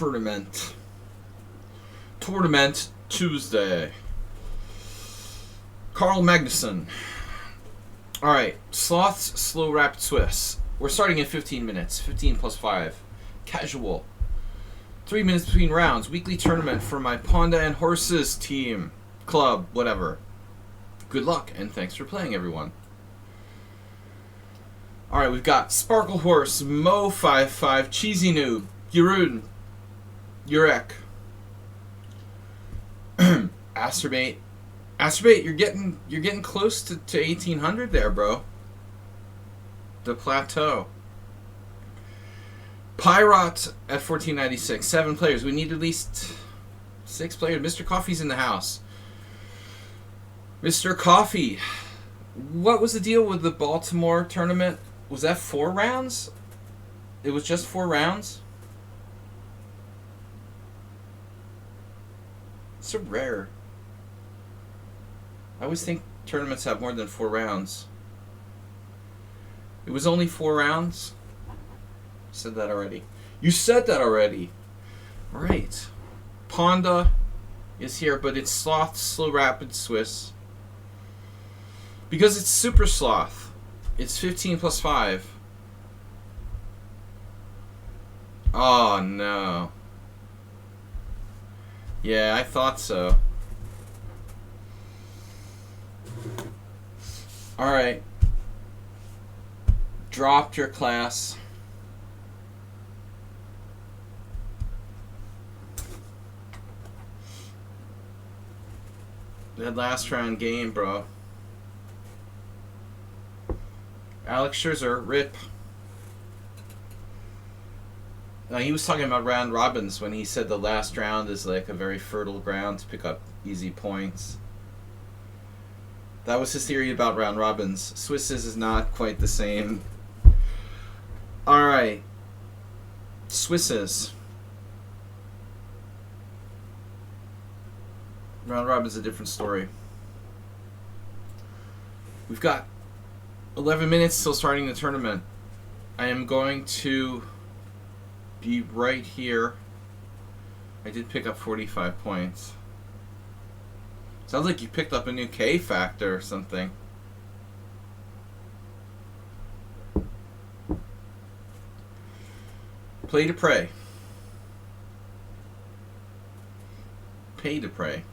tournament. Tournament Tuesday. Carl Magnusson. Alright, Sloths, Slow Rapid Swiss. We're starting in 15 minutes. 15 plus 5. Casual. 3 minutes between rounds. Weekly tournament for my Ponda and Horses team. Club, whatever. Good luck, and thanks for playing, everyone. Alright, we've got Sparkle Horse, Mo55, Cheesy Noob, Yurun, Urek, Astrobate. Astrobate, you're getting close to 1800 there, bro. The plateau. Pyrot at 1496. 7 players. We need at least 6 players. Mr. Coffee's in the house. Mr. Coffee, what was the deal with the Baltimore tournament? Was that 4 rounds? It was just 4 rounds? It's so rare. I always think tournaments have more than 4 rounds. It was only 4 rounds? Said that already. You said that already. Alright. Ponda is here, but it's Sloth, Slow Rapid Swiss. Because it's Super Sloth. It's 15 plus 5. Oh, no. Yeah, I thought so. Alright. Dropped your class. That last round game, bro. Alex Scherzer, rip. He was talking about round robins when he said the last round is like a very fertile ground to pick up easy points. That was his theory about round robins. Swiss's is not quite the same. Alright. Swiss's. Round robin's a different story. We've got 11 minutes till starting the tournament. I am going to be right here. I did pick up 45 points. Sounds like you picked up a new K factor or something. Play to pray. Pay to pray.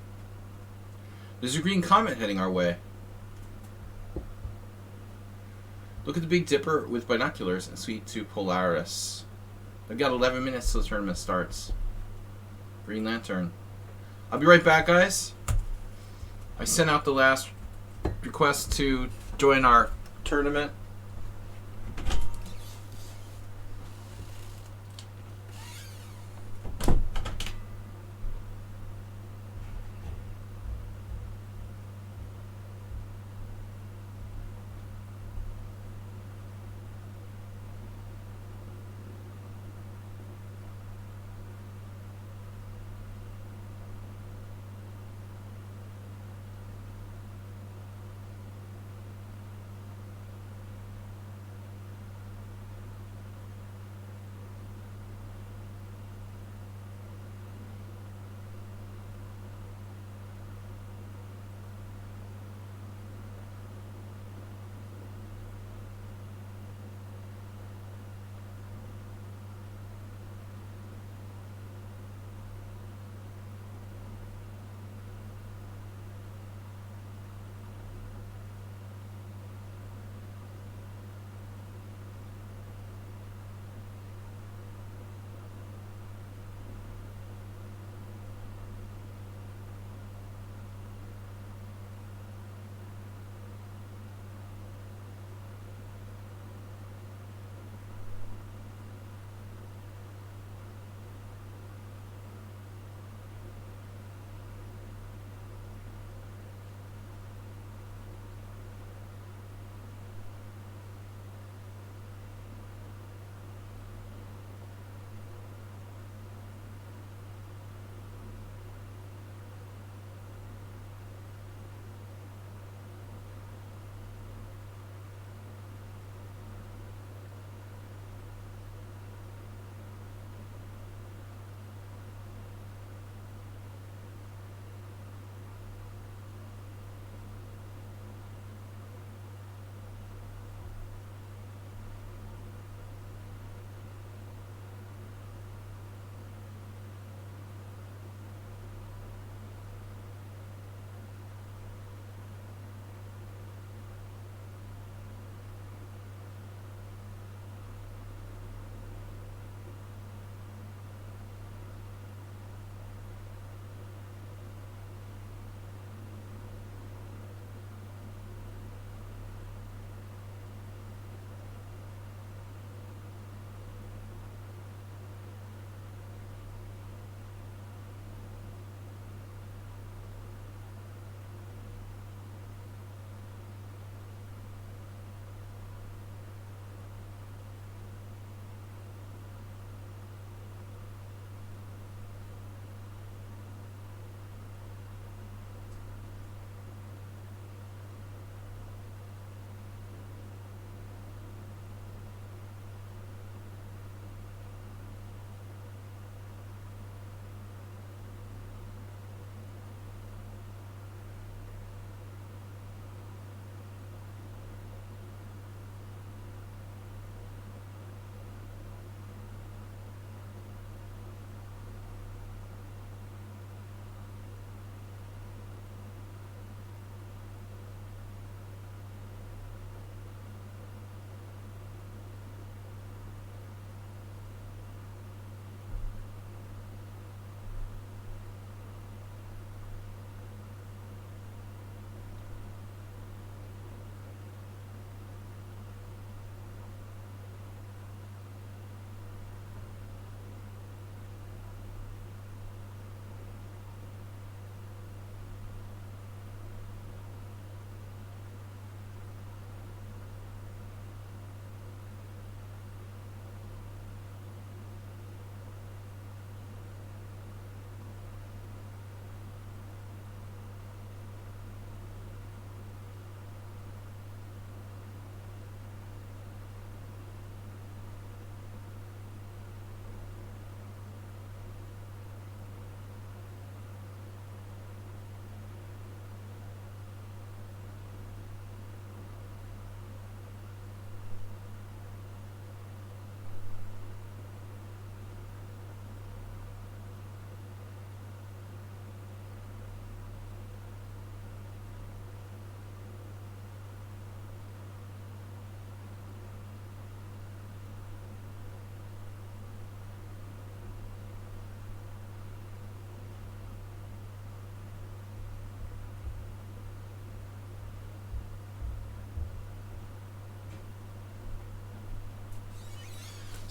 There's a green comet heading our way. Look at the Big Dipper with binoculars and Sweet 2 Polaris. I've got 11 minutes till the tournament starts. Green Lantern. I'll be right back, guys. I sent out the last request to join our tournament.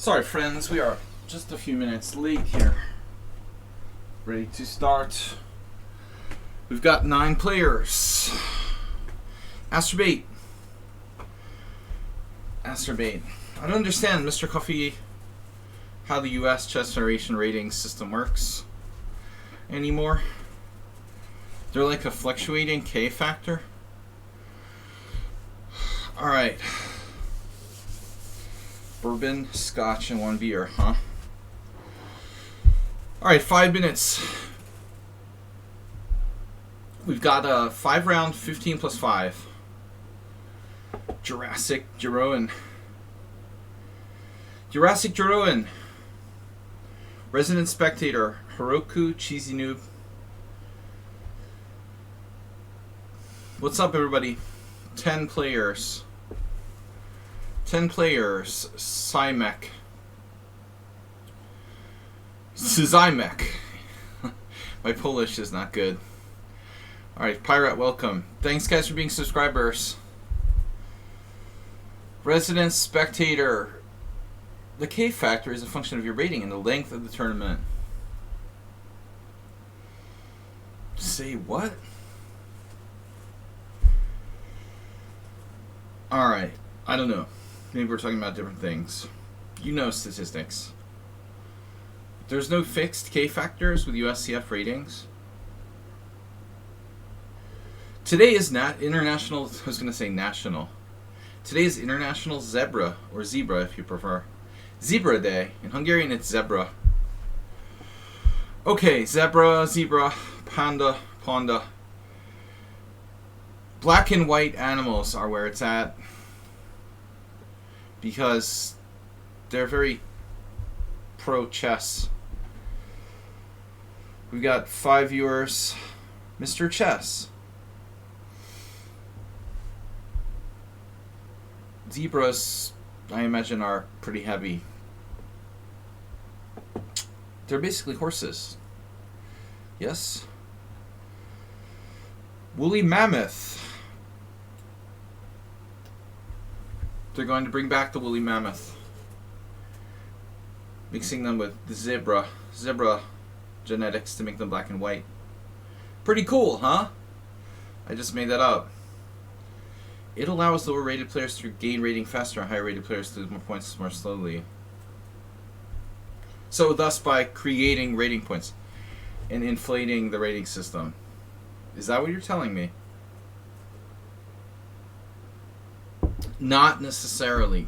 Sorry, friends, we are just a few minutes late here. Ready to start. We've got 9 players. Astrobate. Astrobate. I don't understand, Mr. Coffee, how the US Chess Federation rating system works anymore. They're like a fluctuating K factor. Alright. Bourbon, scotch, and 1 beer, huh? Alright, 5 minutes. We've got a 5-round 15 plus 5. Jurassic Jeroen. Jurassic Jeroen. Resident Spectator. Heroku Cheesy Noob. What's up, everybody? 10 players. 10 players. Simek. Zymek. My Polish is not good. Alright, Pirate, welcome. Thanks, guys, for being subscribers. Resident Spectator. The K factor is a function of your rating and the length of the tournament. Say what? Alright, I don't know. Maybe we're talking about different things. You know statistics. There's no fixed K factors with USCF ratings. Today is international. I was going to say national. Today is International Zebra, or Zebra if you prefer. Zebra Day. In Hungarian it's Zebra. Okay, zebra, panda, panda. Black and white animals are where it's at. Because they're very pro-chess. We've got 5 viewers. Mr. Chess. Zebras, I imagine, are pretty heavy. They're basically horses. Yes? Woolly mammoth. They're going to bring back the woolly mammoth. Mixing them with the zebra genetics to make them black and white. Pretty cool, huh? I just made that up. It allows lower rated players to gain rating faster and higher rated players to lose more points more slowly. So thus by creating rating points and inflating the rating system. Is that what you're telling me? Not necessarily.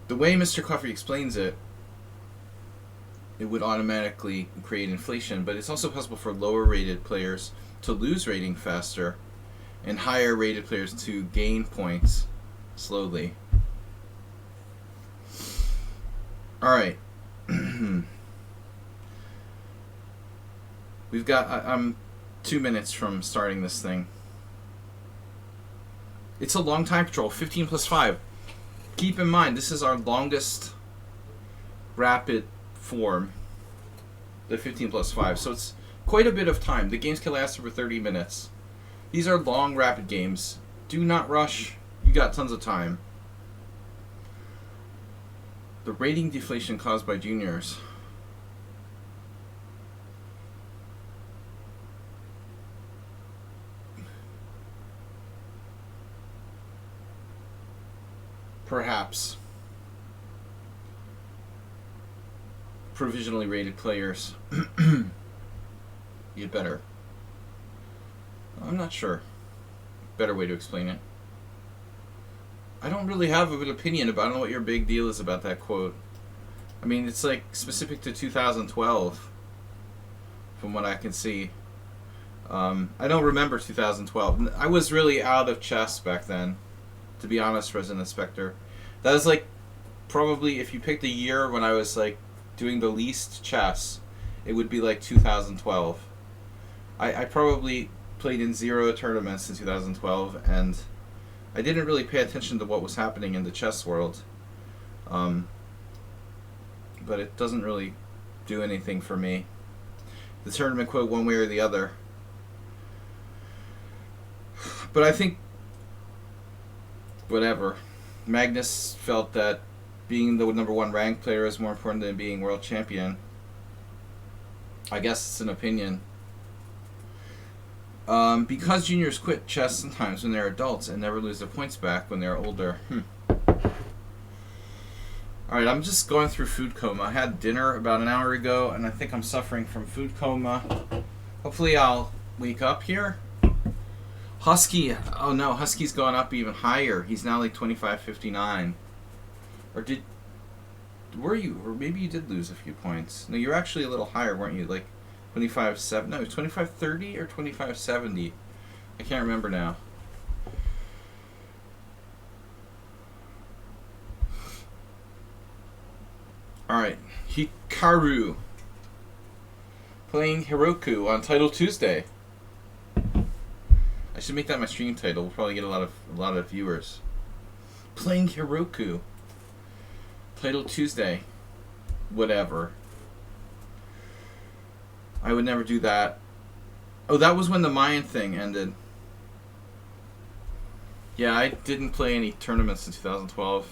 The way Mr. Coffee explains it, it would automatically create inflation, but it's also possible for lower rated players to lose rating faster and higher rated players to gain points slowly. Alright. We've got, I'm 2 minutes from starting this thing. It's a long time control, 15 plus 5. Keep in mind, this is our longest rapid form, the 15 plus 5. So it's quite a bit of time. The games can last over 30 minutes. These are long, rapid games. Do not rush. You got tons of time. The rating deflation caused by juniors. Perhaps. Provisionally rated players. You better. I'm not sure. Better way to explain it. I don't really have a good opinion about it. I don't know what your big deal is about that quote. I mean, it's like specific to 2012, from what I can see. I don't remember 2012. I was really out of chess back then, to be honest, Resident Spectre. That was like, probably, if you picked a year when I was like doing the least chess, it would be like 2012. I probably played in 0 tournaments in 2012, and I didn't really pay attention to what was happening in the chess world. But it doesn't really do anything for me. The tournament quote one way or the other. But I think, whatever. Magnus felt that being the number 1 ranked player is more important than being world champion. I guess it's an opinion. Because juniors quit chess sometimes when they're adults and never lose their points back when they're older. Alright, I'm just going through food coma. I had dinner about an hour ago, and I think I'm suffering from food coma. Hopefully I'll wake up here. Husky, oh no, Husky's gone up even higher. He's now like 25.59. Or were you? Or maybe you did lose a few points. No, you're actually a little higher, weren't you? Like 25.7. No, 25.30 or 25.70. I can't remember now. Alright. Hikaru. Playing Heroku on Title Tuesday. I should make that my stream title. We'll probably get a lot of viewers. Playing Heroku. Title Tuesday. Whatever. I would never do that. Oh, that was when the Mayan thing ended. Yeah, I didn't play any tournaments in 2012.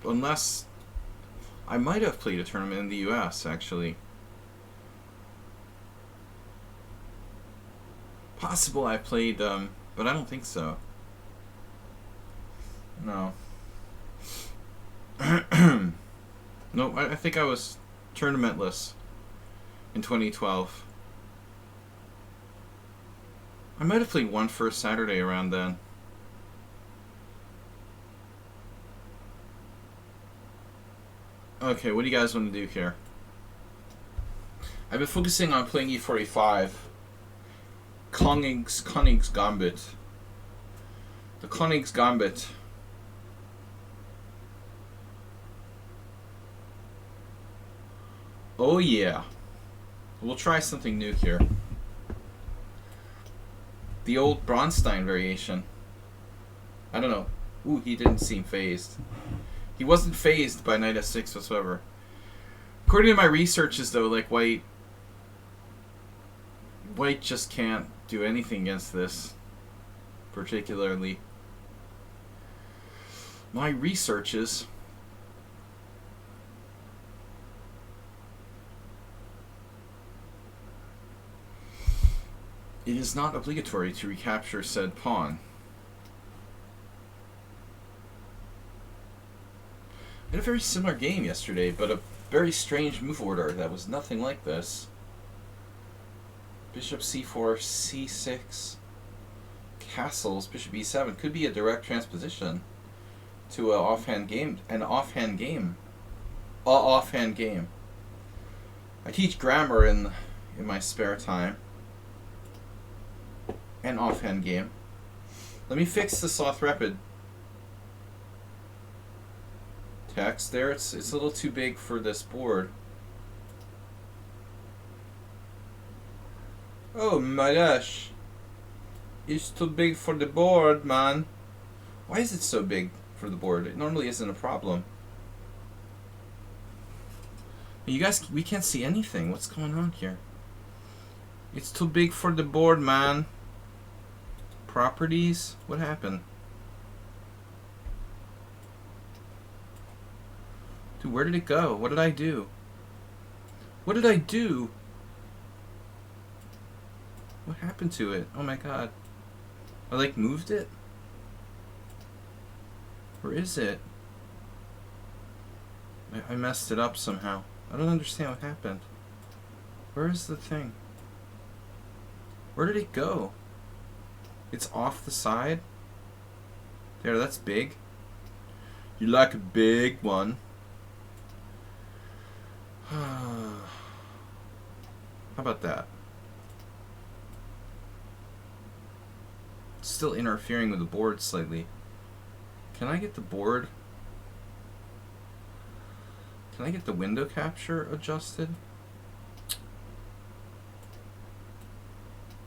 Unless... I might have played a tournament in the US, actually. Possible I played, but I don't think so. No. No, I think I was tournamentless in 2012. I might have played one first Saturday around then. Okay, what do you guys want to do here? I've been focusing on playing e45. Koning's Gambit. The Koning's Gambit. Oh yeah. We'll try something new here. The old Bronstein variation. I don't know. Ooh, he didn't seem phased. He wasn't phased by knight f6 whatsoever. According to my researches, though, like White just can't do anything against this, particularly. My researches. It is not obligatory to recapture said pawn. I had a very similar game yesterday, but a very strange move order that was nothing like this. Bishop c4, c6, castles, bishop e7 could be a direct transposition to an offhand game. I teach grammar in my spare time. An offhand game. Let me fix the soft rapid text there. It's a little too big for this board. Oh my gosh. It's too big for the board, man. Why is it so big for the board? It normally isn't a problem. You guys, we can't see anything. What's going on here? It's too big for the board, man. Properties? What happened? Dude, where did it go? What did I do? What did I do? What happened to it? Oh my god. I like moved it? Where is it? I messed it up somehow. I don't understand what happened. Where is the thing? Where did it go? It's off the side? There, that's big. You like a big one. How about that? It's still interfering with the board slightly. Can I get the board? Can I get the window capture adjusted?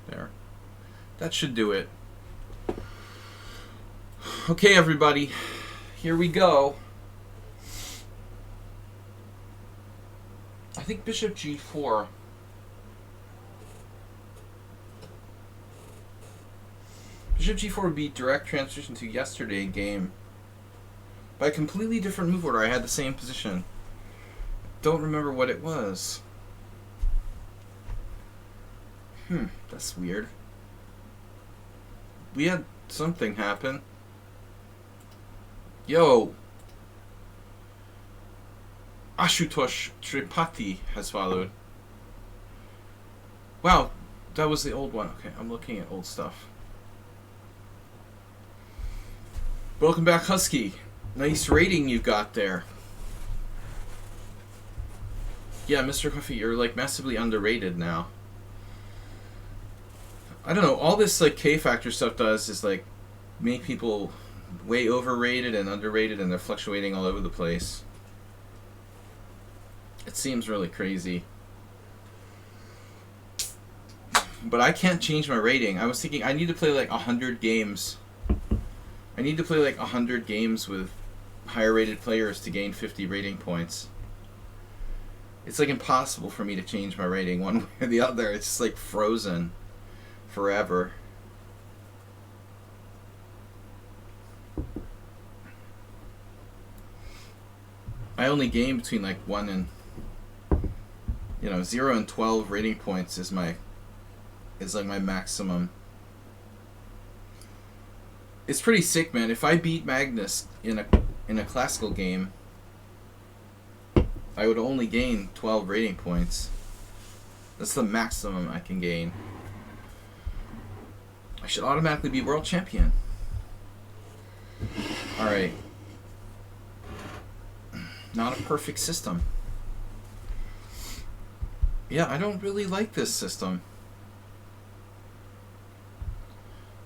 There. That should do it. Okay, everybody. Here we go. I think bishop g4. Bishop g4 would be direct transition to yesterday game. By a completely different move order, I had the same position. Don't remember what it was. That's weird. We had something happen. Yo! Ashutosh Tripathi has followed. Wow, that was the old one. Okay, I'm looking at old stuff. Welcome back, Husky. Nice rating you got there. Yeah, Mr. Huffy, you're like massively underrated now. I don't know, all this like K-factor stuff does is like make people way overrated and underrated, and they're fluctuating all over the place. It seems really crazy. But I can't change my rating. I was thinking I need to play like 100 games. I need to play like 100 games with higher rated players to gain 50 rating points. It's like impossible for me to change my rating one way or the other. It's just like frozen forever. I only gain between like 1 and 0 and 12 rating points is like my maximum. It's pretty sick, man. If I beat Magnus in a classical game, I would only gain 12 rating points. That's the maximum I can gain. I should automatically be world champion. Alright. Not a perfect system. Yeah, I don't really like this system.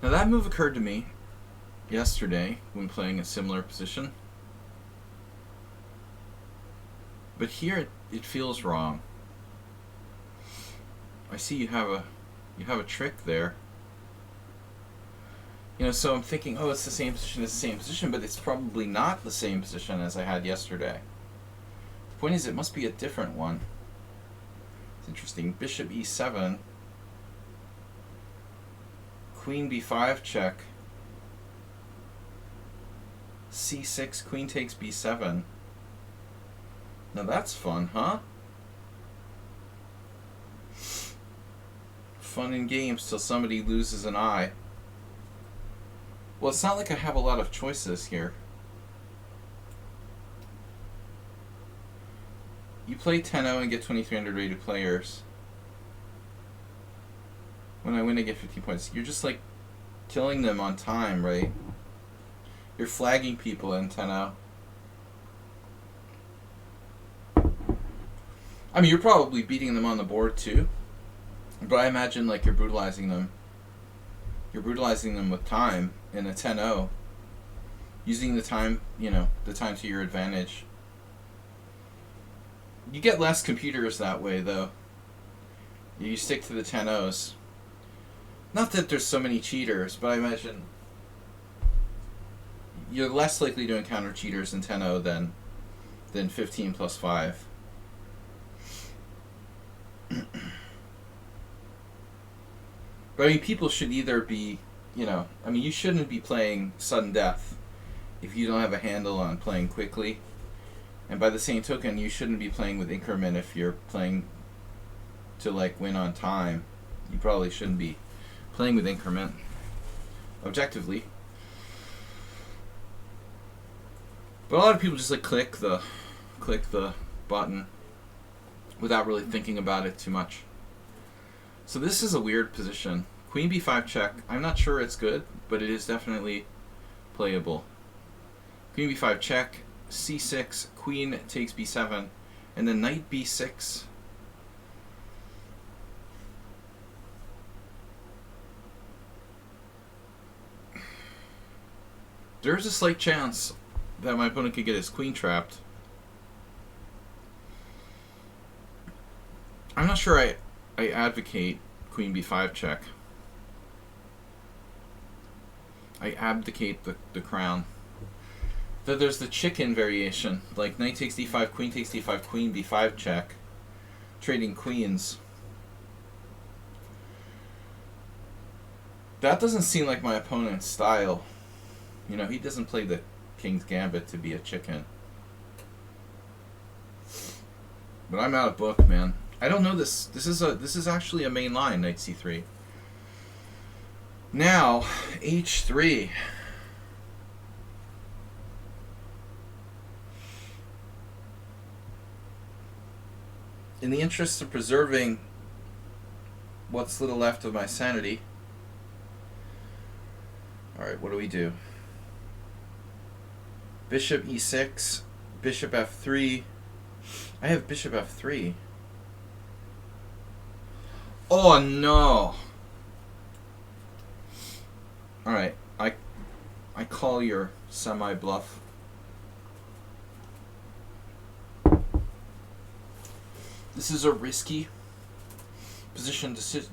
Now that move occurred to me yesterday when playing a similar position. But here it feels wrong. I see you have a trick there. So I'm thinking, oh, it's the same position, but it's probably not the same position as I had yesterday. The point is, it must be a different one. It's interesting. Bishop e7. Queen b5 check. c6, queen takes b7. Now that's fun, huh? Fun in games till somebody loses an eye. Well, it's not like I have a lot of choices here. You play 10-0 and get 2,300 rated players. When I win, I get 50 points. You're just like killing them on time, right? You're flagging people in 10-0. I mean, you're probably beating them on the board too. But I imagine like you're brutalizing them. You're brutalizing them with time in a 10-0. Using the time, the time to your advantage. You get less computers that way, though. You stick to the 10-0s. Not that there's so many cheaters, but I imagine you're less likely to encounter cheaters in 10-0 than 15 plus 5. But I mean, people should either be, you shouldn't be playing sudden death if you don't have a handle on playing quickly. And by the same token, you shouldn't be playing with increment if you're playing to like win on time. You probably shouldn't be playing with increment objectively. But a lot of people just like click the button without really thinking about it too much. So this is a weird position. Queen b5 check. I'm not sure it's good, but it is definitely playable. Queen b5 check, c6, queen takes b7, and then knight b6. There's a slight chance that my opponent could get his queen trapped. I'm not sure I advocate queen b5 check. I abdicate the crown. Then there's the chicken variation, like knight takes d5, queen takes d5, queen b5 check, trading queens. That doesn't seem like my opponent's style. He doesn't play the King's Gambit to be a chicken. But I'm out of book, man. I don't know this. This is actually a main line, knight c3. Now, h3. In the interest of preserving what's little left of my sanity. Alright, what do we do? Bishop e6, bishop f3. I have bishop f3. Oh no! Alright, I call your semi-bluff. This is a risky position decision.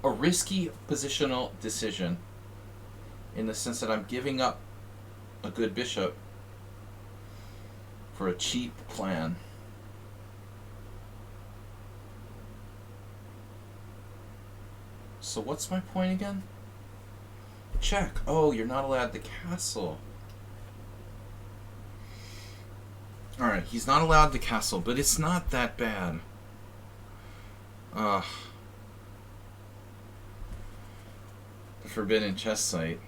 A risky positional decision in the sense that I'm giving up a good bishop for a cheap plan. So what's my point again? Check. Oh, you're not allowed the castle. Alright, he's not allowed the castle, but it's not that bad. The forbidden chess site.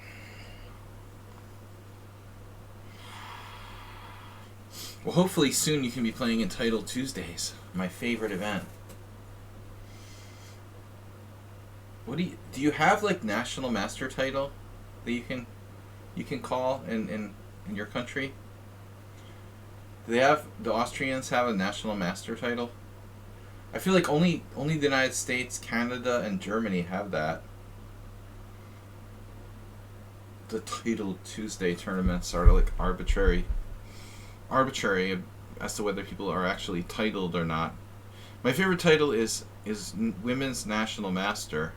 Well, hopefully soon you can be playing in Title Tuesdays, my favorite event. What do you have like national master title that you can call in your country? Do the Austrians have a national master title? I feel like only the United States, Canada, and Germany have that. The Title Tuesday tournaments are like arbitrary as to whether people are actually titled or not. My favorite title is Women's National Master.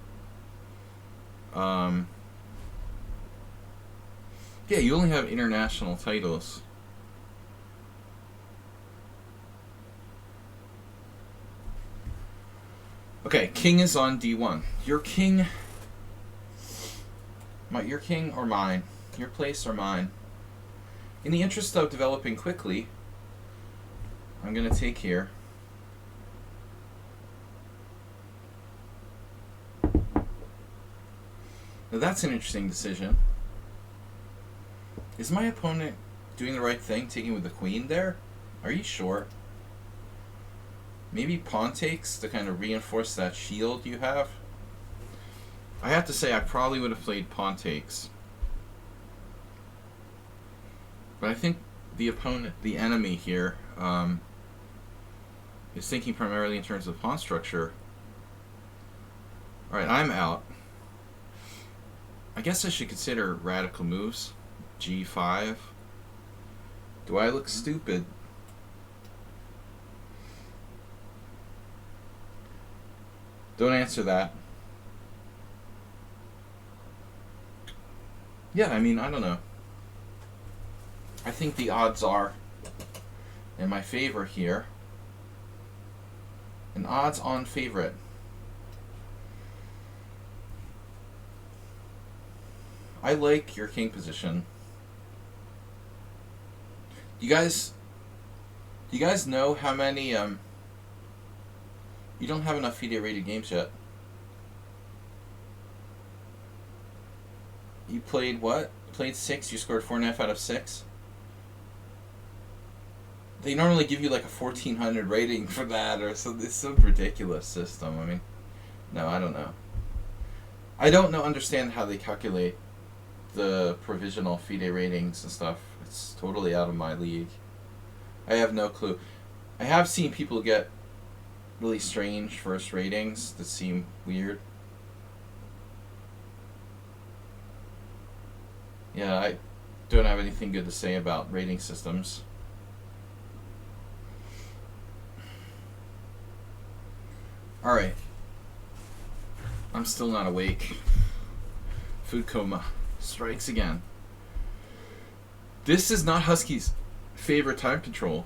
Yeah, you only have international titles. Okay, king is on d1. Your king or mine? Your place or mine? In the interest of developing quickly, I'm going to take here. Now that's an interesting decision. Is my opponent doing the right thing, taking with the queen there? Are you sure? Maybe pawn takes to kind of reinforce that shield you have? I have to say I probably would have played pawn takes. But I think the opponent, the enemy here, is thinking primarily in terms of pawn structure. Alright, I'm out. I guess I should consider radical moves. G5. Do I look stupid? Don't answer that. Yeah, I mean, I don't know. I think the odds are in my favor here. An odds-on favorite. I like your king position. You guys know how many you don't have enough FIDE rated games yet. You played what? Played 6, you scored 4.5 out of 6. They normally give you like a 1400 rating for that, or so. It's some ridiculous system. I mean, no, I don't know. I don't understand how they calculate the provisional FIDE ratings and stuff. It's totally out of my league. I have no clue. I have seen people get really strange first ratings that seem weird. Yeah, I don't have anything good to say about rating systems. Alright. I'm still not awake. Food coma strikes again. This is not Husky's favorite time control.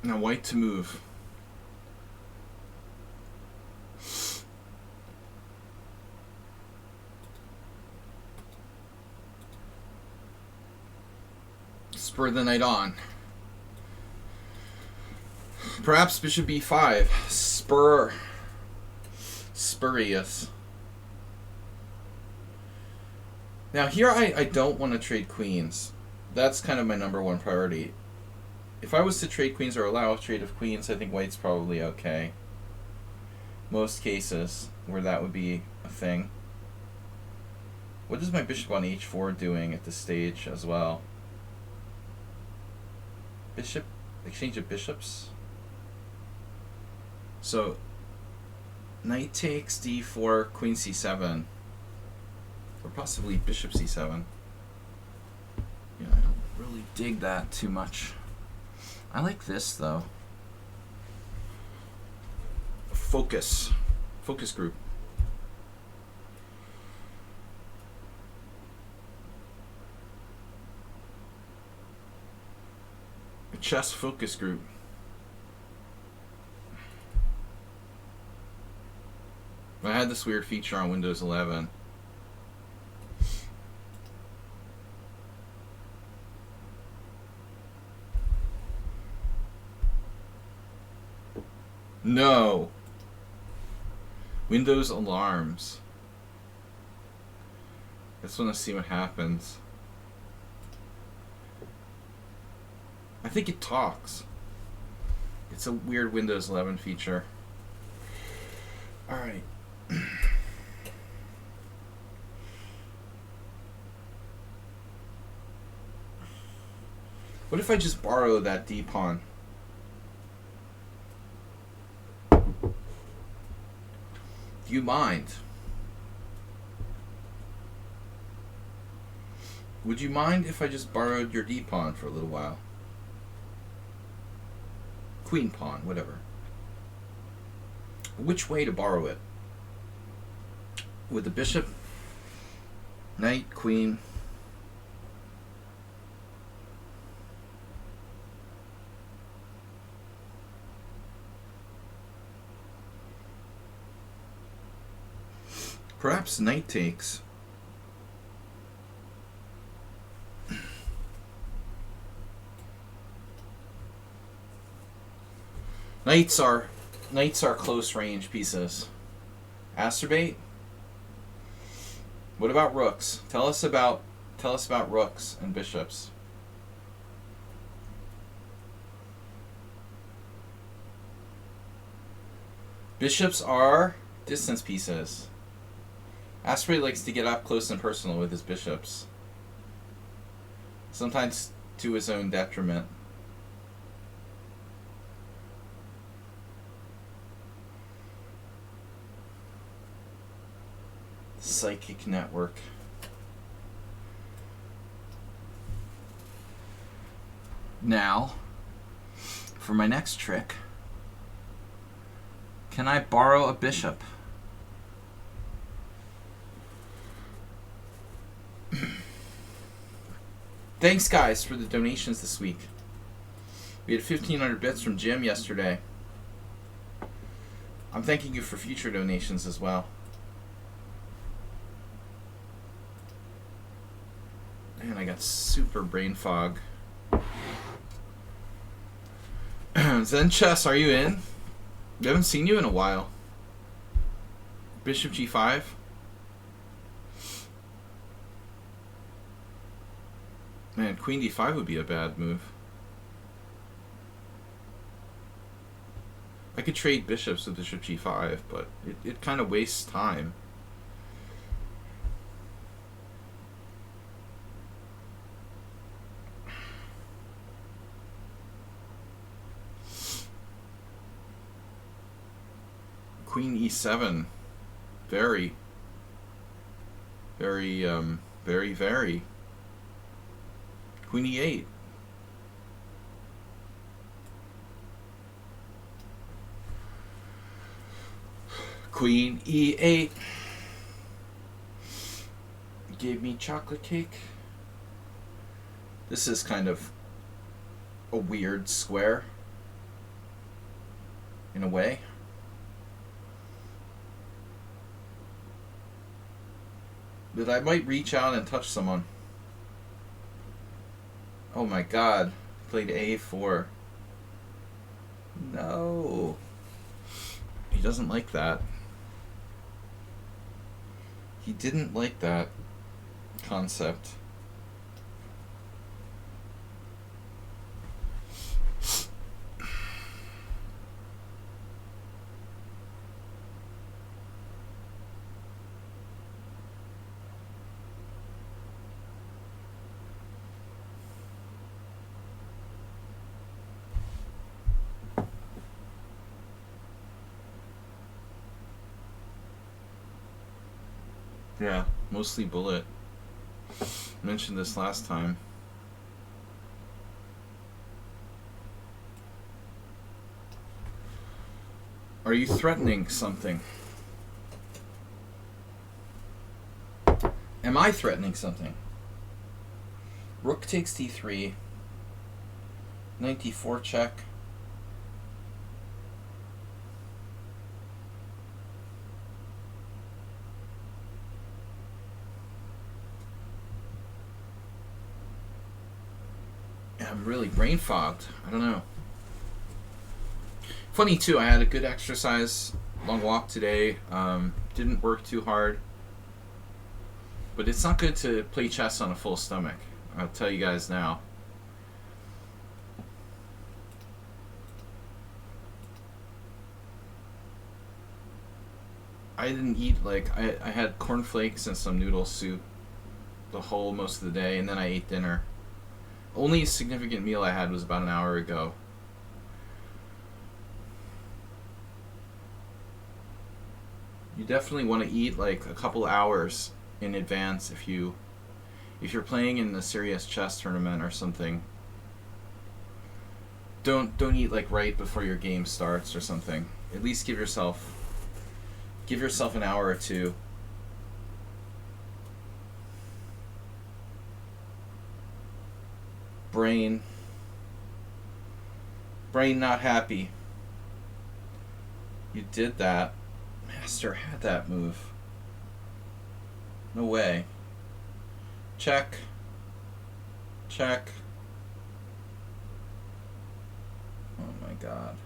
Now white to move. Spur the knight on. Perhaps bishop b5. Spur. Spurious. Now here I don't want to trade queens. That's kind of my #1 priority. If I was to trade queens or allow a trade of queens, I think white's probably okay. Most cases where that would be a thing. What is my bishop on h4 doing at this stage as well? Bishop, exchange of bishops. So, knight takes d4, queen c7. Or possibly bishop c7. Yeah, I don't really dig that too much. I like this though. Focus group. A chess focus group. I had this weird feature on Windows 11. No. Windows alarms. I just want to see what happens. I think it talks. It's a weird Windows 11 feature. Alright. What if I just borrow that D pawn? Do you mind? Would you mind if I just borrowed your D pawn for a little while? Queen pawn, whatever. Which way to borrow it? With the bishop, knight, queen. Perhaps knight takes. Knights are close range pieces. Astrobate. What about rooks? Tell us about rooks and bishops. Bishops are distance pieces. Astrobate likes to get up close and personal with his bishops. Sometimes to his own detriment. Psychic network. Now, for my next trick, can I borrow a bishop? Thanks, guys, for the donations this week. We had 1,500 bits from Jim yesterday. I'm thanking you for future donations as well. Man, I got super brain fog. Zen Chess, are you in? We haven't seen you in a while. Bishop g5. Man, queen d5 would be a bad move. I could trade bishops with bishop g5, but it kind of wastes time. Queen e7. Very. Queen e8. Queen e8. Gave me chocolate cake. This is kind of a weird square, in a way. But I might reach out and touch someone. Oh Oh my god. Played A4. No. He doesn't like that. He didn't like that concept. Yeah, mostly bullet. Mentioned this last time. Are you threatening something? Am I threatening something? Rook takes d3. Knight d4 check. I'm really brain fogged. I don't know. Funny too, I had a good exercise, long walk today. Didn't work too hard. But it's not good to play chess on a full stomach. I'll tell you guys now. I didn't eat, like, I had cornflakes and some noodle soup most of the day, and then I ate dinner. Only significant meal I had was about an hour ago. You definitely want to eat like a couple hours in advance if you're playing in a serious chess tournament or something. Don't eat like right before your game starts or something. At least give yourself an hour or two. Brain not happy. You did that. Master had that move. No way. Check. Check. Oh my god.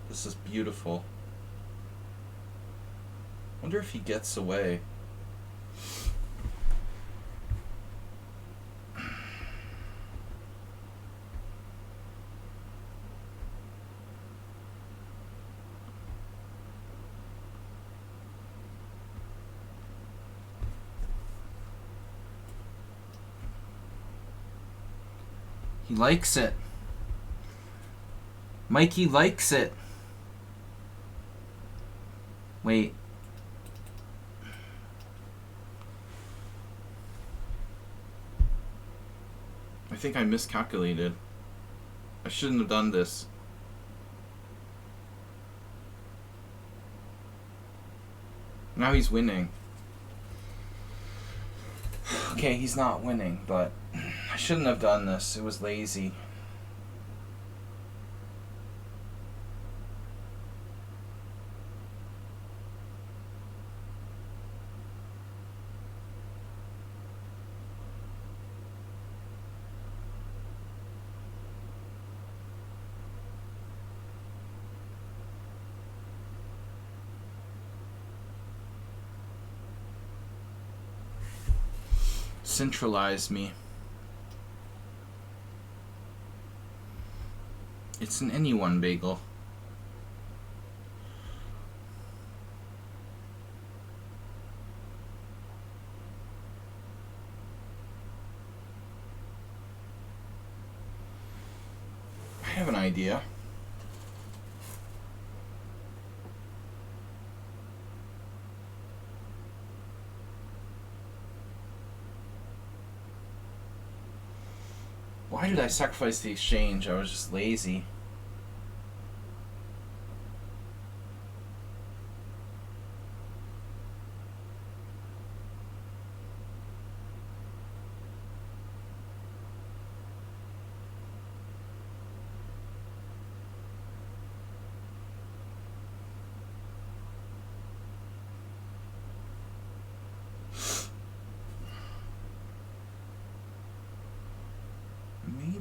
This is beautiful. Wonder if he gets away. He likes it. Mikey likes it. Wait. I think I miscalculated. I shouldn't have done this. Now he's winning. Okay, he's not winning, but I shouldn't have done this. It was lazy. Centralize me. It's an anyone bagel. I have an idea. Why did I sacrifice the exchange? I was just lazy.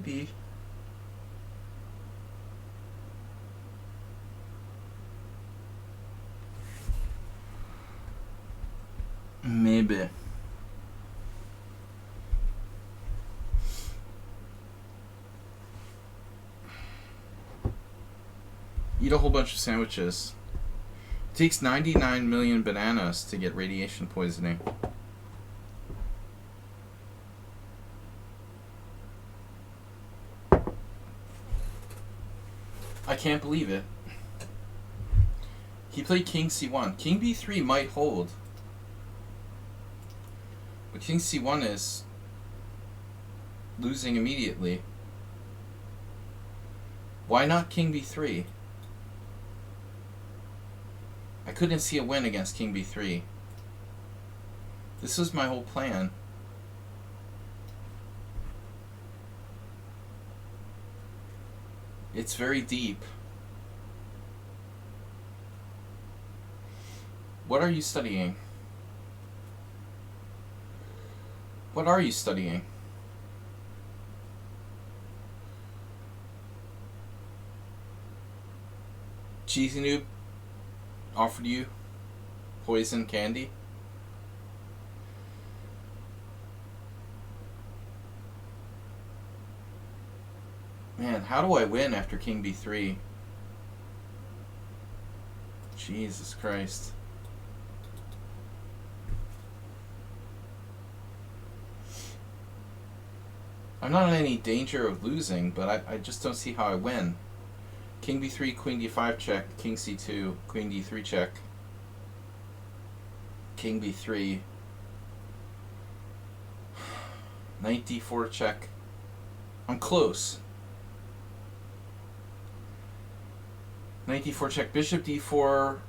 Maybe. Maybe. Eat a whole bunch of sandwiches. It takes 99 million bananas to get radiation poisoning. I can't believe it. He played king c1. King b3 might hold. But king c1 is losing immediately. Why not king b3? I couldn't see a win against king b3. This was my whole plan. It's very deep. What are you studying? What are you studying? Cheesy Noob offered you poison candy? Man, how do I win after king b3? Jesus Christ. I'm not in any danger of losing, but I just don't see how I win. King b3, queen d5 check, king c2, queen d3 check, king b3, knight d4 check. I'm close. Knight d4 check, bishop d4,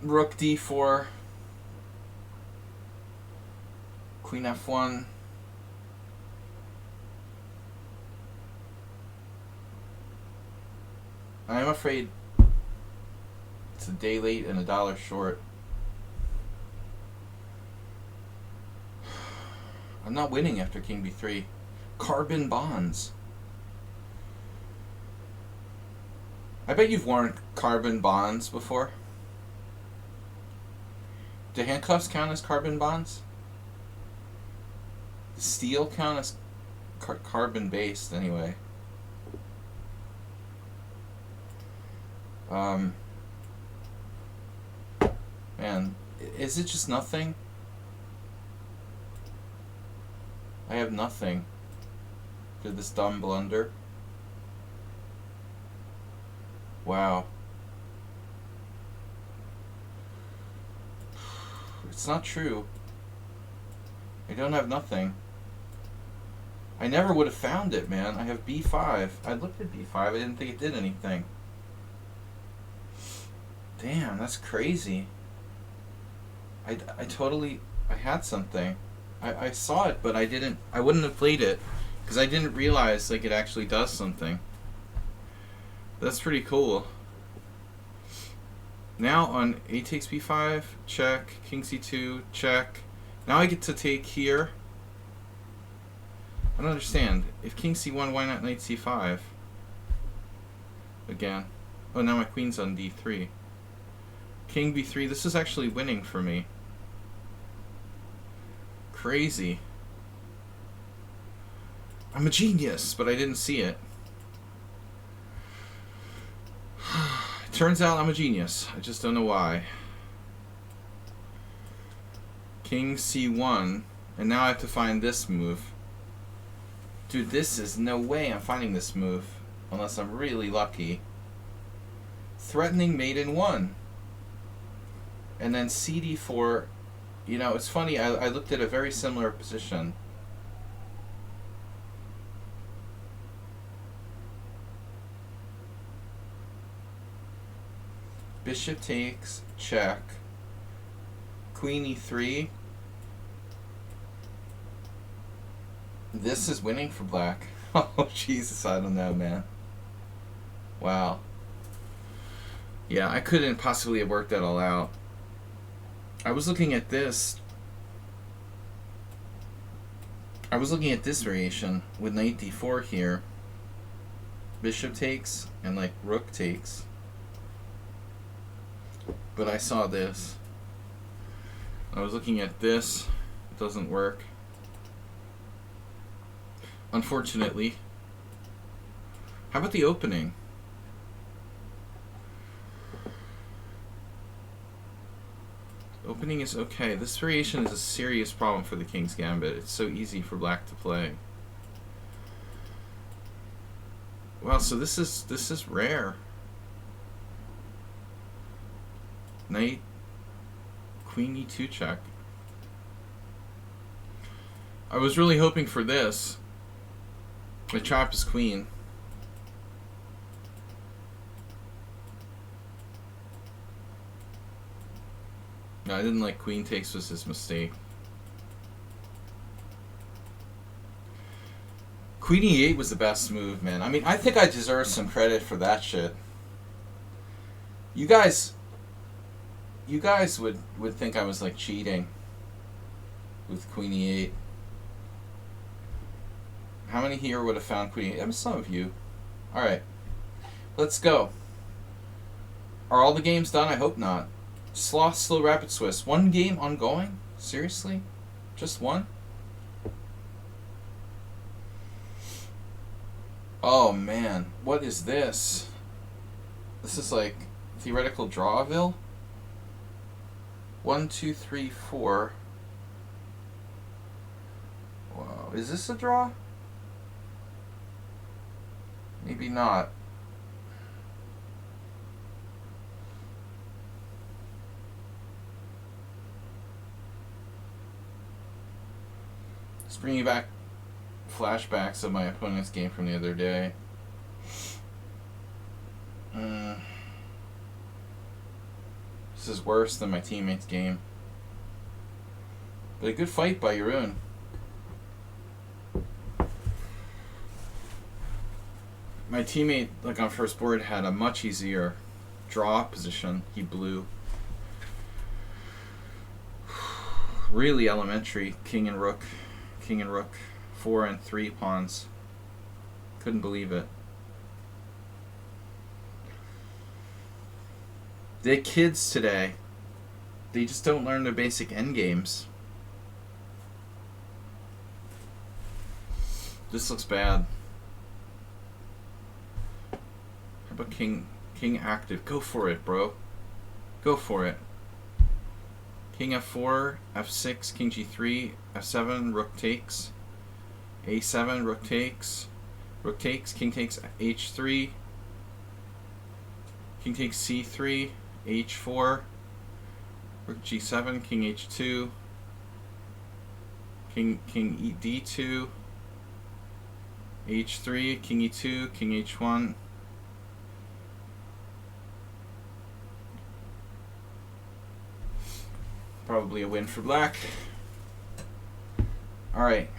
rook d4, queen f1. I am afraid it's a day late and $1 short. I'm not winning after king b3. Carbon bonds. I bet you've worn carbon bonds before. Do handcuffs count as carbon bonds? Does steel count as carbon based anyway? Man, is it just nothing? I have nothing for this dumb blunder. Wow. It's not true. I don't have nothing. I never would have found it, man. I have b5. I looked at b5. I didn't think it did anything. Damn, that's crazy. I totally, I had something. I saw it, but I wouldn't have played it because I didn't realize like it actually does something. That's pretty cool. Now on a takes b5, check, king c2, check. Now I get to take here. I don't understand. If king c1, why not knight c5? Again. Oh, now my queen's on d3. King b3, this is actually winning for me. Crazy. I'm a genius, but I didn't see it. Turns out I'm a genius. I just don't know why. King c1, and now I have to find this move. Dude, this is no way I'm finding this move unless I'm really lucky. Threatening mate in 1. And then cd4, you know, it's funny, I looked at a very similar position. Bishop takes, check. Queen e3. This is winning for black. Oh, Jesus, I don't know, man. Wow. Yeah, I couldn't possibly have worked that all out. I was looking at this. I was looking at this variation with knight d4 here. Bishop takes and like rook takes. But I saw this. I was looking at this. It doesn't work. Unfortunately. How about the opening? Opening is okay. This variation is a serious problem for the King's Gambit. It's so easy for black to play. Wow, so this is rare. Knight, Queen e2 check. I was really hoping for this. The trap is queen. No, I didn't like queen takes, was his mistake. Queen e8 was the best move, man. I mean, I think I deserve some credit for that shit. You guys would think I was like cheating with Queen e8. How many here would have found Queen e8? I mean, some of you. Alright. Let's go. Are all the games done? I hope not. Sloth, slow, rapid Swiss. One game ongoing? Seriously? Just one? Oh man, what is this? This is like theoretical drawville? 1, 2, 3, 4. Wow, is this a draw? Maybe not. It's bringing back flashbacks of my opponent's game from the other day. This is worse than my teammate's game. But a good fight by Jeroen. My teammate, like on first board, had a much easier draw position. He blew. Really elementary. King and rook. King and rook. 4 and 3 pawns. Couldn't believe it. The kids today, they just don't learn the basic endgames. This looks bad. How about king active? Go for it, bro. Go for it. King f4, f6, king g3, f7, rook takes. a7, rook takes, king takes h3, king takes c3, h4, rook g7, king h2, king d2, h3, king e2, king h1. Probably a win for black. Alright.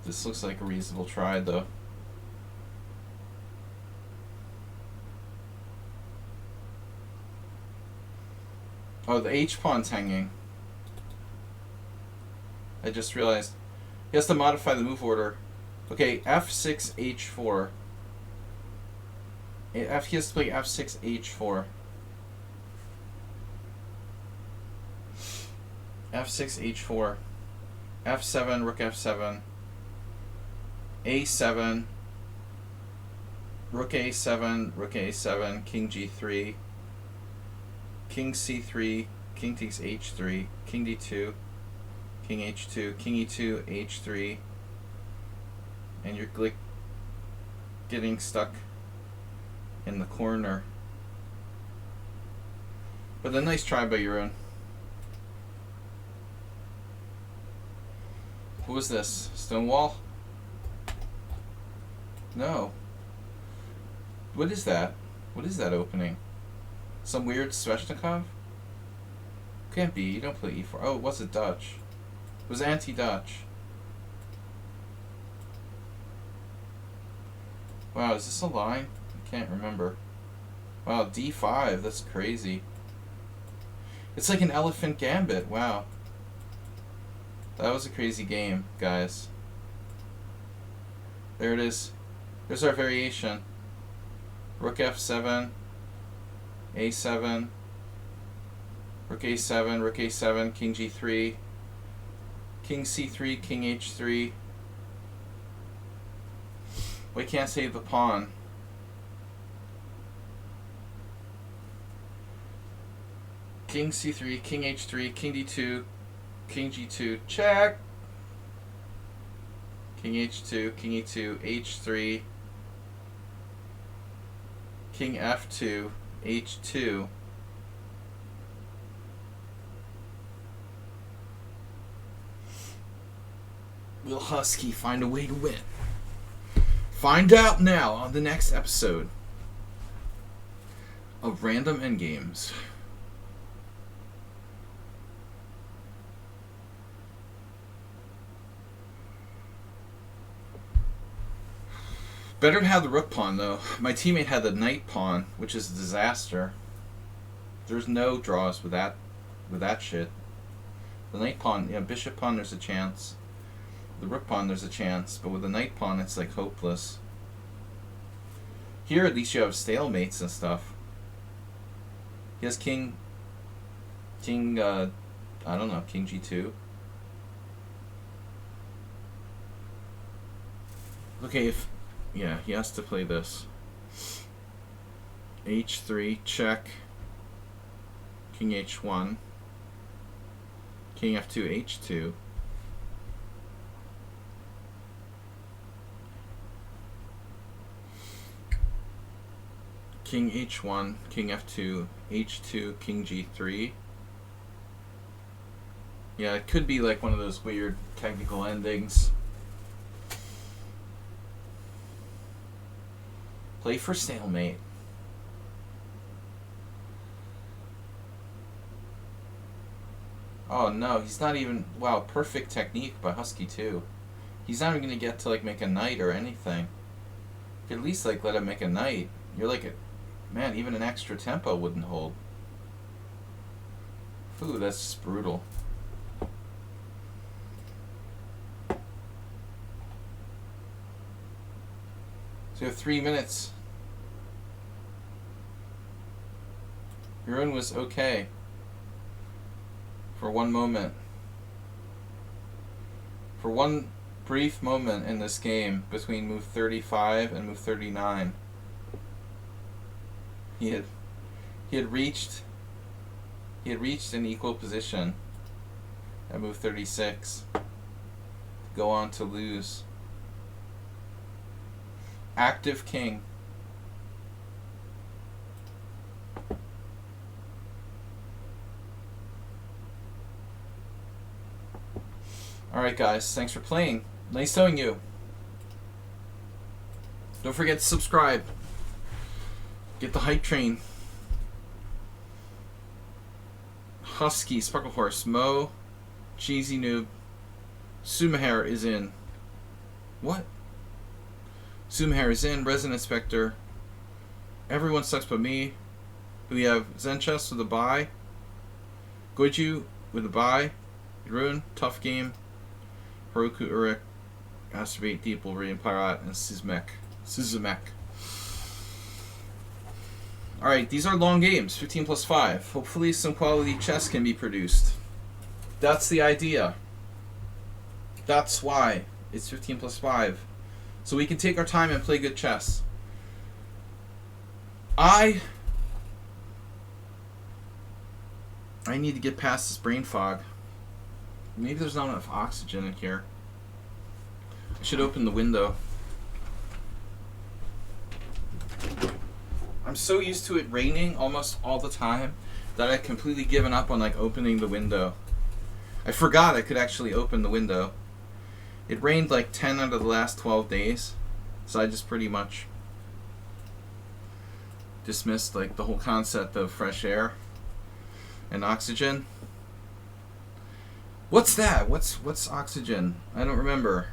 This looks like a reasonable try, though. Oh, the h-pawn's hanging. I just realized. He has to modify the move order. Okay, f6, h4. He has to play f6, h4. f6, h4. f7, rook f7. a7, rook a7, king g3, king c3, king takes h3, king d2, king h2, king e2, h3, and you're getting stuck in the corner. But a nice try by Jeroen. Who was this? Stonewall? No. What is that? What is that opening? Some weird Sveshnikov? Can't be. You don't play e4. Oh, it wasn't Dutch. It was anti-Dutch. Wow, is this a line? I can't remember. Wow, d5. That's crazy. It's like an elephant gambit. Wow. That was a crazy game, guys. There it is. There's our variation. Rook f7, a7, rook a7, rook a7, king g3, king c3, king h3. We can't save the pawn. King c3, king h3, king d2, king g2, check. King h2, king e2, h3, king f2, h2. Will Husky find a way to win? Find out now on the next episode of Random Endgames. Better to have the rook pawn, though. My teammate had the knight pawn, which is a disaster. There's no draws with that shit. The knight pawn, yeah, bishop pawn, there's a chance. The rook pawn, there's a chance. But with the knight pawn, it's like hopeless. Here, at least you have stalemates and stuff. He has king, I don't know, king g2. Okay, yeah, he has to play this. h3, check. King h1. King f2, h2. King h1, king f2, h2, king g3. Yeah, it could be like one of those weird technical endings. Play for stalemate. Oh no, he's not even... Wow, perfect technique by Husky too. He's not even going to get to like make a knight or anything. You could at least like let him make a knight. You're like a... Man, even an extra tempo wouldn't hold. Ooh, that's just brutal. So you have 3 minutes. Your run was okay. For one moment. For one brief moment in this game between move 35 and move 39. He had reached an equal position at move 36. Go on to lose. Active king. Alright guys, thanks for playing. Nice knowing you. Don't forget to subscribe. Get the hype train. Husky, Sparkle Horse, Mo, Cheesy Noob, Sumahair is in. What? Sumahair is in, Resident Spectre. Everyone sucks but me. We have Zenchess with a bye. Goju with a bye. Rune, Tough Game. Heroku Urek, Astrobate, Deep Wolverine, Pyrat, and Suzumek. Alright, these are long games, 15 plus 5. Hopefully some quality chess can be produced. That's the idea. That's why it's 15 plus 5. So we can take our time and play good chess. I need to get past this brain fog. Maybe there's not enough oxygen in here. I should open the window. I'm so used to it raining almost all the time that I've completely given up on like opening the window. I forgot I could actually open the window. It rained like 10 out of the last 12 days, so I just pretty much dismissed like the whole concept of fresh air and oxygen. What's that? What's oxygen? I don't remember.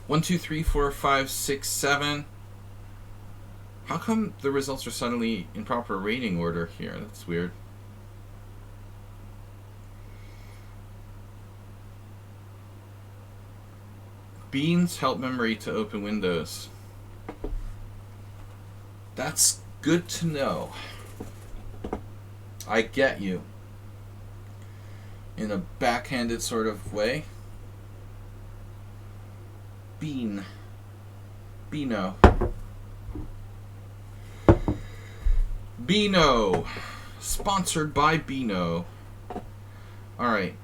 1, 2, 3, 4, 5, 6, 7. How come the results are suddenly in proper rating order here? That's weird. Beans help memory to open windows. That's good to know. I get you. In a backhanded sort of way. Beano. Beano. Sponsored by Beano. Alright.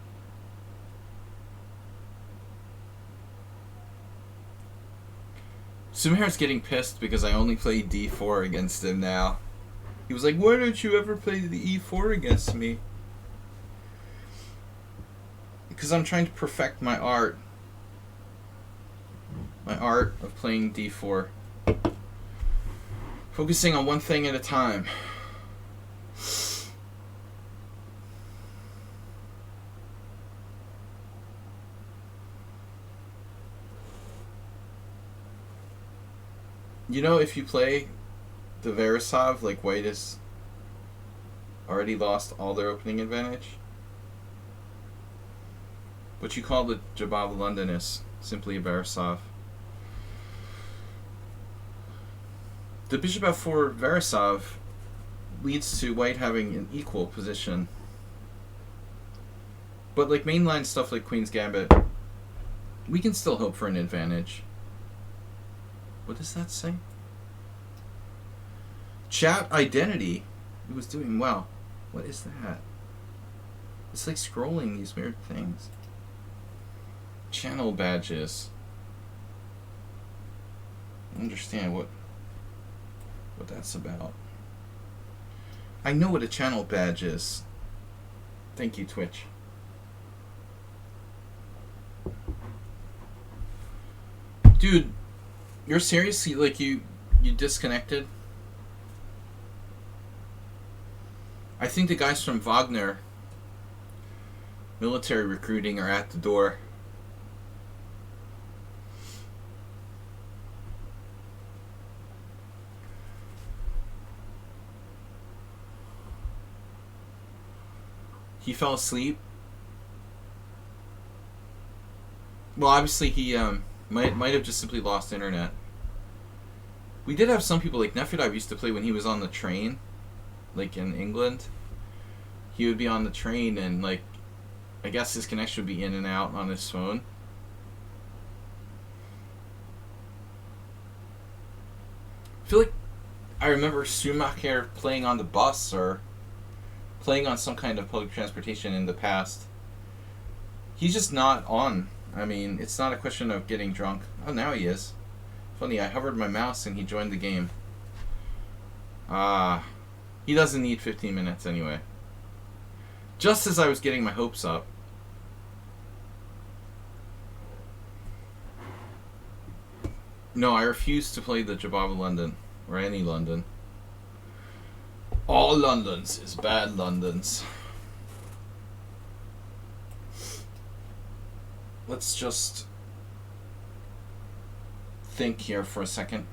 Sumair's getting pissed because I only play d4 against him now. He was like, why don't you ever play the e4 against me? Because I'm trying to perfect my art. My art of playing d4. Focusing on one thing at a time. You know, if you play the Verisov, like white has already lost all their opening advantage. What you call the Jabab London is simply a Verisov. The bishop f4 Verisov leads to white having an equal position. But like mainline stuff like Queen's Gambit, we can still hope for an advantage. What does that say? Chat identity. It was doing well. What is that? It's like scrolling these weird things. Channel badges. I don't understand what that's about. I know what a channel badge is. Thank you, Twitch. Dude, you're seriously like you disconnected? I think the guys from Wagner military recruiting are at the door. He fell asleep. Well, obviously he might have just simply lost internet. We did have some people, like Nefedov used to play when he was on the train, like in England. He would be on the train and like, I guess his connection would be in and out on his phone. I feel like I remember Schumacher playing on the bus or playing on some kind of public transportation in the past. He's just not on. I mean, it's not a question of getting drunk. Oh, now he is. Funny, I hovered my mouse and he joined the game. He doesn't need 15 minutes anyway. Just as I was getting my hopes up. No, I refuse to play the Jabab London, or any London. All Londons is bad Londons. Let's just think here for a second.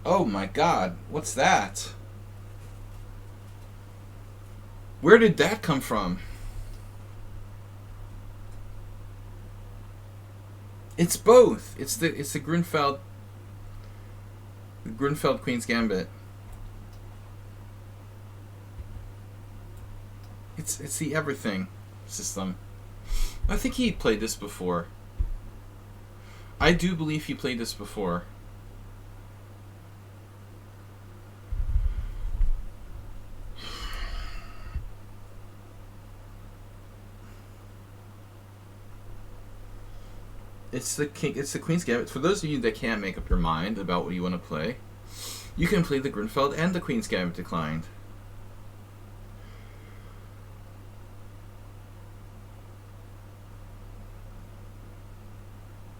Oh my god, what's that? Where did that come from? It's both. It's the Grunfeld Queen's Gambit. It's the everything system. I think he played this before. I do believe he played this before. It's the Queen's Gambit. For those of you that can't make up your mind about what you want to play, you can play the Grunfeld and the Queen's Gambit declined.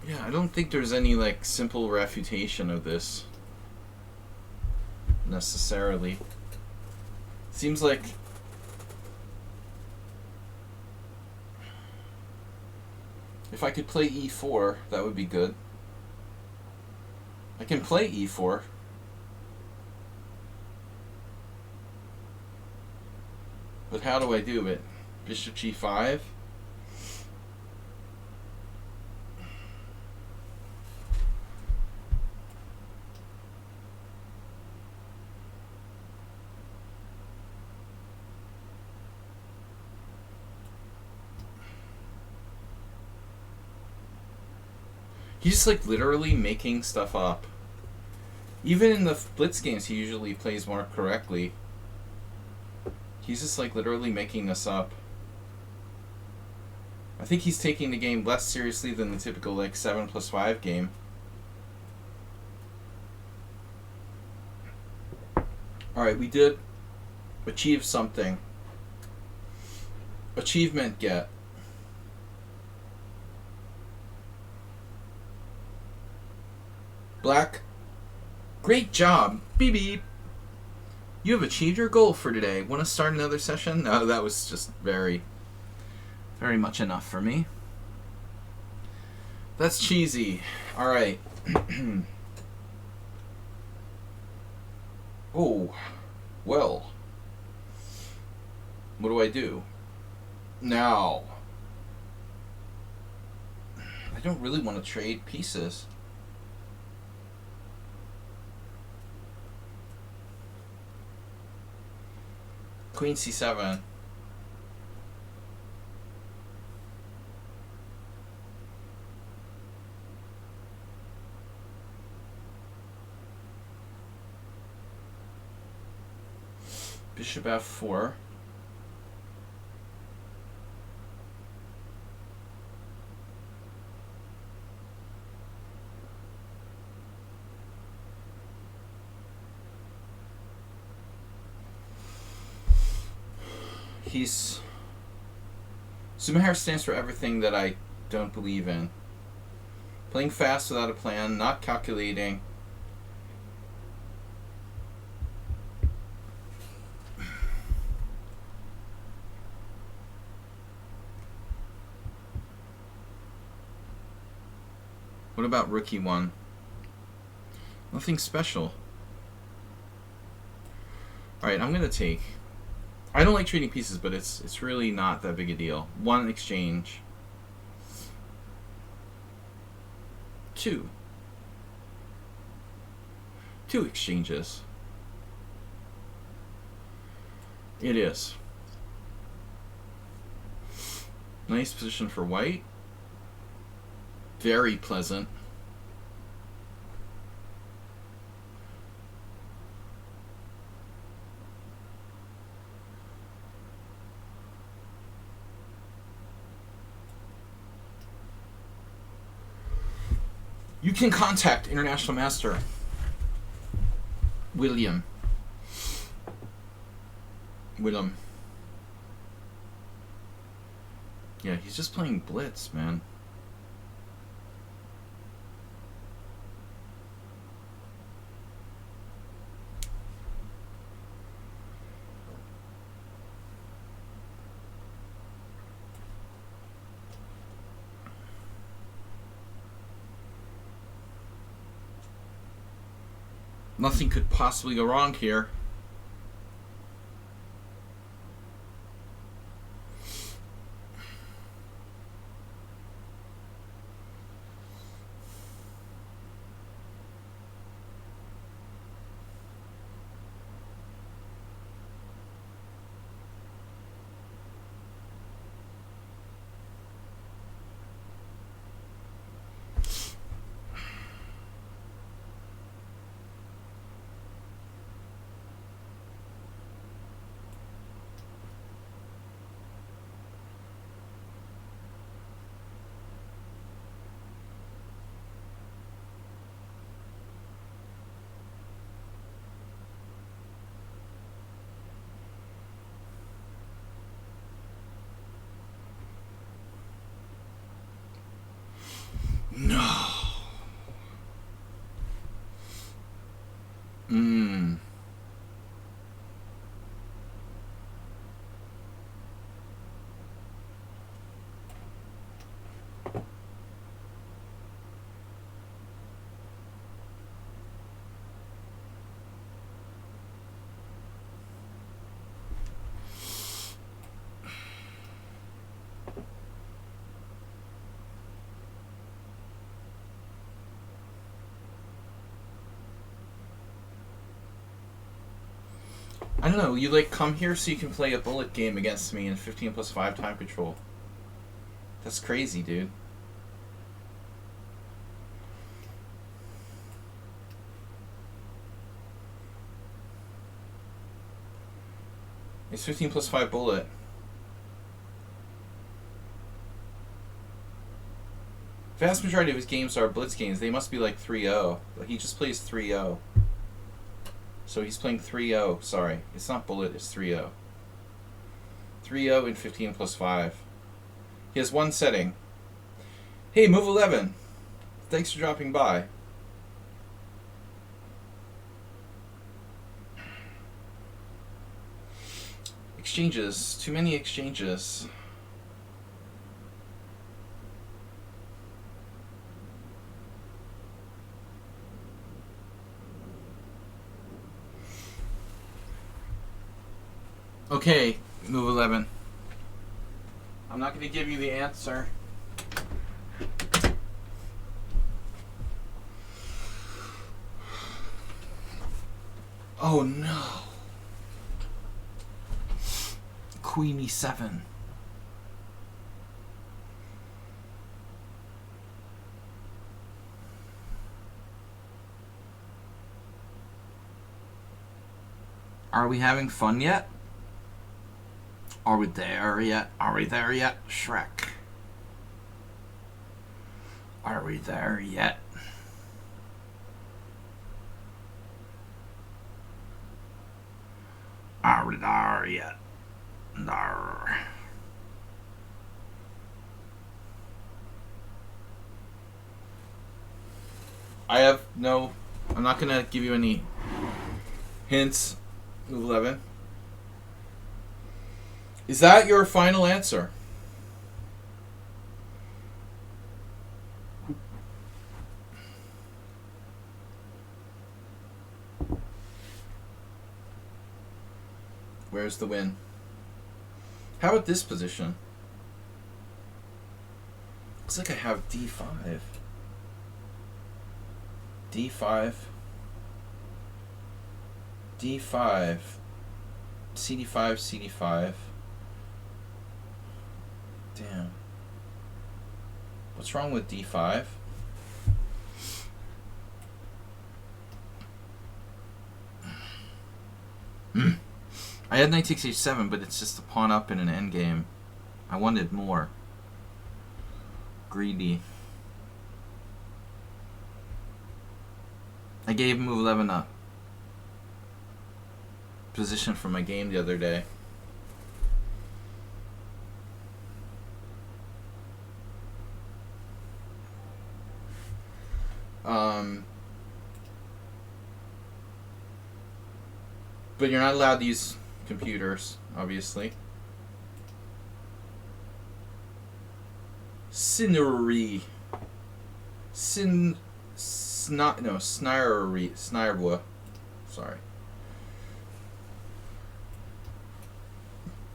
Yeah, I don't think there's any like simple refutation of this. necessarily. Seems like if I could play e4, that would be good. I can play e4. But how do I do it? Bishop g5? He's just like literally making stuff up. Even in the blitz games, he usually plays more correctly. He's just like literally making this up. I think he's taking the game less seriously than the typical like 7+5 game. Alright, we did achieve something. Achievement get. Black, great job. Beep beep. You have achieved your goal for today. Want to start another session? No, that was just very much enough for me. That's cheesy. Alright. Oh, well. What do I do? Now. I don't really want to trade pieces. Queen c7. Bishop f4. Sumahara stands for everything that I don't believe in. Playing fast without a plan, not calculating. What about rook e1? Nothing special. Alright, I'm gonna take. I don't like trading pieces, but it's really not that big a deal. One exchange. Two exchanges. It is. Nice position for white. Very pleasant. You can contact International Master William. Yeah, he's just playing blitz, man. Nothing could possibly go wrong here. I don't know, you like come here so you can play a bullet game against me in 15+5 time control. That's crazy, dude. It's 15+5 bullet. Vast majority of his games are blitz games. They must be like 3-0. He just plays 3-0. So he's playing 3-0. Sorry. It's not bullet, it's 3-0. 3-0 in 15+5. He has one setting. Hey, move 11. Thanks for dropping by. Exchanges. Too many exchanges. Okay, move 11. I'm not going to give you the answer. Oh no. Queen E7. Are we having fun yet? Are we there yet? Are we there yet, Shrek? Are we there yet? Are we there yet? There. I have no... I'm not going to give you any hints. Move 11. Is that your final answer? Where's the win? How about this position? Looks like I have D5. D5. D5. CD5, CD5. Damn. What's wrong with D5? I had knight takes h7, but it's just a pawn up in an endgame. I wanted more. Greedy. I gave move 11 a position for my game the other day. But you're not allowed to use computers, obviously. Scenery. Snyrewa. Sorry.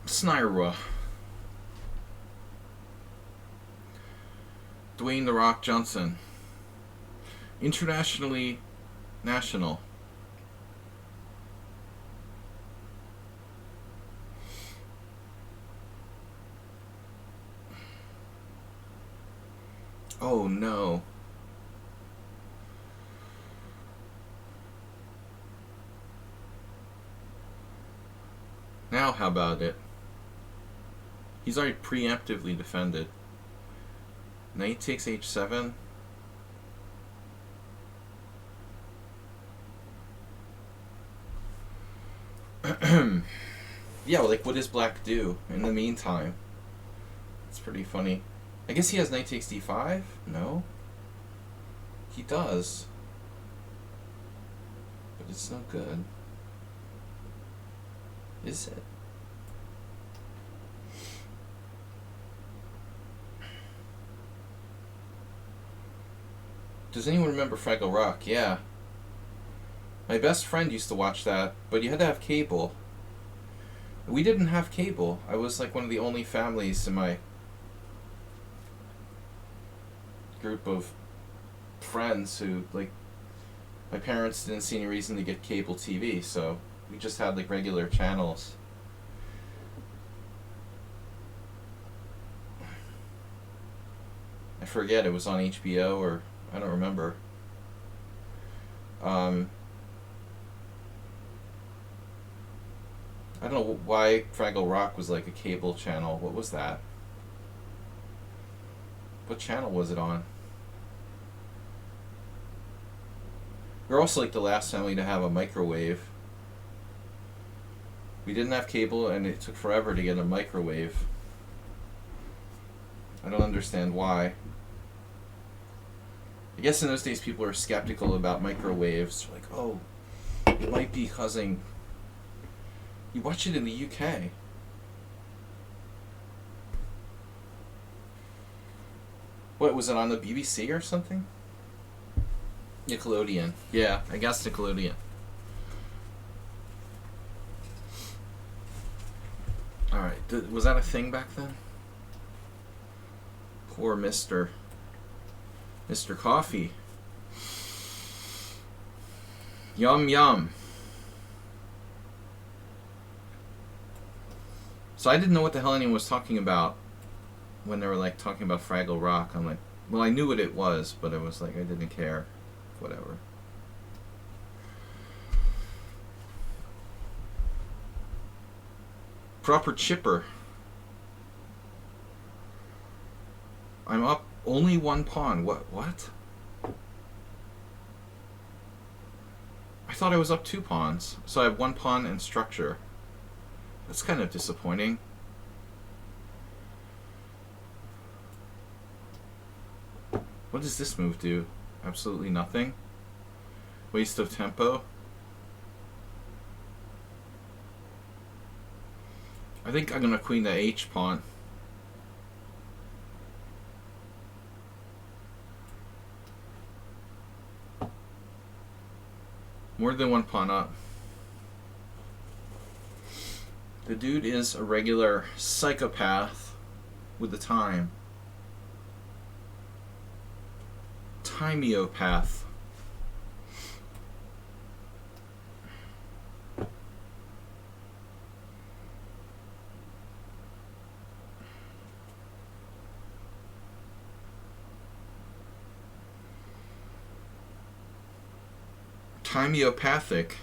Snyrewa. Dwayne "The Rock" Johnson. Internationally national. Oh no. Now how about it? He's already preemptively defended. Knight takes h7. Yeah, well, like, what does black do in the meantime? It's pretty funny. I guess he has knight takes d5? No? He does. But it's no good. Is it? Does anyone remember Fraggle Rock? Yeah. My best friend used to watch that, but you had to have cable. We didn't have cable. I was like one of the only families in my group of friends who, like, my parents didn't see any reason to get cable TV, so We just had like regular channels. I forget, it was on HBO or I don't remember. I don't know why Fraggle Rock was like a cable channel. What was that? What channel was it on? We're also like the last family to have a microwave. We didn't have cable and it took forever to get a microwave. I don't understand why. I guess in those days people were skeptical about microwaves. Like, oh, it might be causing... You watch it in the UK. What, was it on the BBC or something? Nickelodeon. Yeah, I guess Nickelodeon. Alright, was that a thing back then? Poor Mr. Coffee. Yum yum. So I didn't know what the hell anyone was talking about when they were like talking about Fraggle Rock. I'm like, well, I knew what it was, but it was like I didn't care. Whatever. Proper chipper. I'm up only one pawn. What? I thought I was up 2 pawns. So I have 1 pawn and structure. That's kind of disappointing. What does this move do? Absolutely nothing. Waste of tempo. I think I'm gonna queen the H pawn. More than 1 pawn up. The dude is a regular psychopath with the time. Timeopath. Timeopathic.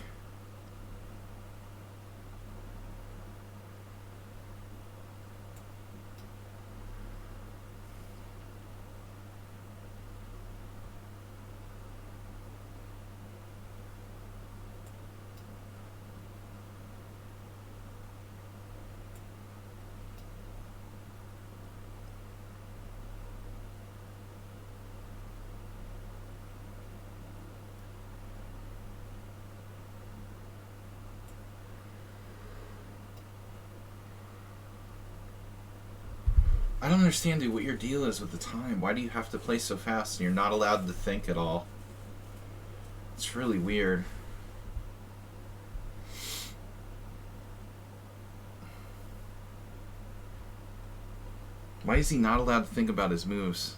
I don't understand, dude, what your deal is with the time. Why do you have to play so fast and you're not allowed to think at all? It's really weird. Why is he not allowed to think about his moves?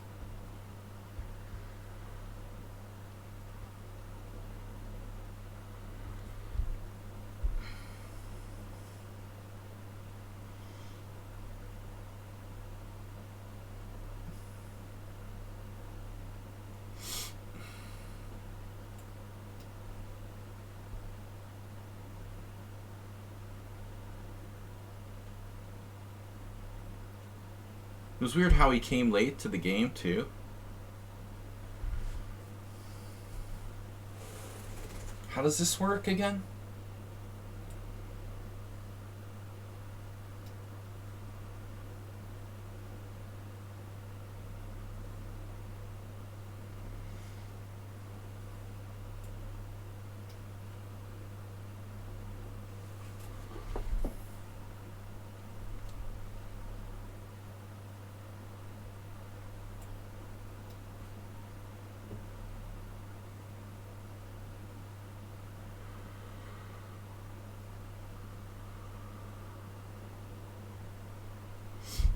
It was weird how he came late to the game, too. How does this work again?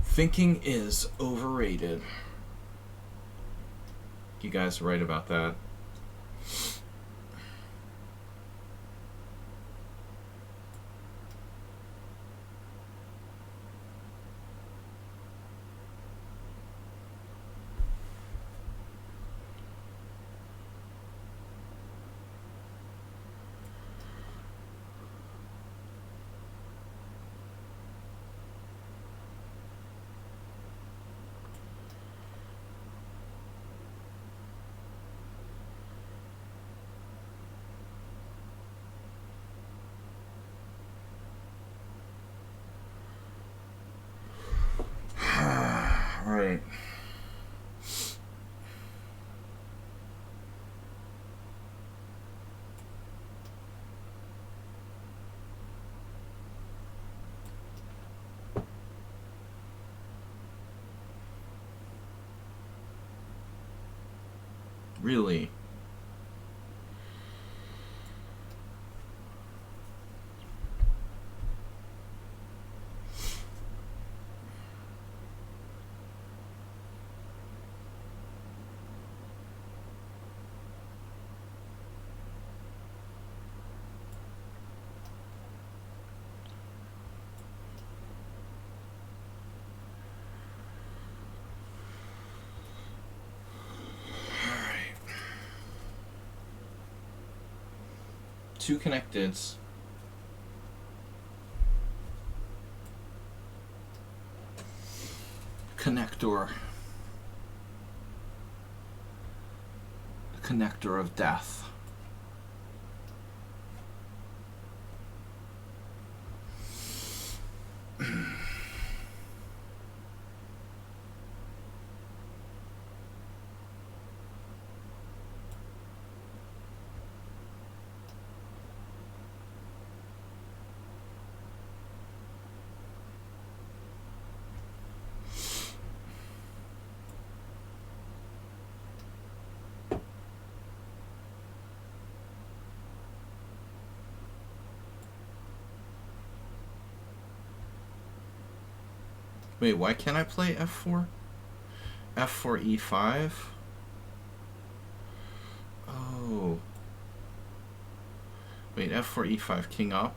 Thinking is overrated. You guys are right about that. right. Really? Two connecteds. Connector. The connector of death. Wait, why can't I play f4? f4 e5? Oh. Wait, f4 e5, king up?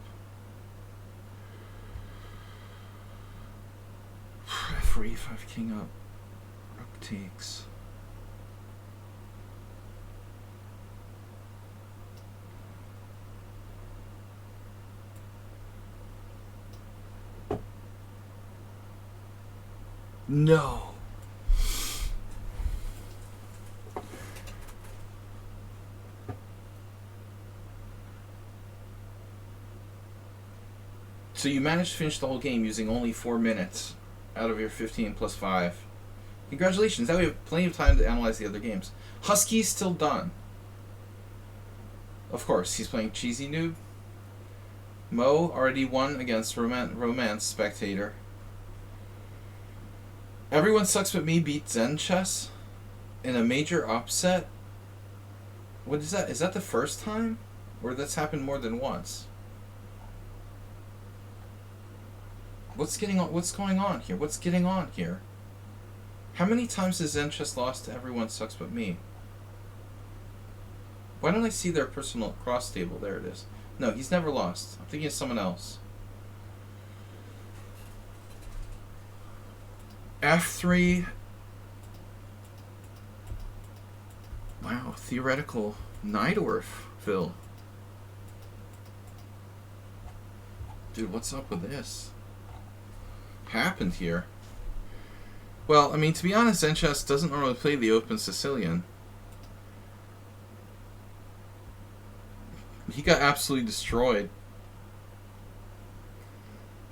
f4 e5, king up. Rook takes. No. So you managed to finish the whole game using only 4 minutes out of your 15 plus 5. Congratulations. Now we have plenty of time to analyze the other games. Husky's still done. Of course, he's playing Cheesy Noob. Mo already won against Romance Spectator. Everyone Sucks But Me beat Zen Chess in a major upset. What is that? Is that the first time? Or that's happened more than once? What's going on here? What's getting on here? How many times has Zen Chess lost to Everyone Sucks But Me? Why don't I see their personal cross table? There it is. No, he's never lost. I'm thinking of someone else. F3. Wow, theoretical Najdorfville. Dude, what's up with this? Happened here? Well, I mean, to be honest, Zen Chess doesn't normally play the Open Sicilian. He got absolutely destroyed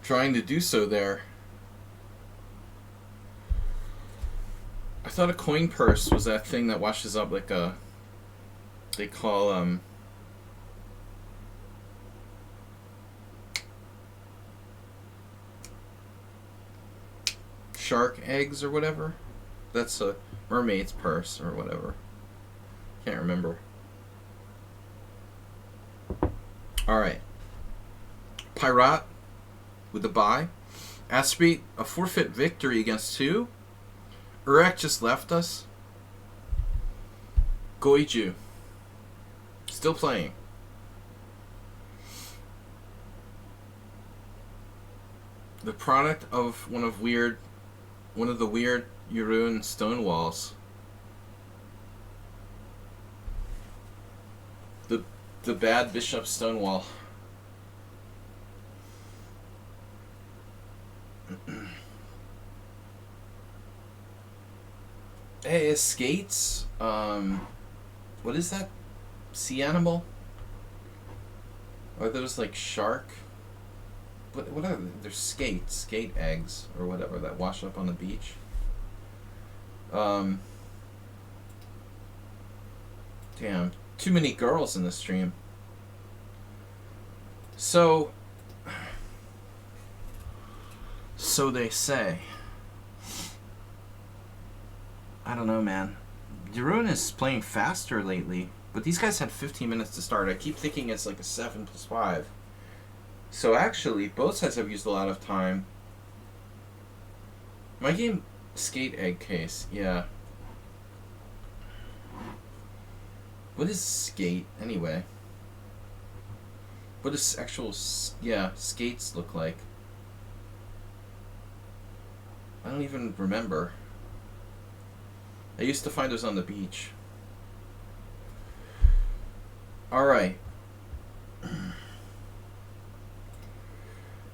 trying to do so there. I thought a coin purse was that thing that washes up like a, they call shark eggs or whatever. That's a mermaid's purse or whatever. Can't remember. Alright. Pirate with the bye. Aspie, a forfeit victory against 2. Urek just left us. Goiju. Still playing. The product of one of the weird Yurun stone walls. The bad Bishop Stonewall. Hey, skates. What is that? Sea animal? Are those like shark? What are they? They're skate eggs or whatever that wash up on the beach. Damn. Too many girls in the stream. So they say. I don't know, man. Jeroen is playing faster lately, but these guys had 15 minutes to start. I keep thinking it's like a 7+5. So actually, both sides have used a lot of time. My game, Skate Egg Case, yeah. What is skate, anyway? What does actual, skates look like? I don't even remember. I used to find those on the beach. Alright.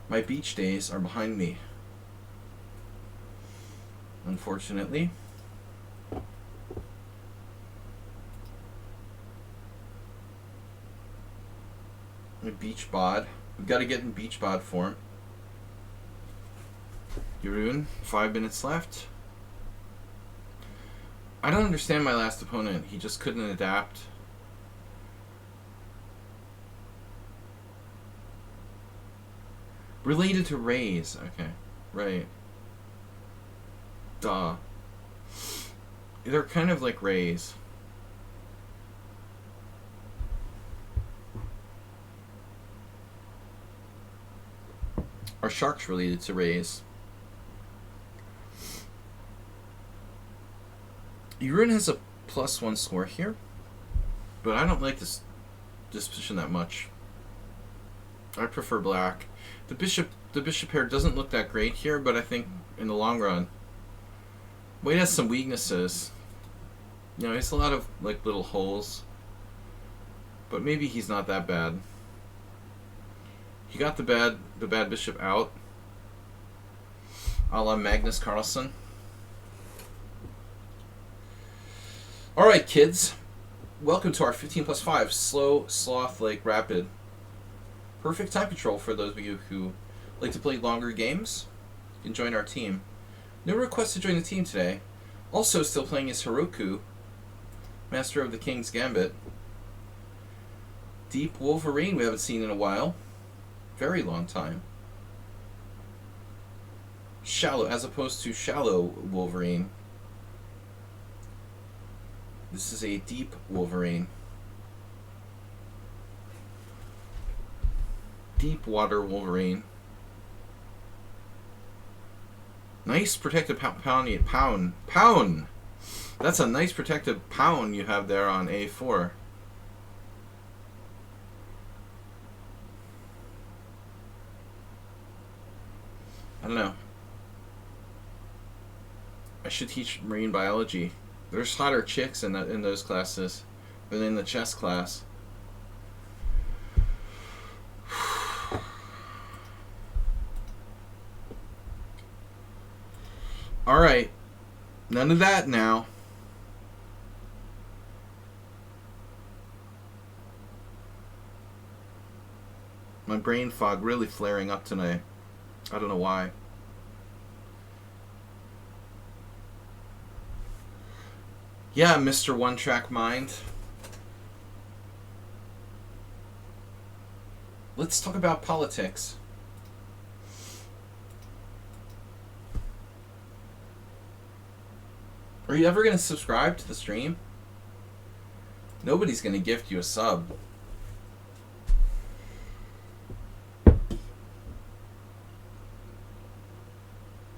My beach days are behind me. Unfortunately. My beach bod. We've got to get in beach bod form. Jeroen, 5 minutes left. I don't understand my last opponent. He just couldn't adapt. Related to rays. Okay. Right. Duh. They're kind of like rays. Are sharks related to rays? Jeroen has a +1 score here, but I don't like this position that much. I prefer black. The bishop pair doesn't look that great here, but I think in the long run, White has some weaknesses. You know, he has a lot of like little holes, but maybe he's not that bad. He got the bad bishop out, a la Magnus Carlsen. All right, kids, welcome to our 15+5 slow, sloth, like rapid. Perfect time control for those of you who like to play longer games. You can join our team. No request to join the team today. Also still playing is Hiroku, Master of the King's Gambit. Deep Wolverine we haven't seen in a while. Very long time. Shallow, as opposed to Shallow Wolverine. This is a Deep Wolverine. Deep Water Wolverine. Nice protected pound. That's a nice protected pound you have there on A4. I don't know. I should teach marine biology. There's hotter chicks in those classes than in the chess class. Alright. None of that now. My brain fog really flaring up tonight. I don't know why. Yeah, Mr. One Track Mind. Let's talk about politics. Are you ever going to subscribe to the stream? Nobody's going to gift you a sub.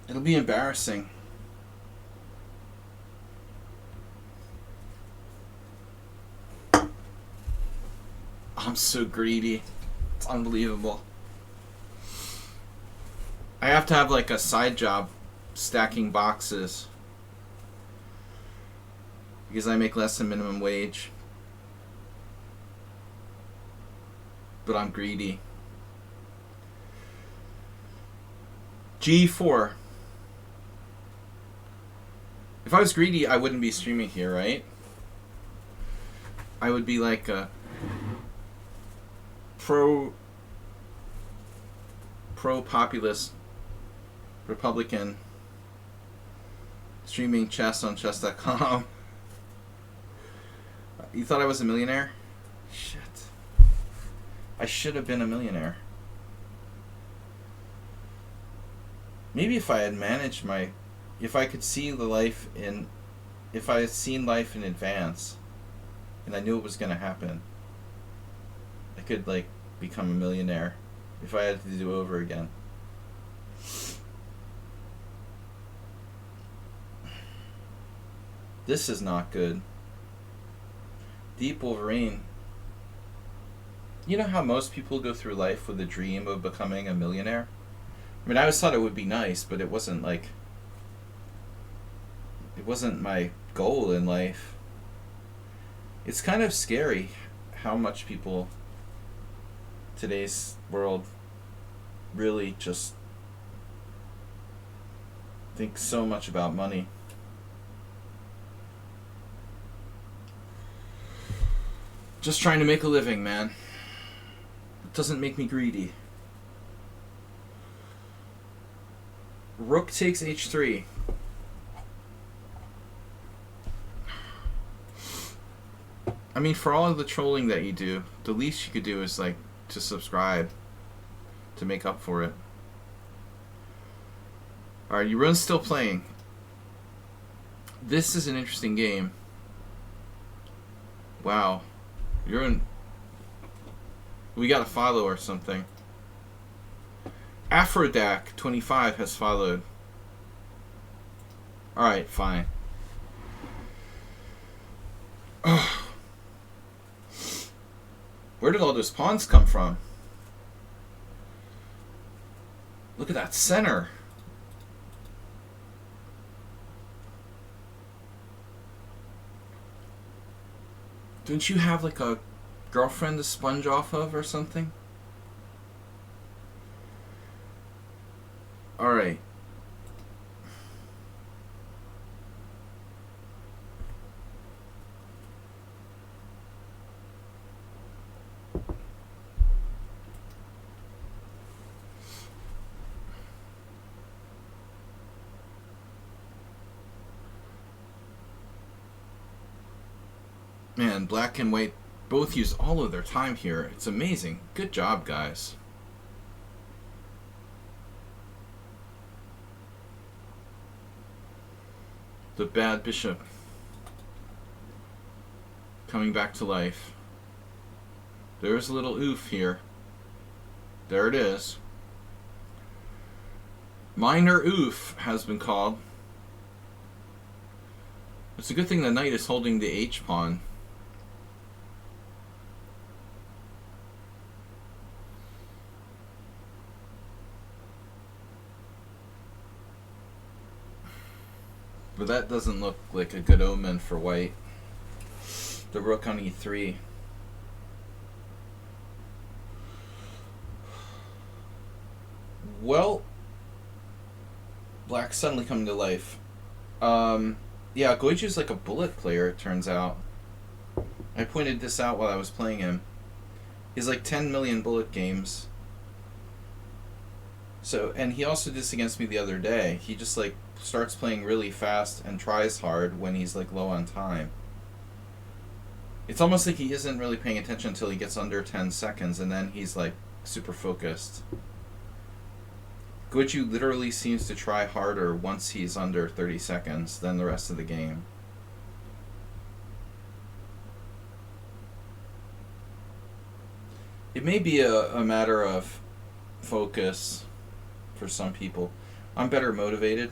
It'll be embarrassing. I'm so greedy. It's unbelievable. I have to have like a side job stacking boxes because I make less than minimum wage. But I'm greedy. G4. If I was greedy, I wouldn't be streaming here, right? I would be like a pro-populist Republican Streaming chess on chess.com. You thought I was a millionaire? Shit. I should have been a millionaire. Maybe if I had managed my... If I could see the life in... If I had seen life in advance, and I knew it was going to happen, I could, like, become a millionaire if I had to do over again. This is not good. Deep Wolverine. You know how most people go through life with a dream of becoming a millionaire? I mean, I always thought it would be nice, but it wasn't like... It wasn't my goal in life. It's kind of scary how much people... Today's world really just think so much about money. Just trying to make a living, man. It doesn't make me greedy. Rook takes h3. I mean, for all of the trolling that you do, the least you could do is, like, to subscribe to make up for it. Alright, Jeroen's still playing. This is an interesting game. Wow. Jeroen, we got to follow or something. Aphrodac 25 has followed. Alright, fine. Where did all those pawns come from? Look at that center. Don't you have like a girlfriend to sponge off of or something? Alright. Man, black and white both use all of their time here. It's amazing. Good job, guys. The bad bishop coming back to life. There's a little oof here. There it is. Minor oof has been called. It's a good thing the knight is holding the h-pawn. But that doesn't look like a good omen for white. The rook on e3. Well, black's suddenly coming to life. Yeah, Goichi's like a bullet player, it turns out. I pointed this out while I was playing him. He's like 10 million bullet games. So, and he also did this against me the other day. He just like starts playing really fast and tries hard when he's like low on time. It's almost like he isn't really paying attention until he gets under 10 seconds, and then he's like super focused. Goju literally seems to try harder once he's under 30 seconds than the rest of the game. It may be a matter of focus for some people. I'm better motivated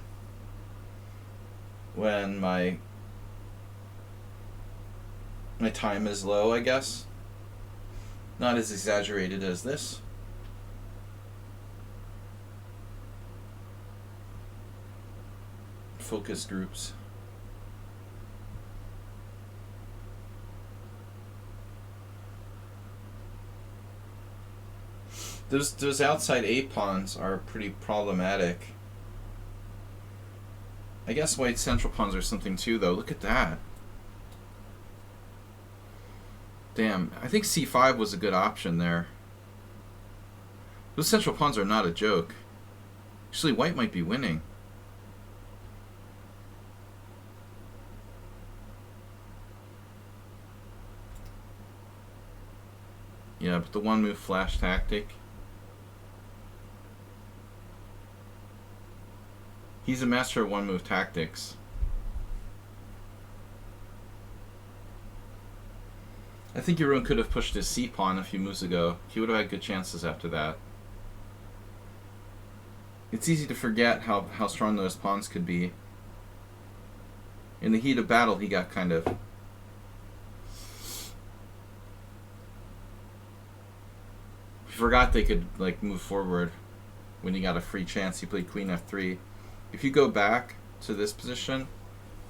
when my time is low, I guess. Not as exaggerated as this. Focus groups. Those outside A pawns are pretty problematic. I guess white central pawns are something too, though. Look at that. Damn, I think c5 was a good option there. Those central pawns are not a joke. Actually, white might be winning. Yeah, but the one move flash tactic. He's a master of one move tactics. I think Jeroen could have pushed his C pawn a few moves ago. He would have had good chances after that. It's easy to forget how strong those pawns could be. In the heat of battle, he got kind of... He forgot they could like move forward when he got a free chance. He played queen f3. If you go back to this position,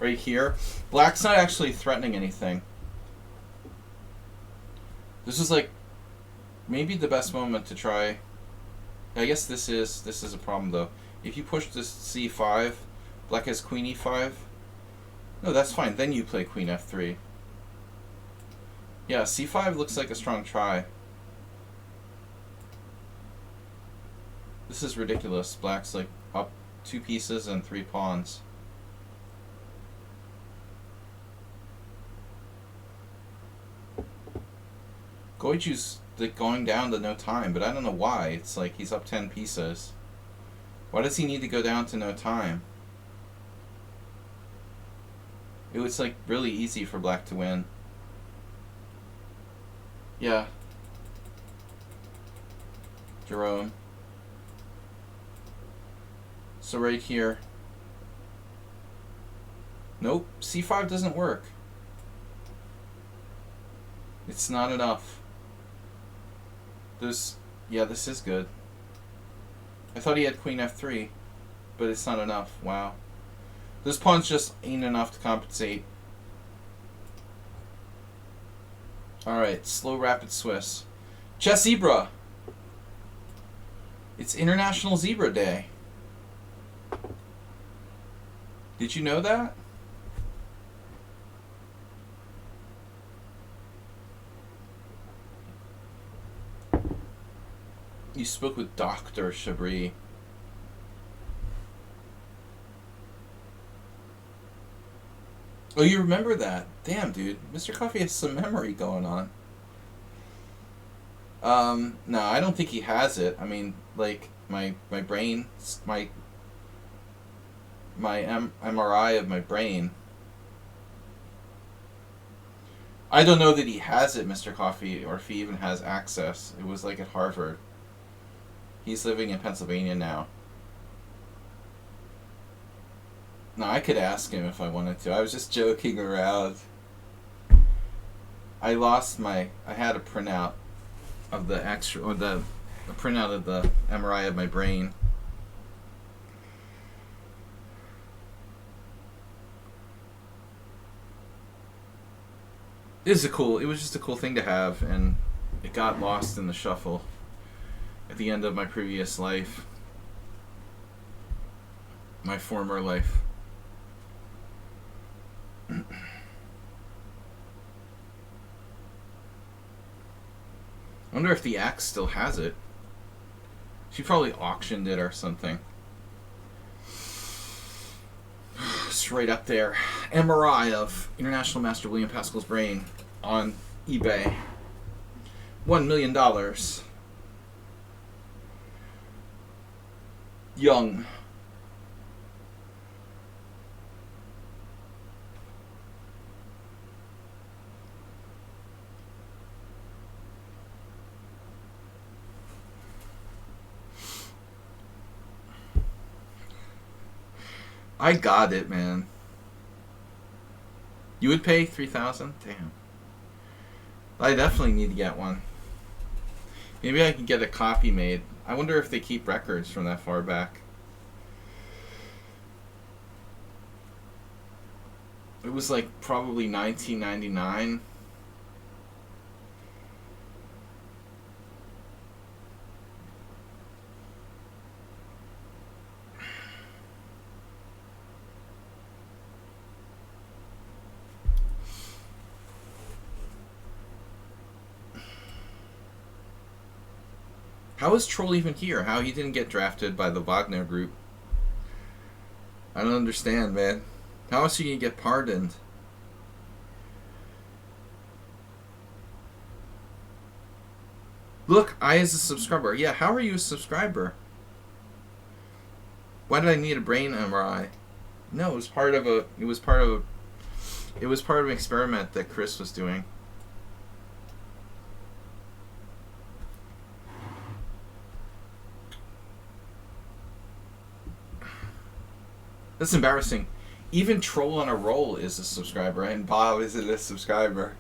right here, black's not actually threatening anything. This is like maybe the best moment to try. I guess this is a problem though. If you push this c5, black has queen e5. No, that's fine. Then you play queen f3. Yeah, c5 looks like a strong try. This is ridiculous. Black's like up 2 pieces and 3 pawns. Goichu's like going down to no time, but I don't know why. It's like he's up 10 pieces. Why does he need to go down to no time? It was like really easy for black to win. Yeah. Jeroen. So right here. Nope, c5 doesn't work. It's not enough. Yeah, this is good. I thought he had queen f3, but it's not enough. Wow. This pawn's just ain't enough to compensate. Alright, slow rapid Swiss. Chess Zebra! It's International Zebra Day. Did you know that? You spoke with Dr. Chabris. Oh, you remember that? Damn, dude. Mr. Coffee has some memory going on. No, I don't think he has it. I mean, like, my brain, my MRI of my brain. I don't know that he has it, Mr. Coffee, or if he even has access. It was like at Harvard. He's living in Pennsylvania now. No, I could ask him if I wanted to. I was just joking around. I had a printout of the a printout of the MRI of my brain. It was just a cool thing to have, and it got lost in the shuffle at the end of my previous life. My former life. I wonder if the axe still has it. She probably auctioned it or something. It's right up there. MRI of International Master William Pascal's brain on eBay. $1 million. Young. I got it, man. You would pay $3,000? Damn. I definitely need to get one. Maybe I can get a copy made. I wonder if they keep records from that far back. It was like probably 1999. How is Troll even here? How he didn't get drafted by the Wagner group? I don't understand, man. How is he gonna get pardoned? Look, I is a subscriber. Yeah, how are you a subscriber? Why did I need a brain MRI? No, it was part of a. It was part of an experiment that Chris was doing. That's embarrassing. Even Troll on a Roll is a subscriber, and Bob isn't a subscriber.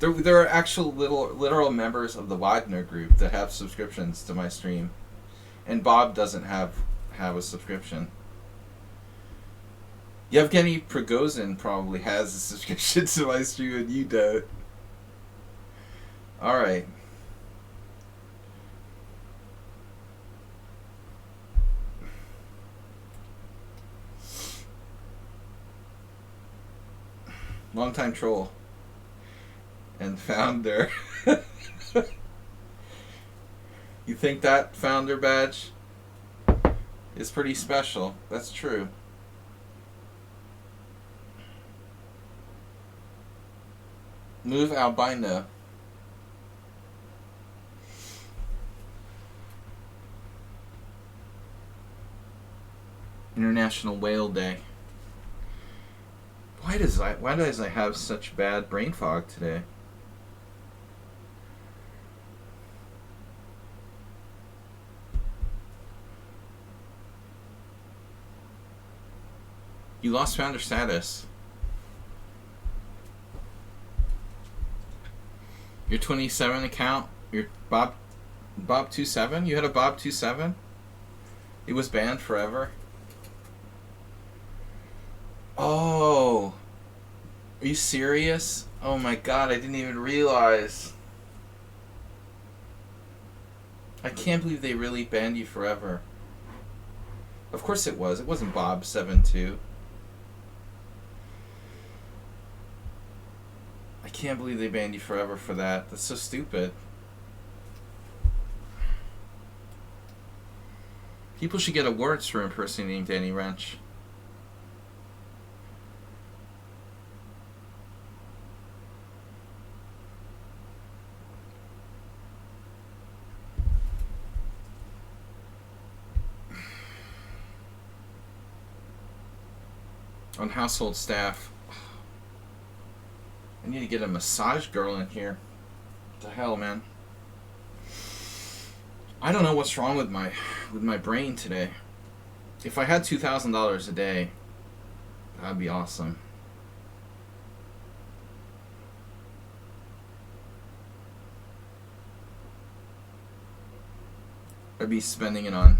There are actual literal members of the Wagner group that have subscriptions to my stream, and Bob doesn't have a subscription. Yevgeny Prigozhin probably has a subscription to my stream, and you don't. All right. Longtime troll and founder. You think that founder badge is pretty special? That's true. Move albino. International Whale Day. Why does I have such bad brain fog today? You lost founder status. Your 27 account, your Bob 27? You had a Bob 27? It was banned forever. Oh. Are you serious? Oh my god, I didn't even realize. I can't believe they really banned you forever. Of course it was. It wasn't Bob 72. I can't believe they banned you forever for that. That's so stupid. People should get awards for impersonating Danny Wrench. On household staff. I need to get a massage girl in here. What the hell, man? I don't know what's wrong with my brain today. If I had $2,000 a day, that'd be awesome. I'd be spending it on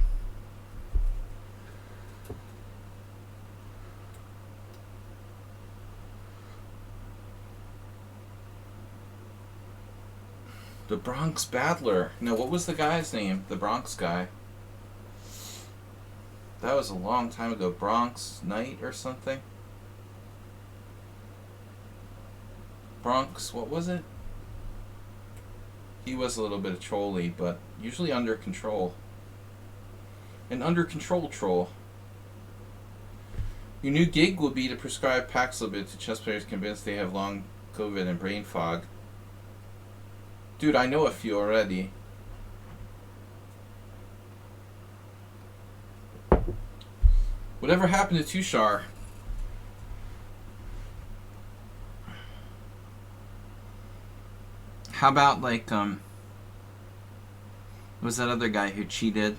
the Bronx Battler. No, what was the guy's name? The Bronx guy. That was a long time ago. Bronx Knight or something? Bronx, what was it? He was a little bit of trolly, but usually under control. An under control troll. Your new gig will be to prescribe Paxlovid to chess players convinced they have long COVID and brain fog. Dude, I know a few already. Whatever happened to Tushar? How about like what was that other guy who cheated?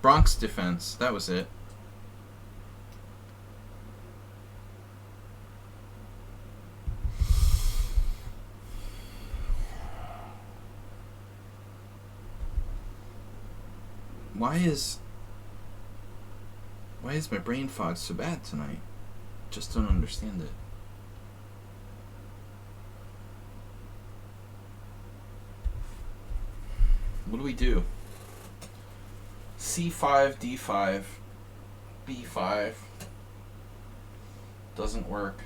Bronx Defense, that was it. Why is my brain fog so bad tonight? Just don't understand it. What do we do? C5, D5, B5. Doesn't work.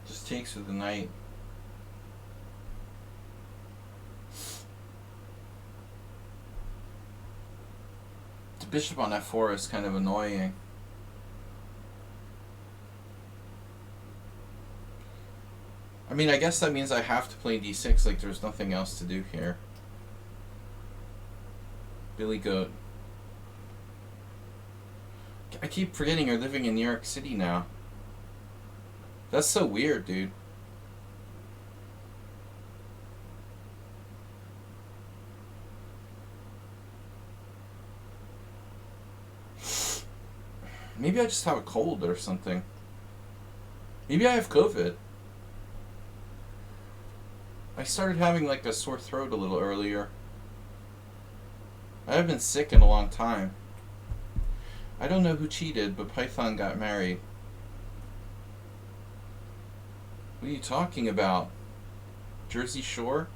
Just takes with the knight. The bishop on f4 is kind of annoying. I mean, I guess that means I have to play d6, like there's nothing else to do here. Billy Goat. I keep forgetting you're living in New York City now. That's so weird, dude. Maybe I just have a cold or something. Maybe I have COVID. I started having like a sore throat a little earlier. I haven't been sick in a long time. I don't know who cheated, but Python got married. What are you talking about? Jersey Shore?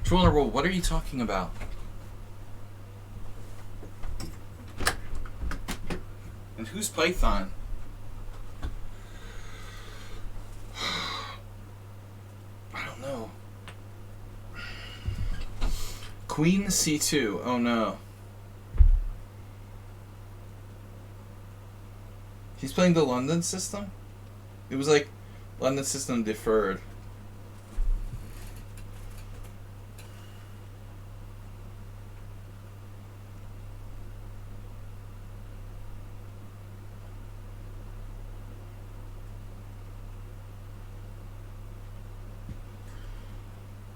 Vulnerable, what are you talking about? And who's Python? I don't know. Queen c2. Oh no. He's playing the London system? It was like London system deferred.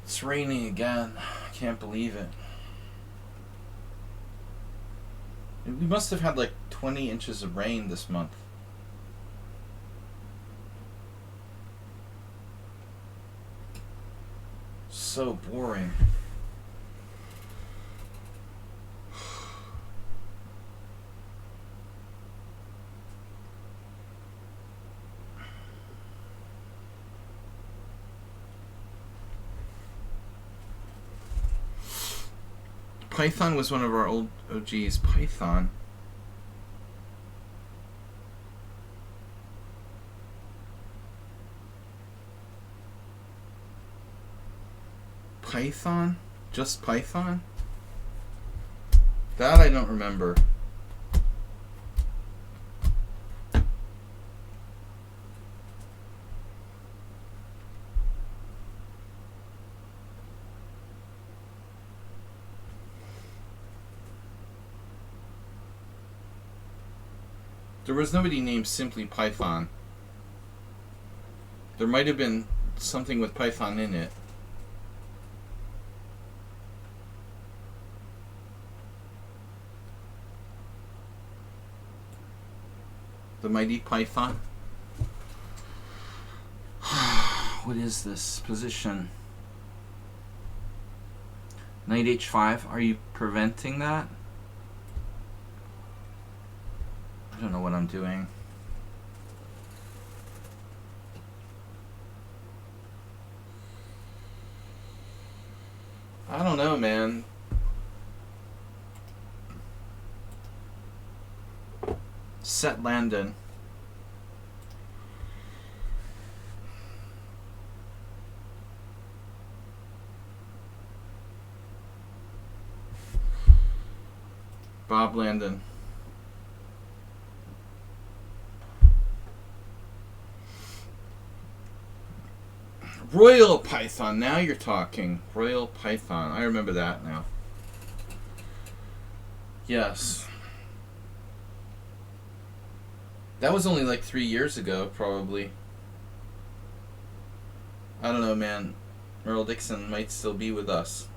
It's raining again. I can't believe it. We must have had like 20 inches of rain this month. So boring. Python was one of our old OGs. Python. Python? Just Python? That I don't remember. There was nobody named simply Python. There might have been something with Python in it. The Mighty Python. What is this position? Knight h5. Are you preventing that? I don't know what I'm doing. I don't know, man. Set Landon. Bob Landon. Royal Python, now you're talking. Royal Python, I remember that now. Yes. That was only like 3 years ago, probably. I don't know, man. Earl Dixon might still be with us.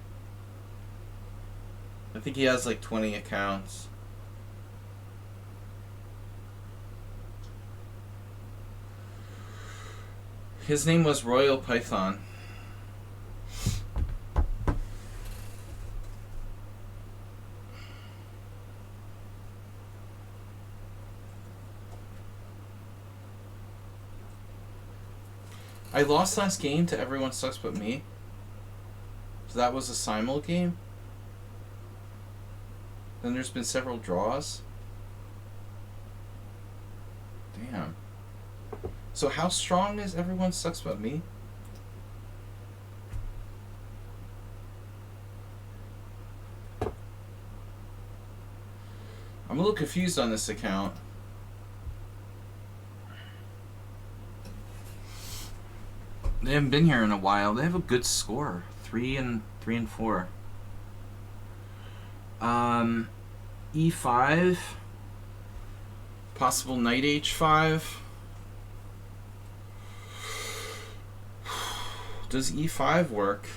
I think he has like 20 accounts. His name was Royal Python. I lost last game to Everyone Sucks But Me. So that was a simul game? Then there's been several draws? Damn. So how strong is Everyone Sucks But Me? I'm a little confused on this account. They haven't been here in a while. They have a good score. 3 and 4. E5. Possible knight H5. Does E5 work?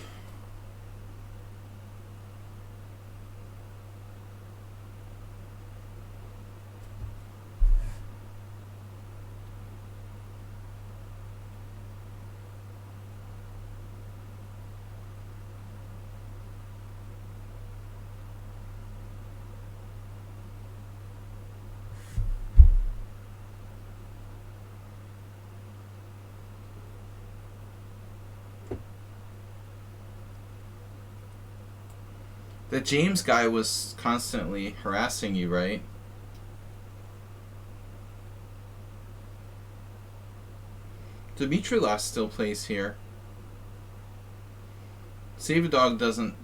The James guy was constantly harassing you, right? Dimitrilas still plays here. Save a Dog doesn't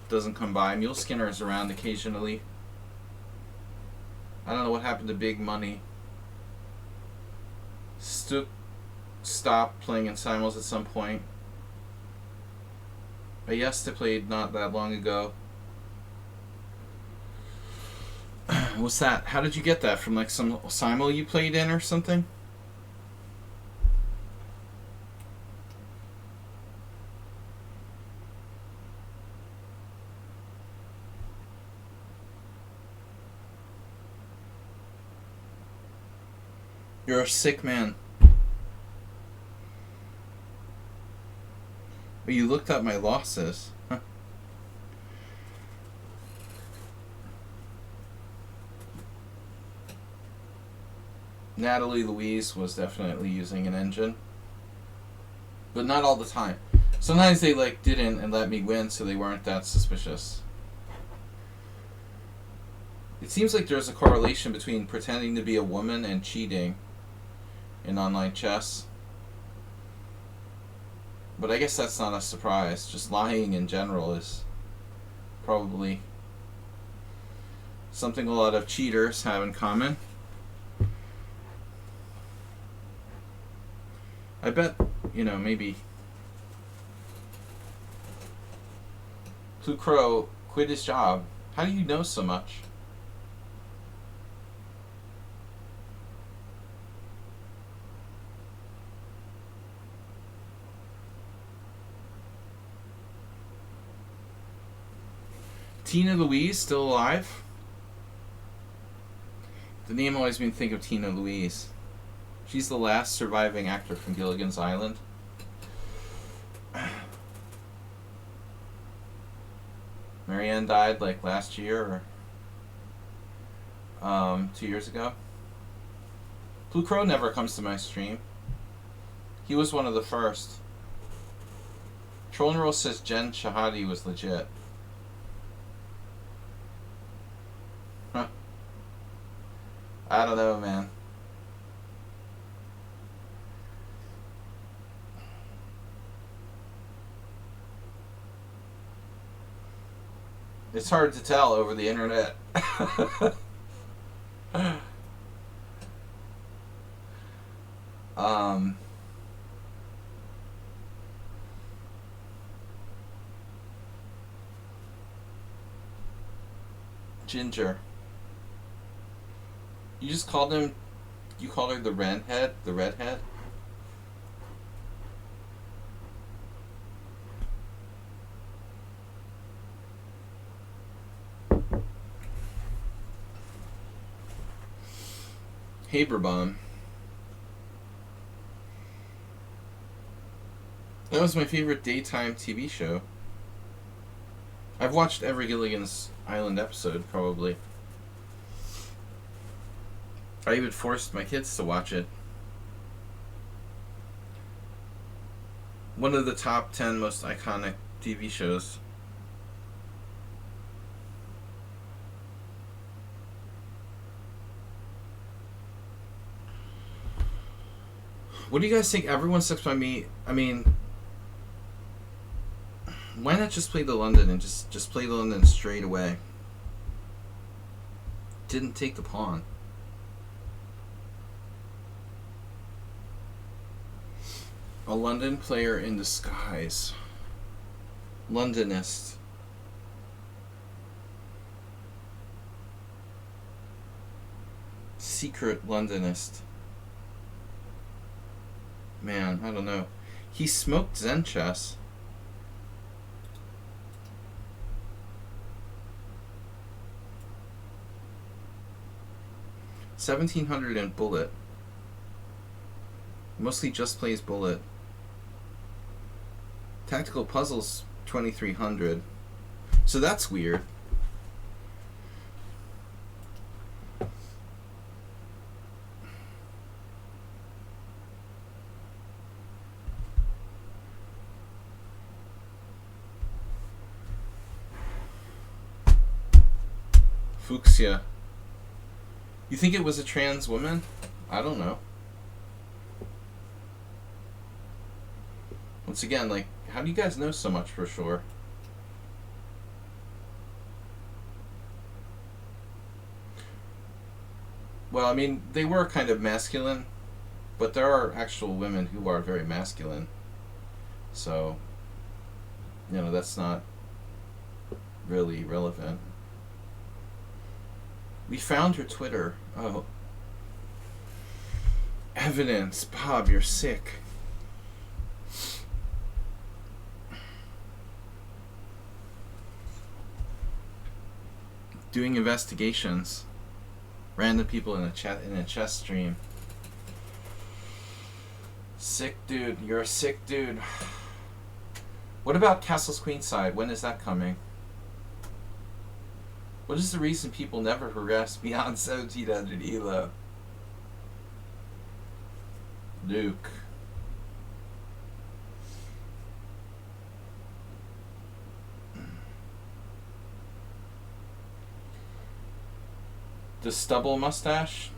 come by. Mule Skinner is around occasionally. I don't know what happened to Big Money. Stopped playing in simuls at some point. Ayesta played not that long ago. What's that? How did you get that? From like some simul you played in or something? You're a sick man. But you looked up my losses. Huh. Natalie Louise was definitely using an engine. But not all the time. Sometimes they like didn't and let me win, so they weren't that suspicious. It seems like there's a correlation between pretending to be a woman and cheating in online chess. But I guess that's not a surprise. Just lying in general is probably something a lot of cheaters have in common. I bet, maybe Blue Crow quit his job. How do you know so much? Tina Louise still alive? The name always made me think of Tina Louise. She's the last surviving actor from Gilligan's Island. Marianne died like last year or 2 years ago. Blue Crow never comes to my stream. He was one of the first. Troll and Roll says Jen Shahadi was legit. Huh. I don't know, man. It's hard to tell over the internet. Ginger. You just called him. You called her the redhead. The redhead. Haberbomb. That was my favorite daytime TV show. I've watched every Gilligan's Island episode, probably. I even forced my kids to watch it. One of the top 10 most iconic TV shows What do you guys think? Everyone sucks by me. I mean, why not just play the London and just play the London straight away? Didn't take the pawn. A London player in disguise. Londonist. Secret Londonist. Man, I don't know. He smoked Zen chess. $1,700 in bullet. Mostly just plays bullet. Tactical puzzles 2,300. So that's weird. Fuchsia. You think it was a trans woman? I don't know. Once again, like, how do you guys know so much for sure? Well, I mean, they were kind of masculine, but there are actual women who are very masculine. So, you know, that's not really relevant. We found her Twitter. Oh. Evidence. Bob, you're sick. Doing investigations. Random people in a chess stream. Sick dude. You're a sick dude. What about Castle's Queenside? When is that coming? What is the reason people never progress beyond 1700 ELO? Luke. The stubble mustache?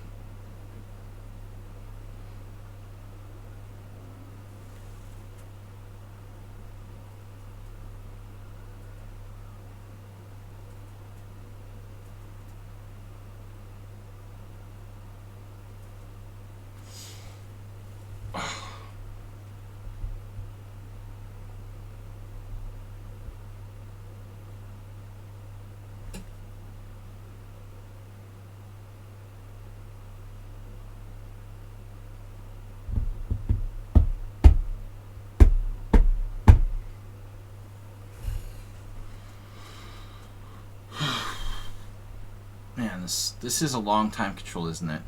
Man, this is a long time control, isn't it?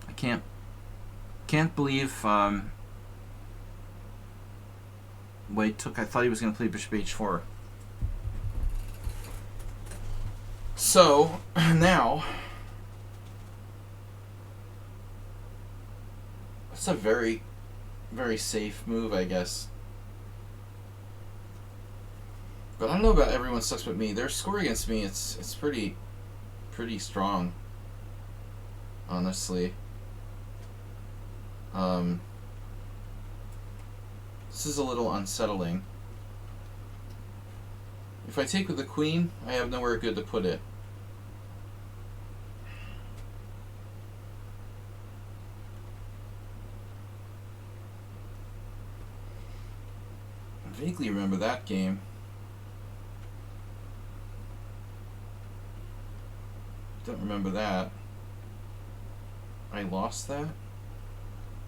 I can't believe Wade took. I thought he was going to play bishop h4. So now that's a very, very safe move, I guess. But I don't know about everyone sucks but me. Their score against me, it's pretty strong. Honestly. This is a little unsettling. If I take with the queen, I have nowhere good to put it. I vaguely remember that game. Don't remember that. I lost that?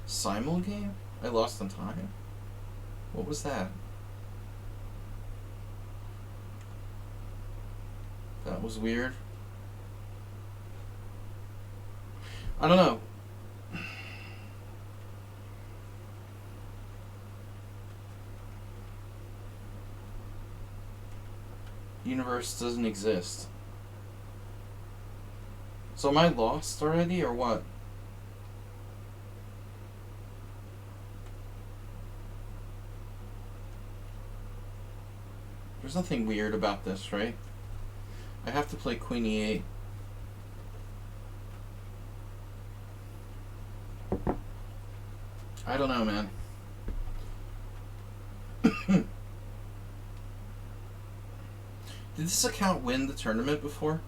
Simul game? I lost on time? What was that? That was weird. I don't know. Universe doesn't exist. So am I lost already, or what? There's nothing weird about this, right? I have to play Queen E8. I don't know, man. Did this account win the tournament before?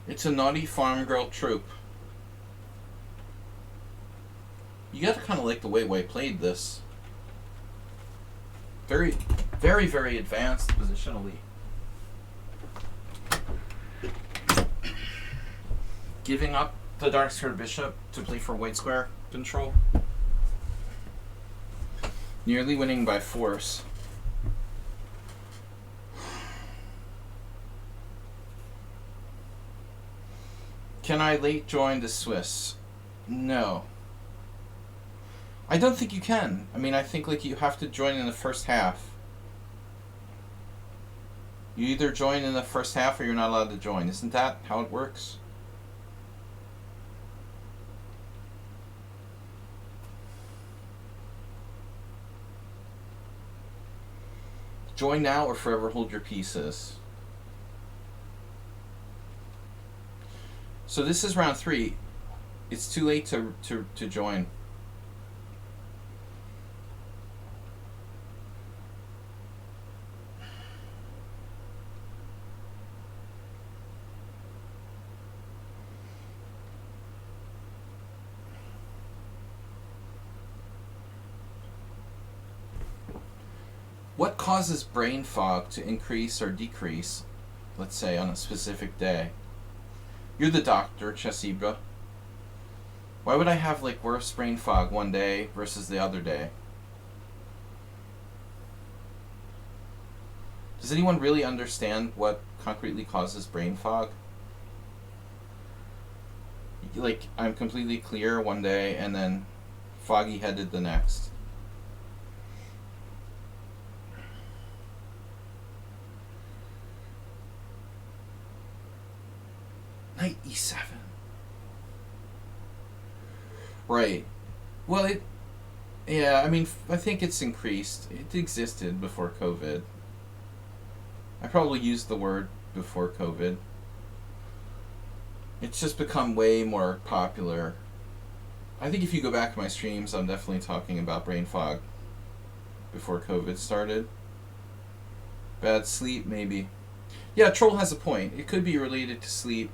It's a naughty farm girl trope. You gotta kind of like the way White played this. Very, very, very advanced positionally. Giving up the dark square bishop to play for white square control. Nearly winning by force. Can I late join the Swiss? No. I don't think you can. I mean, I think like you have to join in the first half. You either join in the first half or you're not allowed to join. Isn't that how it works? Join now or forever hold your pieces. So this is round 3. It's too late to join. What causes brain fog to increase or decrease, let's say, on a specific day? You're the doctor, Chessibra. Why would I have like worse brain fog one day versus the other day? Does anyone really understand what concretely causes brain fog? Like, I'm completely clear one day and then foggy headed the next. Knight e7. Right. Well, yeah, I mean, I think it's increased. It existed before COVID. I probably used the word before COVID. It's just become way more popular. I think if you go back to my streams, I'm definitely talking about brain fog before COVID started. Bad sleep, maybe. Yeah, Troll has a point. It could be related to sleep.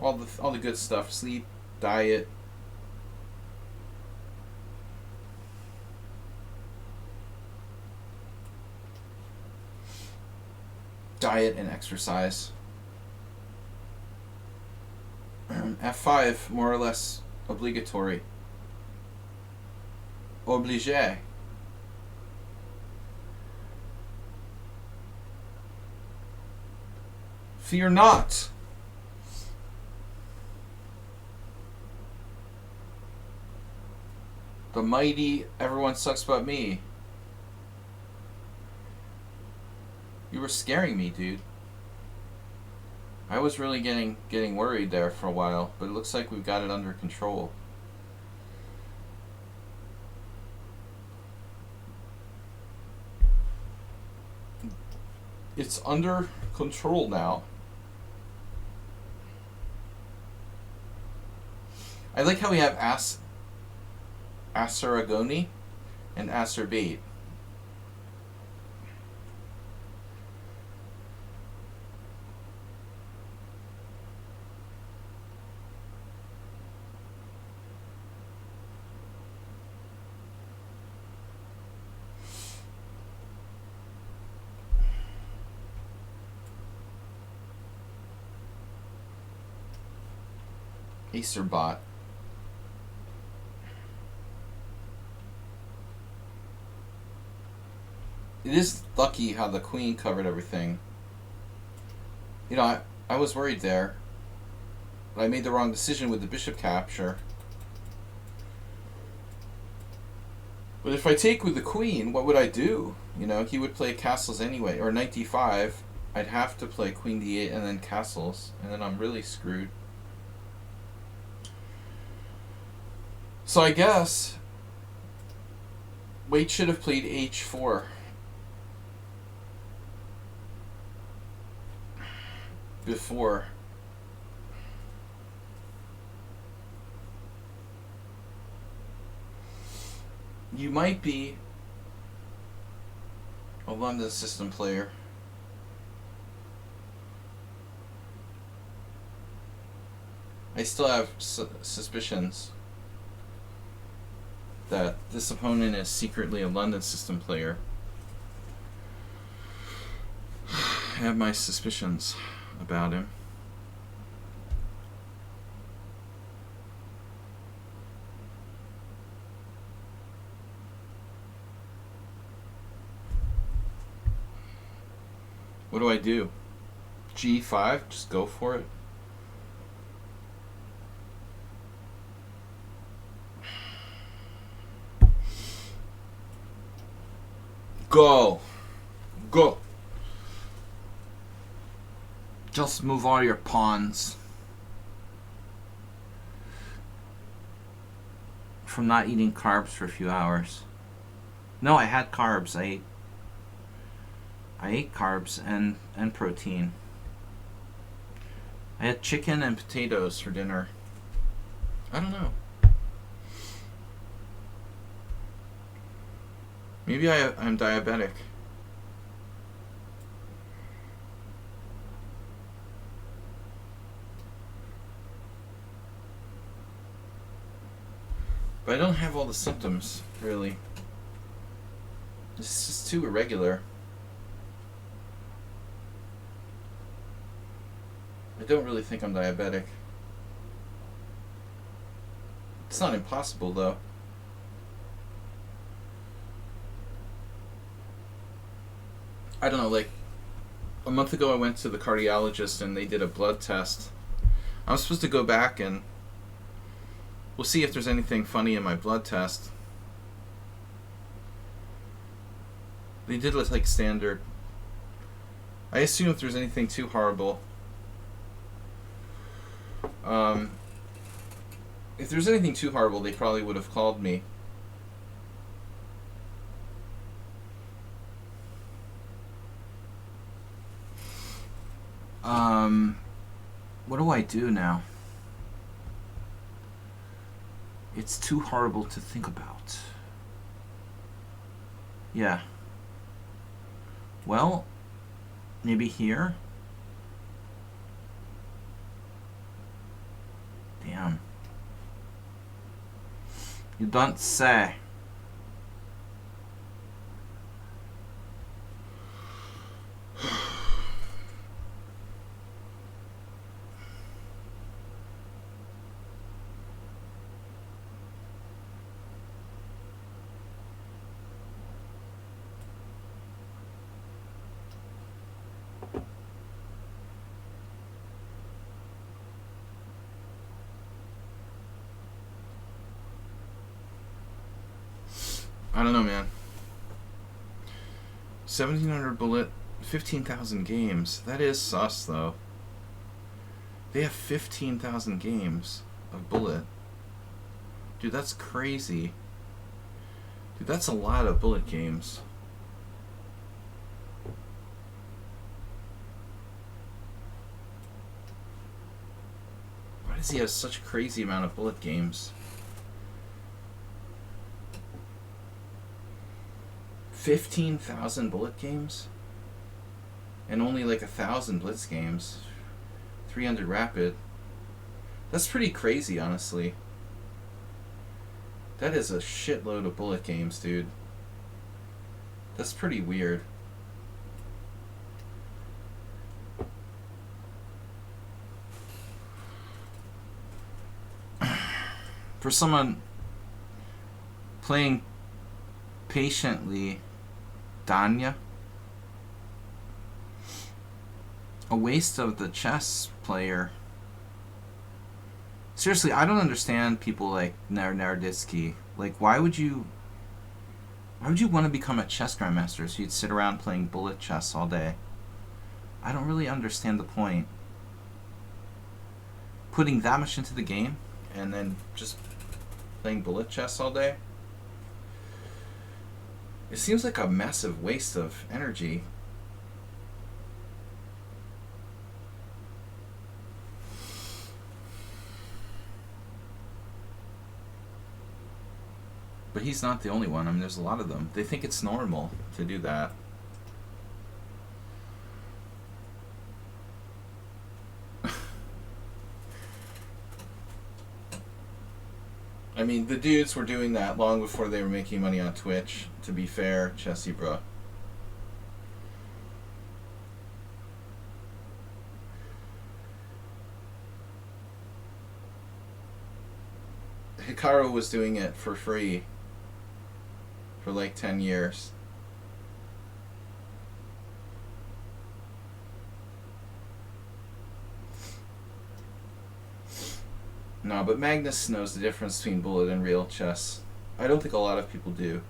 All the good stuff. Sleep, diet. Diet and exercise. F5, more or less obligatory. Obligé. Fear not. The mighty, everyone sucks but me. You were scaring me, dude. I was really getting worried there for a while, but it looks like we've got it under control. It's under control now. I like how we have Aceragoni and Acerbate. Acerbot. It is lucky how the queen covered everything. You know, I was worried there. But I made the wrong decision with the bishop capture. But if I take with the queen, what would I do? You know, he would play castles anyway. Or knight d5. I'd have to play queen d8 and then castles. And then I'm really screwed. So I guess White should have played h4. Before. You might be a London system player. I still have suspicions that this opponent is secretly a London system player. I have my suspicions about him. What do I do? G5? Just go for it? Go! Go! Just move all your pawns. From not eating carbs for a few hours. No, I had carbs. I ate carbs and protein. I had chicken and potatoes for dinner. I don't know. Maybe I'm diabetic. But I don't have all the symptoms, really. It's just too irregular. I don't really think I'm diabetic. It's not impossible, though. I don't know, like, a month ago I went to the cardiologist and they did a blood test. I'm supposed to go back and we'll see if there's anything funny in my blood test. They did like standard. I assume if there's anything too horrible. If there's anything too horrible, they probably would have called me. What do I do now? It's too horrible to think about. Yeah. Well, maybe here? Damn. You don't say. I don't know, man. 1,700 bullet, 15,000 games. That is sus, though. They have 15,000 games of bullet. Dude, that's crazy. Dude, that's a lot of bullet games. Why does he have such a crazy amount of bullet games? 15,000 bullet games? And only like 1,000 blitz games. 300 rapid. That's pretty crazy, honestly. That is a shitload of bullet games, dude. That's pretty weird. For someone playing patiently, Danya, a waste of the chess player. Seriously, I don't understand people like Naroditsky. Like, why would you want to become a chess grandmaster so you'd sit around playing bullet chess all day? I don't really understand the point. Putting that much into the game and then just playing bullet chess all day? It seems like a massive waste of energy. But he's not the only one. I mean, there's a lot of them. They think it's normal to do that. I mean, the dudes were doing that long before they were making money on Twitch, to be fair, Chessy bruh. Hikaru was doing it for free for like 10 years. No, but Magnus knows the difference between bullet and real chess. I don't think a lot of people do.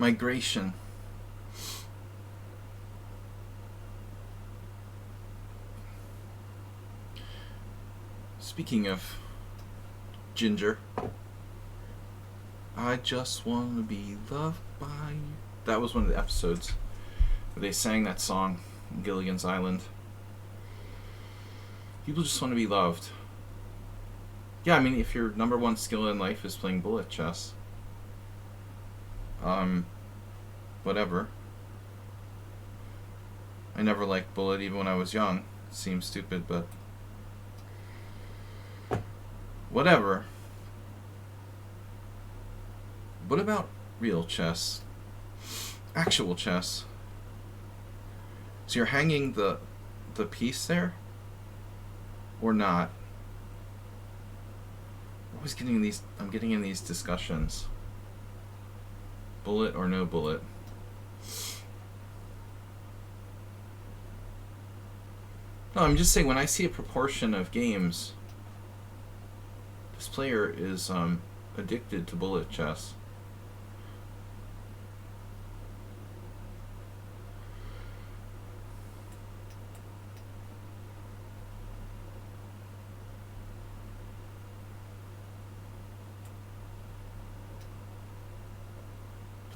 Migration. Speaking of Ginger, I just want to be loved by you. That was one of the episodes where they sang that song in Gilligan's Island. People just want to be loved. Yeah, I mean, if your number one skill in life is playing bullet chess, whatever. I never liked bullet even when I was young. It seems stupid, but whatever. What about real chess? Actual chess. So you're hanging the piece there? Or not? I'm getting in these discussions. Bullet or no bullet? No, I'm just saying, when I see a proportion of games, this player is addicted to bullet chess.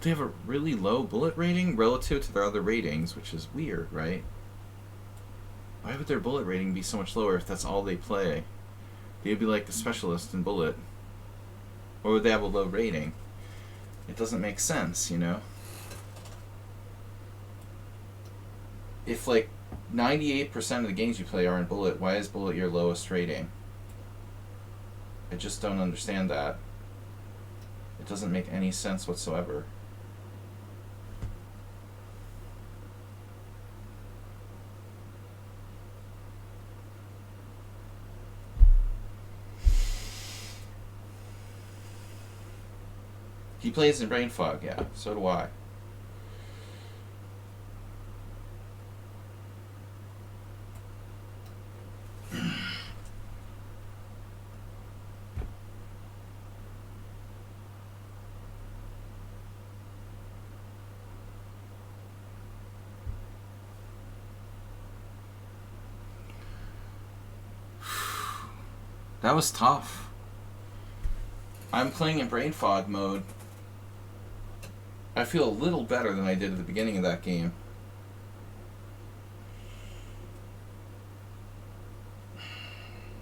They have a really low bullet rating relative to their other ratings, which is weird, right? Why would their bullet rating be so much lower if that's all they play? They'd be like the specialist in bullet. Or would they have a low rating? It doesn't make sense, you know? If like 98% of the games you play are in bullet, why is bullet your lowest rating? I just don't understand that. It doesn't make any sense whatsoever. He plays in Brain Fog, yeah. So do I. That was tough. I'm playing in Brain Fog mode. I feel a little better than I did at the beginning of that game.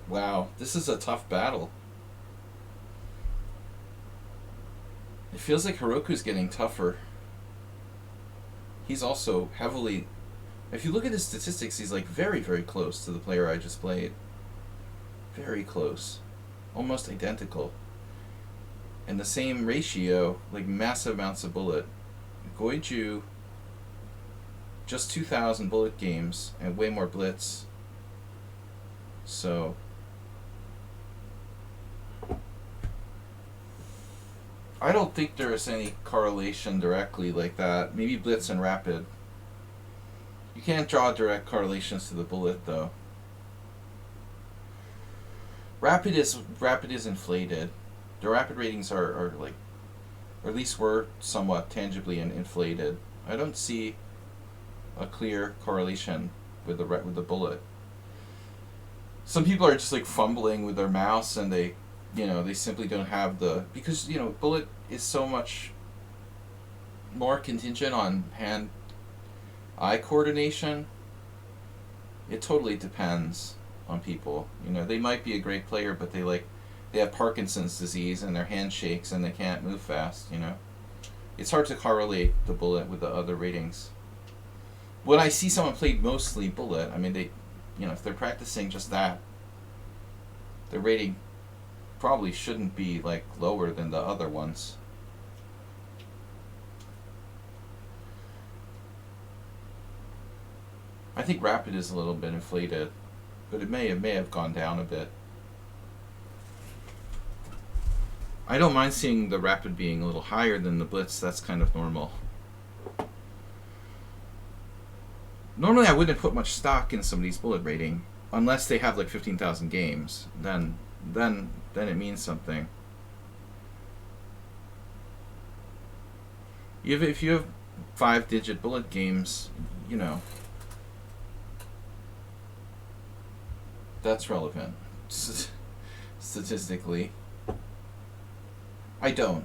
Wow, this is a tough battle. It feels like Hiroku's getting tougher. He's also heavily... If you look at his statistics, he's like very, very close to the player I just played. Very close. Almost identical. And the same ratio, like massive amounts of bullet. Goiju, just 2,000 bullet games and way more blitz. So, I don't think there is any correlation directly like that. Maybe blitz and rapid. You can't draw direct correlations to the bullet though. Rapid is inflated. The rapid ratings are like, or at least were somewhat tangibly inflated. I don't see a clear correlation with the bullet. Some people are just like fumbling with their mouse, and they simply don't have the, because bullet is so much more contingent on hand-eye coordination. It totally depends on people. They might be a great player, but they have Parkinson's disease and their hand shakes and they can't move fast. It's hard to correlate the bullet with the other ratings. When I see someone play mostly bullet, I mean, they, if they're practicing just that, their rating probably shouldn't be like lower than the other ones. I think rapid is a little bit inflated, but it may have gone down a bit. I don't mind seeing the rapid being a little higher than the blitz. That's kind of normal. Normally I wouldn't put much stock in somebody's bullet rating unless they have like 15,000 games. Then it means something. If you have 5-digit bullet games, that's relevant statistically. I don't,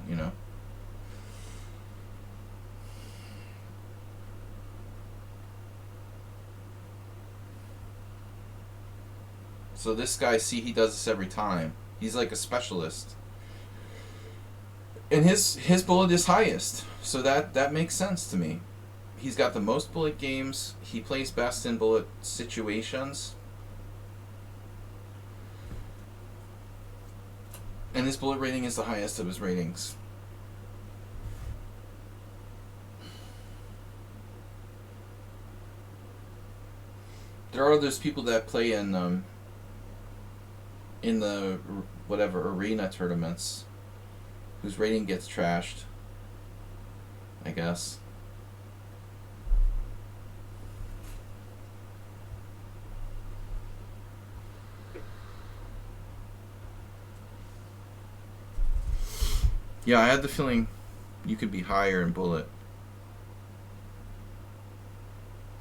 So this guy, see, he does this every time. He's like a specialist. And his bullet is highest. So that makes sense to me. He's got the most bullet games. He plays best in bullet situations. And his bullet rating is the highest of his ratings. There are those people that play in the whatever arena tournaments whose rating gets trashed, I guess. Yeah, I had the feeling you could be higher in bullet.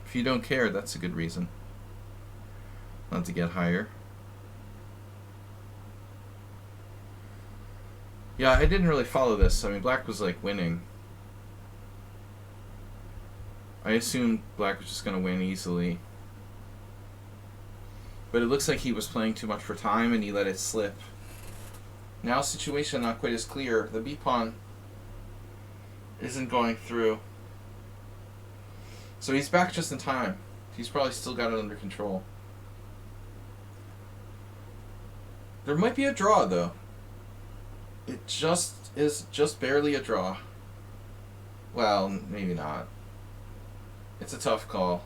If you don't care, that's a good reason not to get higher. Yeah, I didn't really follow this. I mean, black was like winning. I assumed black was just going to win easily. But it looks like he was playing too much for time and he let it slip. Now situation not quite as clear. The B pawn isn't going through. So he's back just in time. He's probably still got it under control. There might be a draw though. It is just barely a draw. Well, maybe not. It's a tough call.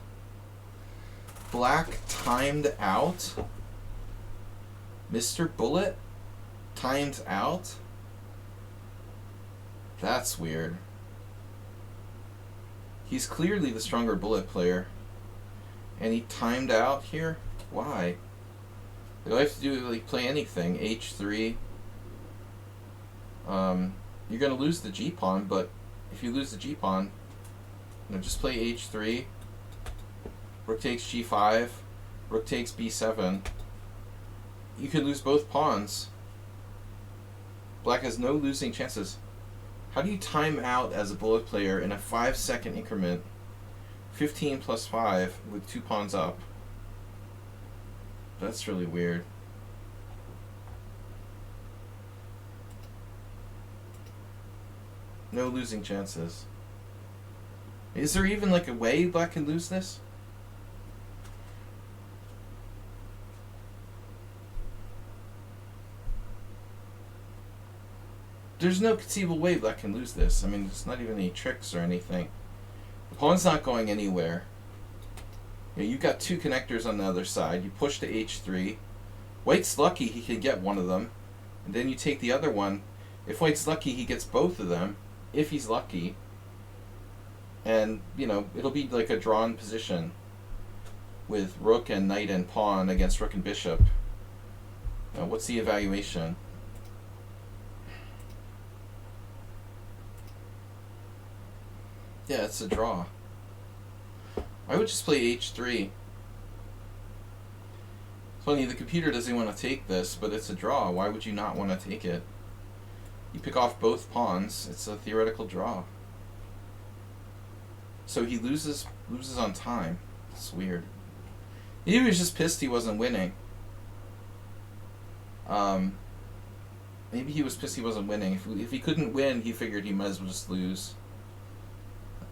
Black timed out. Mr. Bullet timed out. That's weird. He's clearly the stronger bullet player. And he timed out here? Why? Do I have to do like play anything? H3. You're gonna lose the G pawn, but if you lose the G pawn, just play H3. Rook takes G5. Rook takes B7. You could lose both pawns. Black has no losing chances. How do you time out as a bullet player in a 5-second increment? 15 plus 5 with 2 pawns up. That's really weird. No losing chances. Is there even like a way black can lose this? There's no conceivable way black can lose this. I mean, it's not even any tricks or anything. The pawn's not going anywhere. You've got 2 connectors on the other side. You push to H3. White's lucky he can get one of them. And then you take the other one. If White's lucky, he gets both of them. If he's lucky. And, it'll be like a drawn position. with rook and knight and pawn against rook and bishop. What's the evaluation? Yeah, it's a draw. I would just play h3. It's funny, the computer doesn't want to take this, but it's a draw. Why would you not want to take it? You pick off both pawns. It's a theoretical draw. So he loses on time. It's weird. He was just pissed he wasn't winning. Maybe he was pissed he wasn't winning. If he couldn't win, he figured he might as well just lose.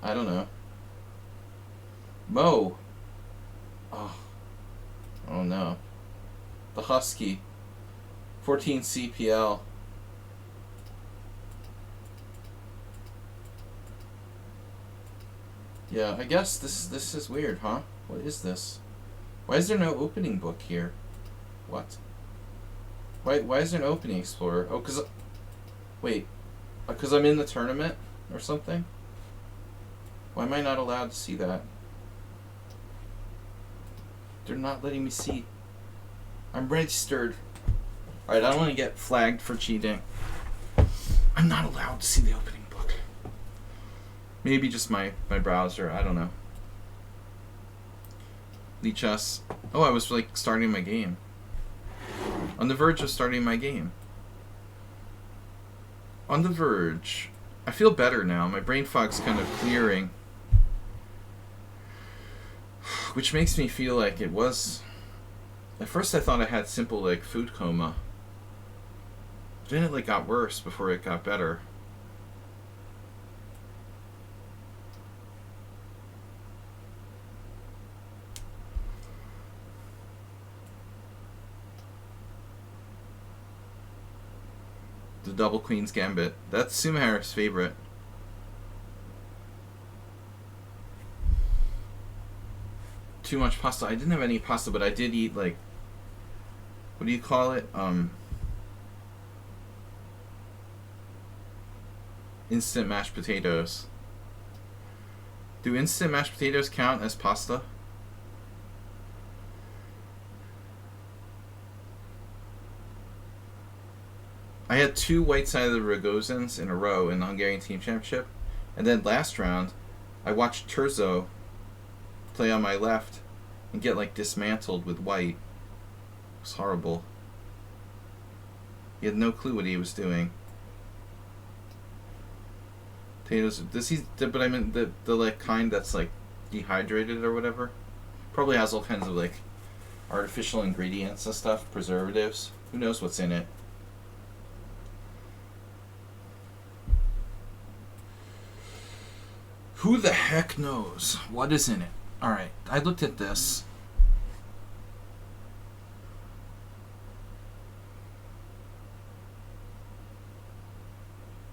I don't know. Mo. Oh no. The Husky. 14 CPL. Yeah, I guess this is weird, huh? What is this? Why is there no opening book here? What? Why is there an opening explorer? Oh, wait. Because I'm in the tournament or something? Why am I not allowed to see that? They're not letting me see. I'm registered. Alright, I don't want to get flagged for cheating. I'm not allowed to see the opening book. Maybe just my browser. I don't know. Lichess. Oh, I was like starting my game. On the verge of starting my game. On the verge. I feel better now. My brain fog's kind of clearing. Which makes me feel like it was... At first I thought I had simple like food coma. Then it like got worse before it got better. The double queen's gambit. That's Sumahar's favorite. Too much pasta. I didn't have any pasta, but I did eat like, what do you call it? Instant mashed potatoes. Do instant mashed potatoes count as pasta? I had 2 white-sided Rogozins in a row in the Hungarian Team Championship, and then last round, I watched Turzo play on my left and get like dismantled with white. It was horrible. He had no clue what he was doing. Potatoes. But I mean the like kind that's like dehydrated or whatever. Probably has all kinds of like artificial ingredients and stuff, preservatives. Who knows what's in it? Who the heck knows what is in it? Alright, I looked at this.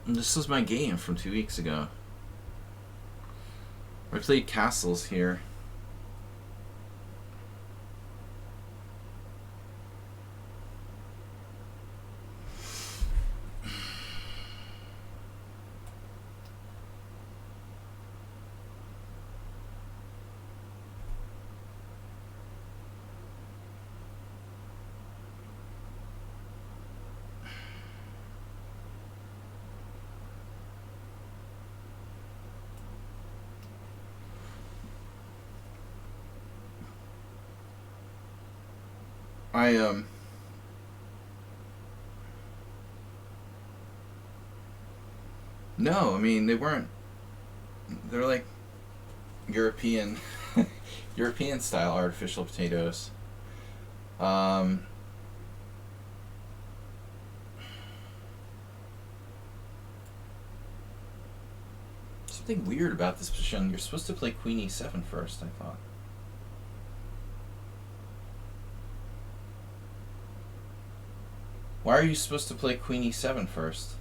And this was my game from 2 weeks ago. I played castles here. No, I mean they weren't. They're like European, European style artificial potatoes. Something weird about this position. You're supposed to play Queen E7 first, I thought. Why are you supposed to play Queen E7 first?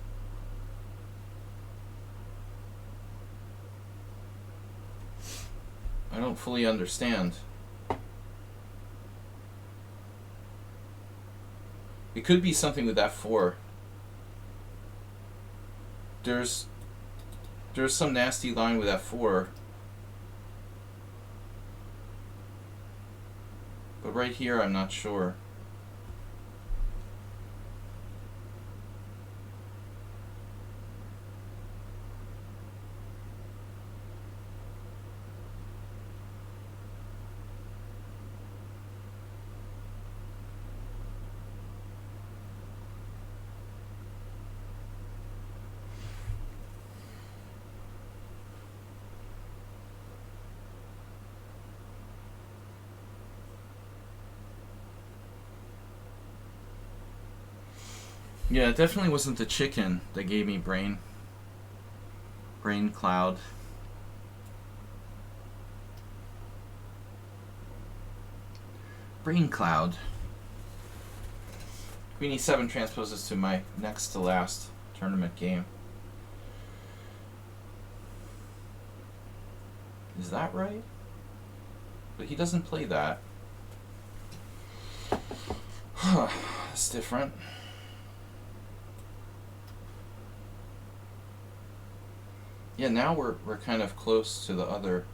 I don't fully understand. It could be something with F4. There's some nasty line with F4. right here, I'm not sure. Yeah, it definitely wasn't the chicken that gave me brain cloud. Brain cloud. Queen e7 transposes to my next to last tournament game. Is that right? But he doesn't play that. That's different. Yeah, now we're kind of close to the other.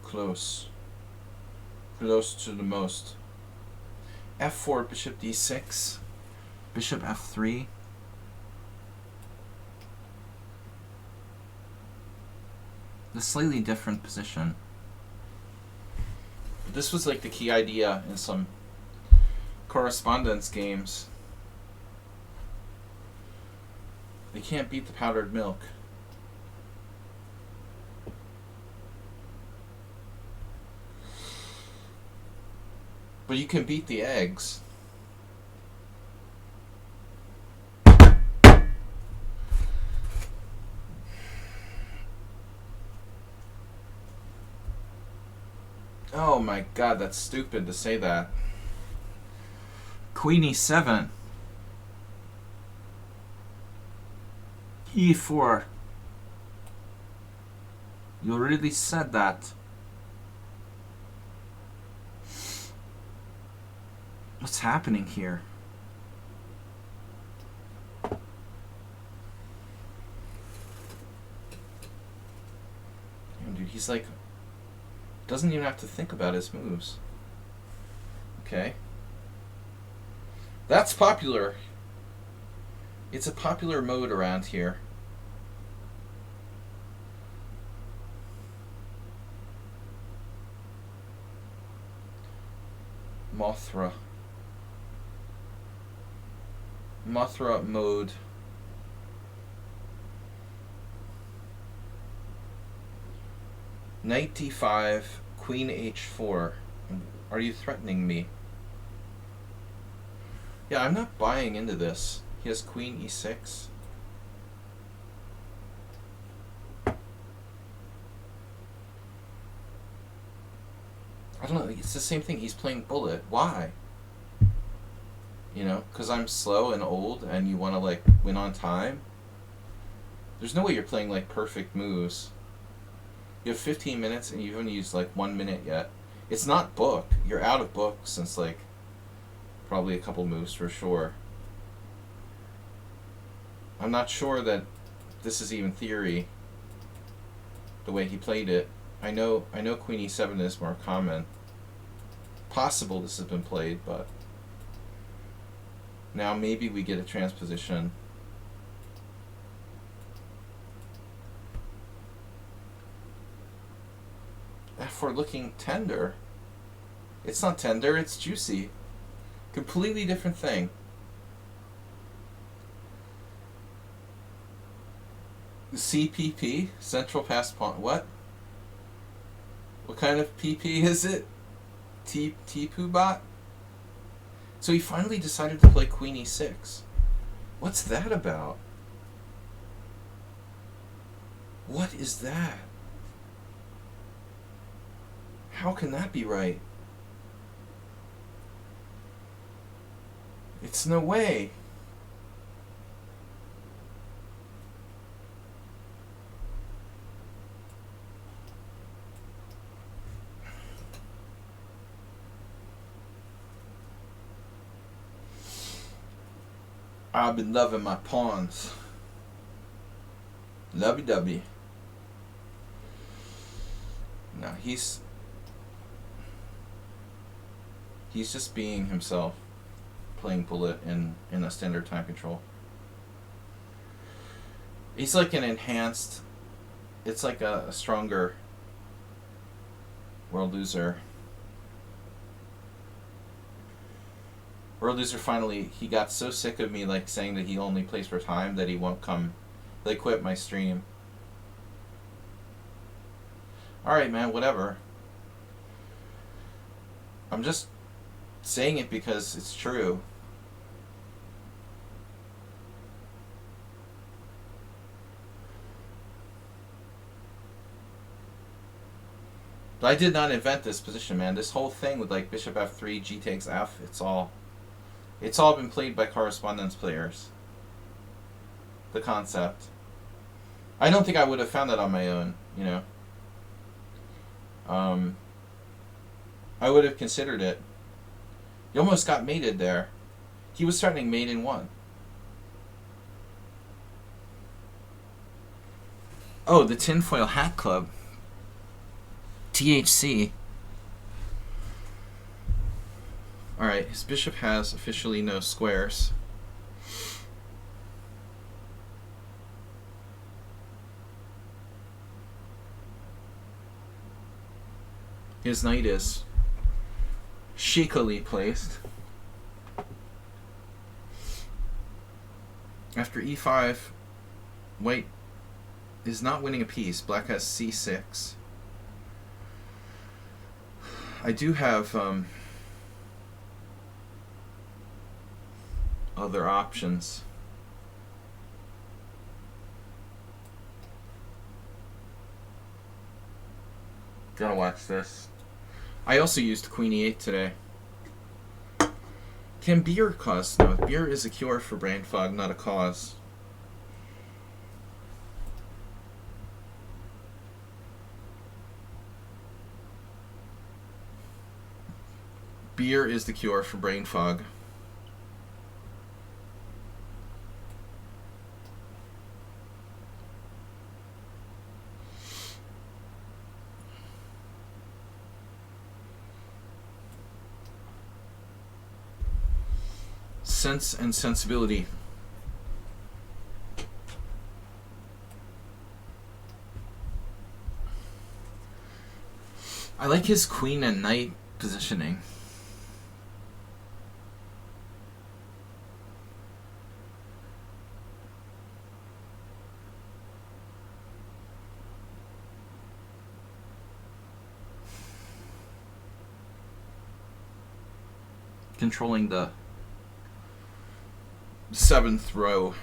Close to the most. F4, bishop d6, bishop f3. A slightly different position. This was like the key idea in some correspondence games. They can't beat the powdered milk. But you can beat the eggs. Oh my god, that's stupid to say that. Queen e7. e4. You already said that. What's happening here? Damn, dude, he's like, doesn't even have to think about his moves. Okay. That's popular. It's a popular mode around here. Mothra mode. Knight d5, queen h4. Are you threatening me? Yeah, I'm not buying into this. He has queen e6. I don't know, it's the same thing. He's playing bullet. Why? You know, because I'm slow and old and you want to, like, win on time? There's no way you're playing, like, perfect moves. You have 15 minutes and you haven't used, like, 1 minute yet. It's not book. You're out of book since, like, probably a couple moves for sure. I'm not sure that this is even theory, the way he played it. I know queen e7 is more common. Possible this has been played, but now maybe we get a transposition. F4 looking tender. It's not tender, it's juicy. Completely different thing. CPP, central pass pawn. What? What kind of PP is it? Tipu bot? So he finally decided to play queen e6. What's that about? What is that? How can that be right? It's no way. I've been loving my pawns. Lovey-dovey. Now he's... He's just being himself, playing bullet in a standard time control. He's like an enhanced... It's like a stronger World Loser. World Loser finally, he got so sick of me like saying that he only plays for time that he won't come. They quit my stream. Alright, man, whatever. I'm just saying it because it's true. But I did not invent this position, man. This whole thing with like bishop f3, g takes f, it's all been played by correspondence players. The concept. I don't think I would have found that on my own, you know. I would have considered it. He almost got mated there. He was threatening mate in 1. Oh, the Tinfoil Hat Club. THC. Alright, his bishop has officially no squares. His knight is shakily placed. After e5, white is not winning a piece. Black has c6. I do have other options. Gotta watch this. I also used Queen e8 today. Can beer cause? No, beer is a cure for brain fog, not a cause. Beer is the cure for brain fog. Sense and sensibility. I like his queen and knight positioning. Controlling the 7th row.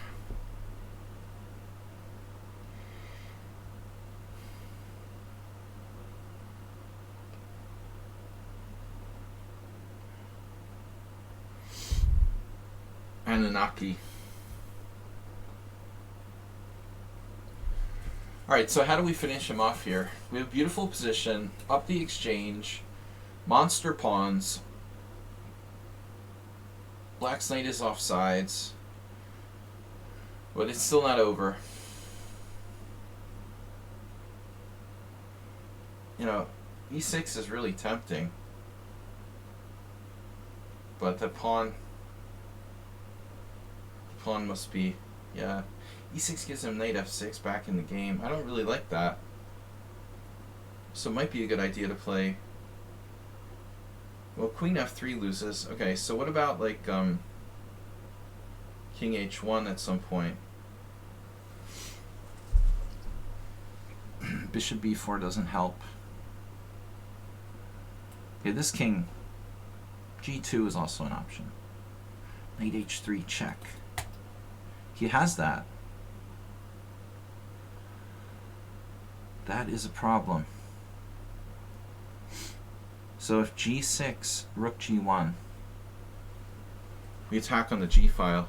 Anunnaki. Alright, so how do we finish him off here? We have beautiful position, up the exchange, monster pawns. Black's knight is off sides, but it's still not over. You know, e6 is really tempting, but the pawn must be, yeah. e6 gives him knight f6 back in the game. I don't really like that, so it might be a good idea to play. Well, queen f3 loses. Okay, so what about like king h1 at some point? Bishop b4 doesn't help. Okay, this king g2 is also an option. Knight h3 check. He has that. That is a problem. So if g6, rook g1, we attack on the g file.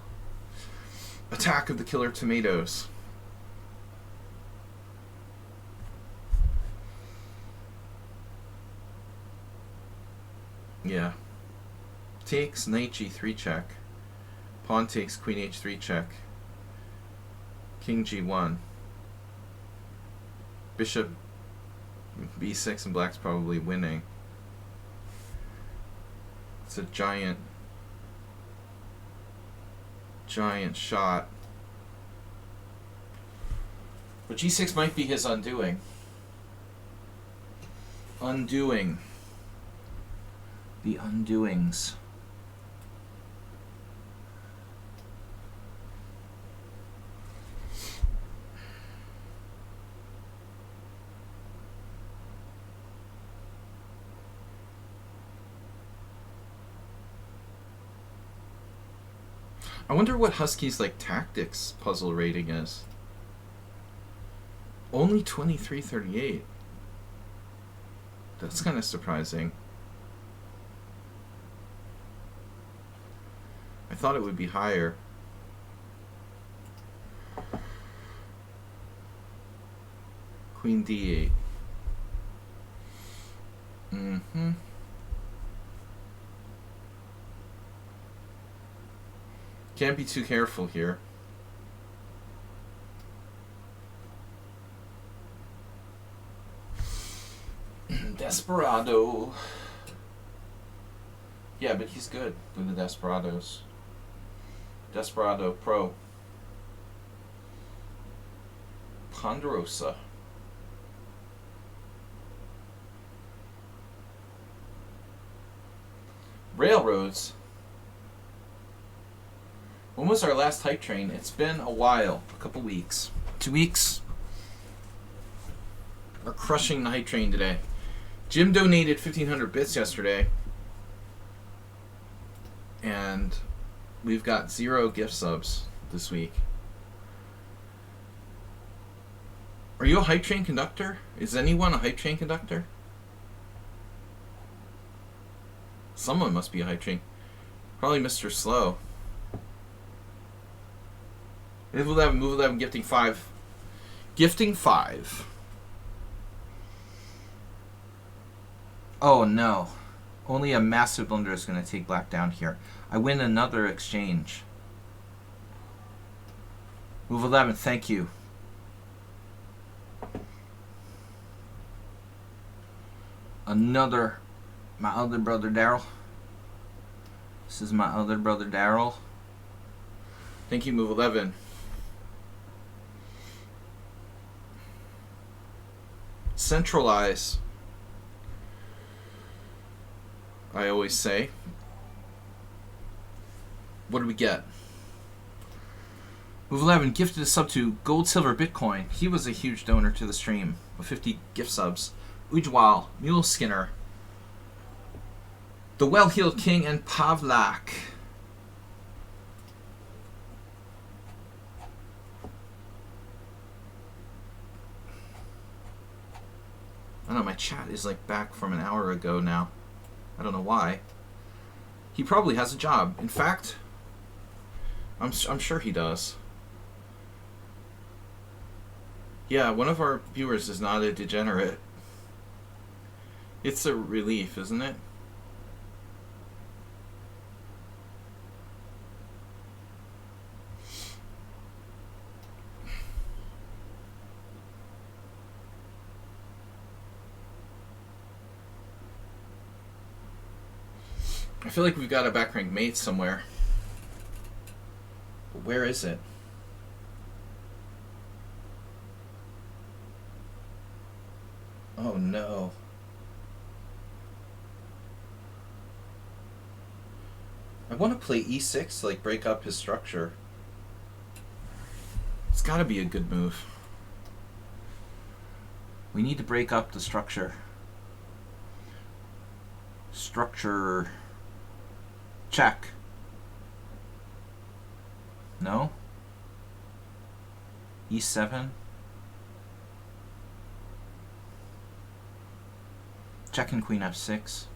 Attack of the killer tomatoes. Yeah. Takes knight g3 check. Pawn takes queen h3 check. King g1. Bishop b6 and black's probably winning. It's a giant shot. But g6 might be his undoing. Undoing. The undoings. I wonder what Husky's like tactics puzzle rating is. Only 2338. That's kind of surprising. I thought it would be higher. Queen d8. Mm-hmm. Can't be too careful here. Desperado. Yeah, but he's good with the Desperados. Desperado Pro. Ponderosa. Railroads. When was our last hype train? It's been a while. A couple weeks. 2 weeks. We're crushing the hype train today. Jim donated 1,500 bits yesterday. And we've got 0 gift subs this week. Are you a hype train conductor? Is anyone a hype train conductor? Someone must be a hype train. Probably Mr. Slow. Move 11, gifting 5. Gifting 5. Oh no. Only a massive blunder is going to take black down here. I win another exchange. Move 11, thank you. Another, my other brother Daryl. This is my other brother Daryl. Thank you, move 11. Centralize. I always say. What do we get? Move 11 gifted a sub to Gold Silver Bitcoin. He was a huge donor to the stream with 50 gift subs. Ujwal, Mule Skinner, The Well-Heeled King, and Pavlak. I don't know, my chat is like back from an hour ago now. I don't know why. He probably has a job. In fact, I'm sure he does. Yeah, one of our viewers is not a degenerate. It's a relief, isn't it? I feel like we've got a back rank mate somewhere. But where is it? Oh no. I want to play e6 to like break up his structure. It's got to be a good move. We need to break up the structure. Structure. Check. No? E7. Check and queen f6.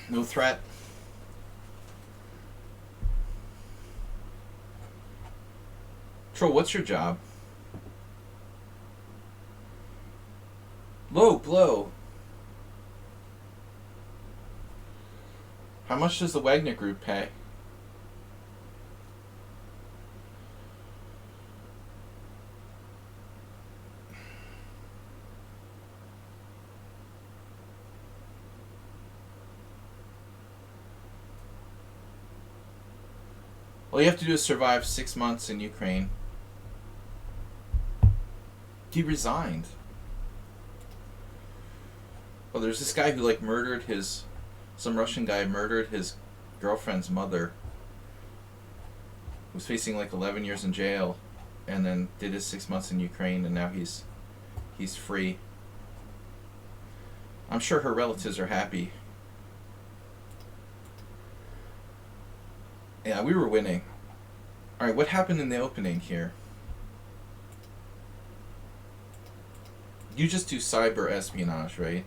No threat. Troll, what's your job? Low blow. How much does the Wagner Group pay? All you have to do is survive 6 months in Ukraine. He resigned. Well, there's this guy who like murdered his... Some Russian guy murdered his girlfriend's mother. Was facing like 11 years in jail. And then did his 6 months in Ukraine, and now he's free. I'm sure her relatives are happy. Yeah, we were winning. Alright, what happened in the opening here? You just do cyber espionage, right?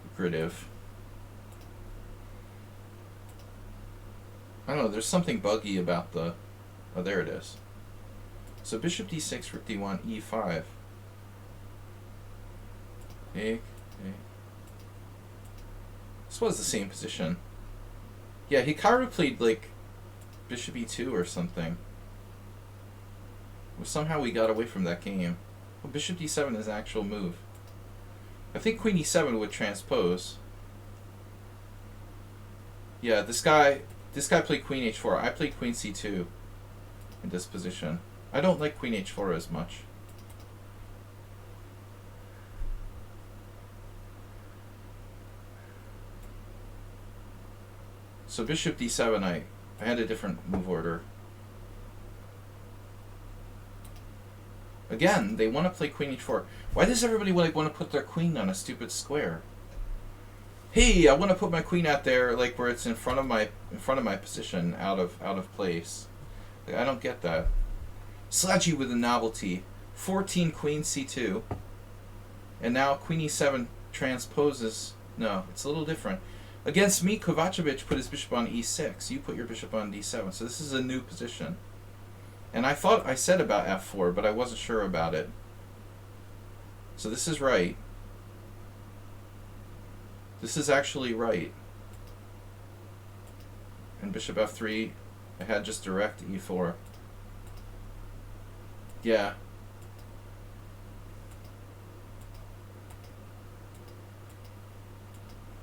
Lucrative. I don't know, there's something buggy about the... Oh, there it is. So bishop d6, rook d1, e5. Okay. This was the same position. Yeah, Hikaru played like bishop e2 or something. Well, somehow we got away from that game. Well, bishop d7 is an actual move. I think queen e7 would transpose. Yeah, this guy played queen h4. I played queen c2 in this position. I don't like queen h4 as much. So bishop d7, I had a different move order. Again, they want to play queen h4. Why does everybody want to put their queen on a stupid square? Hey, I want to put my queen out there, like where it's in front of my position, out of place. Like, I don't get that. Sladgie with a novelty. 14 queen c2, and now queen e7 transposes. No, it's a little different. Against me, Kovacevic put his bishop on e6. You put your bishop on d7. So this is a new position. And I thought I said about f4, but I wasn't sure about it. So this is right. This is actually right. And bishop f3, I had just direct e4. Yeah.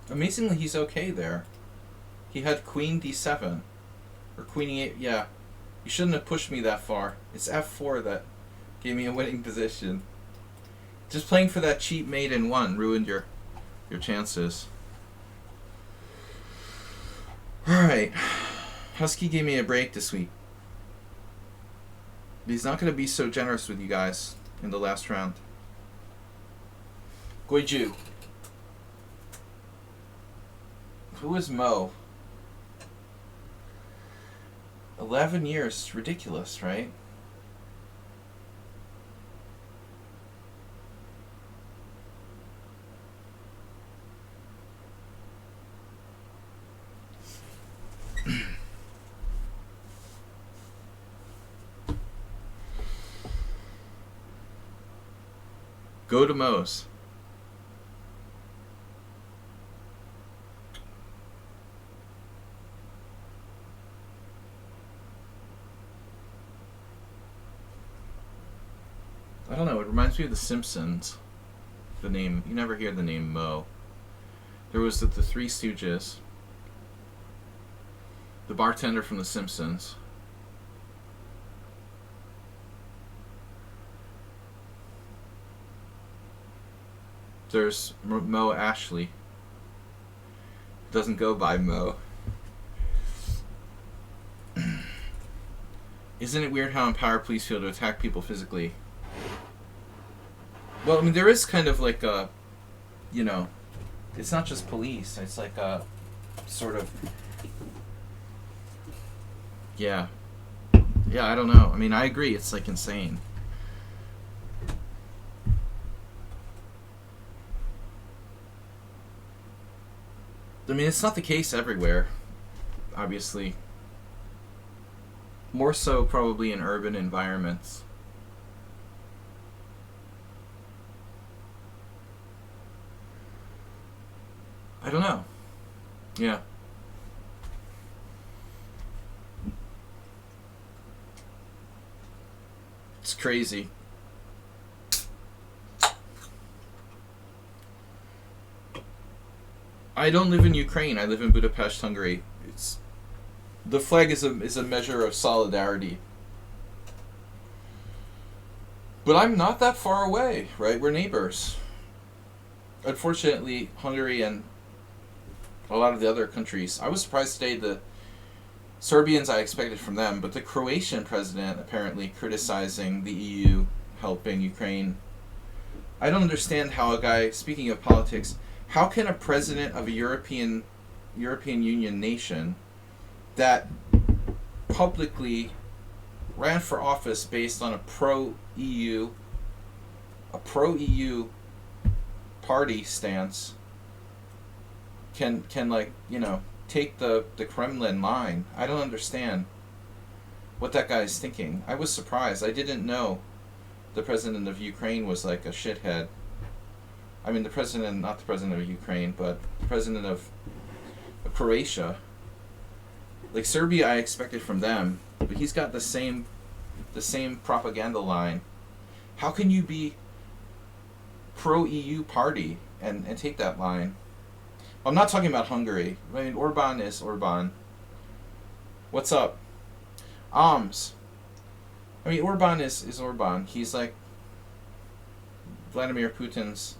Amazingly, he's okay there. He had queen d7. Or queen e8. Yeah. You shouldn't have pushed me that far. It's f4 that gave me a winning position. Just playing for that cheap mate in 1 ruined your chances. Alright. Husky gave me a break this week. But he's not going to be so generous with you guys in the last round. Guiju. Who is Mo? 11 years. Ridiculous, right? Go to Mo's. I don't know, it reminds me of The Simpsons. The name, you never hear the name Mo. There was the Three Stooges. The bartender from The Simpsons. There's Mo Ashley. Doesn't go by Mo. Isn't it weird how empowered police feel to attack people physically? Well, I mean, there is kind of like a, you know, it's not just police. It's like a sort of, yeah. Yeah, I don't know. I mean, I agree. It's like insane. I mean, it's not the case everywhere, obviously. More so probably in urban environments. I don't know. Yeah. It's crazy. I don't live in Ukraine. I live in Budapest, Hungary. It's the flag is a measure of solidarity. But I'm not that far away, right? We're neighbors. Unfortunately, Hungary and a lot of the other countries. I was surprised today the Serbians I expected from them, but the Croatian president apparently criticizing the EU helping Ukraine. I don't understand how a guy, speaking of politics, how can a president of a European Union nation that publicly ran for office based on a pro-EU party stance can like, take the Kremlin line. I don't understand what that guy is thinking. I was surprised. I didn't know the president of Ukraine was like a shithead. I mean, not the president of Ukraine, but the president of Croatia. Like Serbia, I expected from them, but he's got the same propaganda line. How can you be pro-EU party and take that line? I'm not talking about Hungary. I mean, Orban is Orban. What's up? Arms. I mean, Orban is Orban. He's like Vladimir Putin's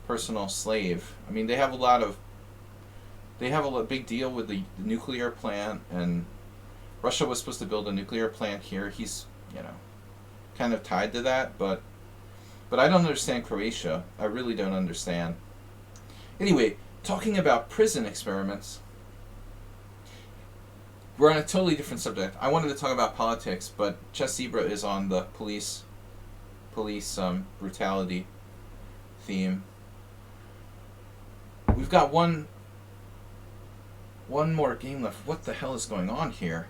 personal slave. I mean, they have a big deal with the nuclear plant, and Russia was supposed to build a nuclear plant here. He's, kind of tied to that, but I don't understand Croatia. I really don't understand. Anyway, talking about prison experiments, we're on a totally different subject. I wanted to talk about politics, but Chess Zebra is on the police brutality theme. We've got one more game left. What the hell is going on here?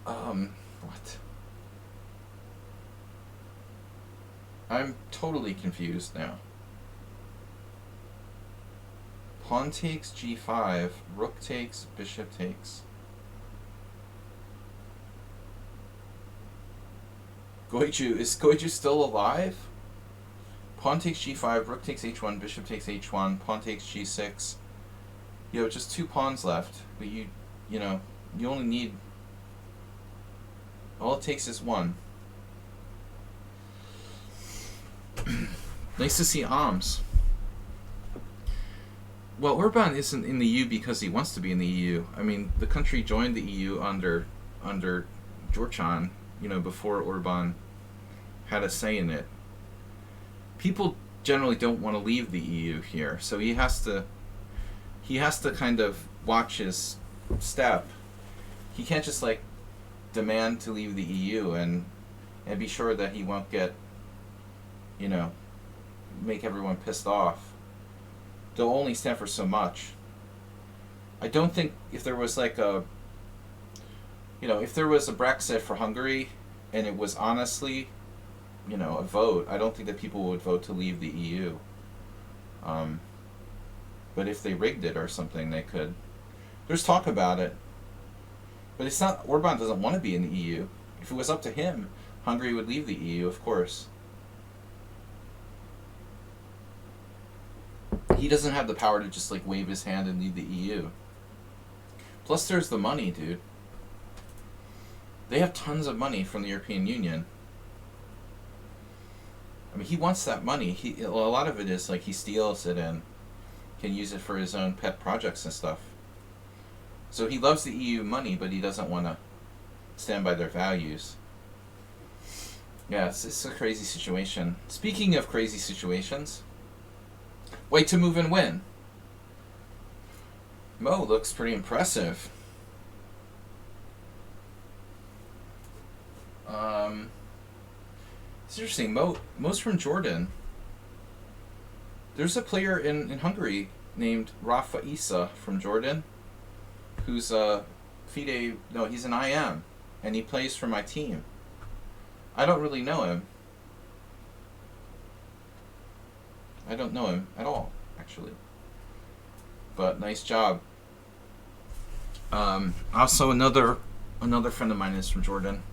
What? I'm totally confused now. Pawn takes g5, rook takes, bishop takes. Is Goiju still alive? Pawn takes g5, rook takes h1, bishop takes h1, pawn takes g6. You have just 2 pawns left, but you only need, all it takes is 1. Nice to see Arms. Well, Orban isn't in the EU because he wants to be in the EU. I mean, the country joined the EU under Georgian, before Orban had a say in it. People generally don't want to leave the EU here, so he has to kind of watch his step. He can't just like demand to leave the EU and be sure that he won't get, make everyone pissed off. They'll only stand for so much. I don't think if there was like if there was a Brexit for Hungary and it was honestly, a vote, I don't think that people would vote to leave the EU. But if they rigged it or something, they could. There's talk about it. But it's not, Orban doesn't want to be in the EU. If it was up to him, Hungary would leave the EU, of course. He doesn't have the power to just like wave his hand and leave the EU. Plus there's the money, dude. They have tons of money from the European Union. I mean, he wants that money. A lot of it is like he steals it and can use it for his own pet projects and stuff. So he loves the EU money, but he doesn't want to stand by their values. Yeah, it's a crazy situation. Speaking of crazy situations, wait to move and win. Mo looks pretty impressive. It's interesting. Mo's from Jordan. There's a player in Hungary named Rafa Isa from Jordan, who's a FIDE. No, he's an IM, and he plays for my team. I don't really know him. I don't know him at all, actually. But nice job. Also, another friend of mine is from Jordan.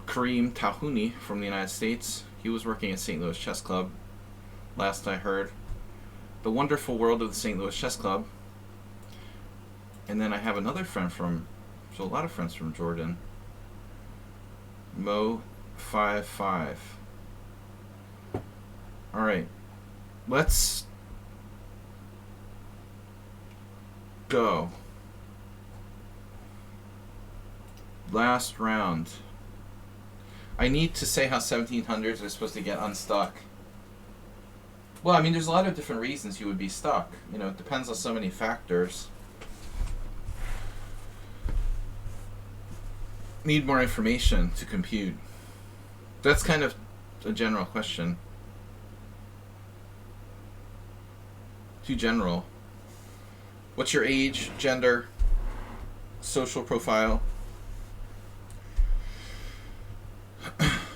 Kareem Tahouni from the United States. He was working at St. Louis Chess Club, last I heard. The wonderful world of the St. Louis Chess Club. And then I have another friend so a lot of friends from Jordan. Mo55. Alright. Let's go. Last round. I need to say how 1700s are supposed to get unstuck. Well, I mean, there's a lot of different reasons you would be stuck. You know, it depends on so many factors. Need more information to compute. That's kind of a general question. Too general. What's your age, gender, social profile?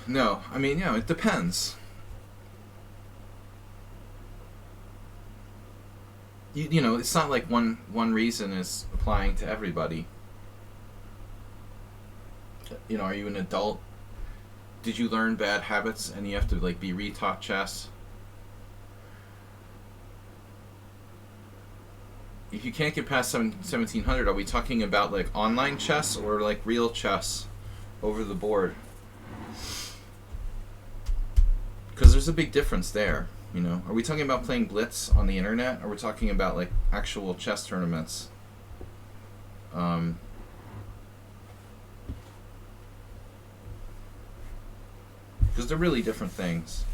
No, I mean, it depends. You know, it's not like one reason is applying to everybody. You know, are you an adult? Did you learn bad habits and you have to like be retaught chess? If you can't get past 1700, are we talking about like online chess or like real chess over the board? Because there's a big difference there, you know. Are we talking about playing Blitz on the internet, or are we talking about like actual chess tournaments? Because they're really different things.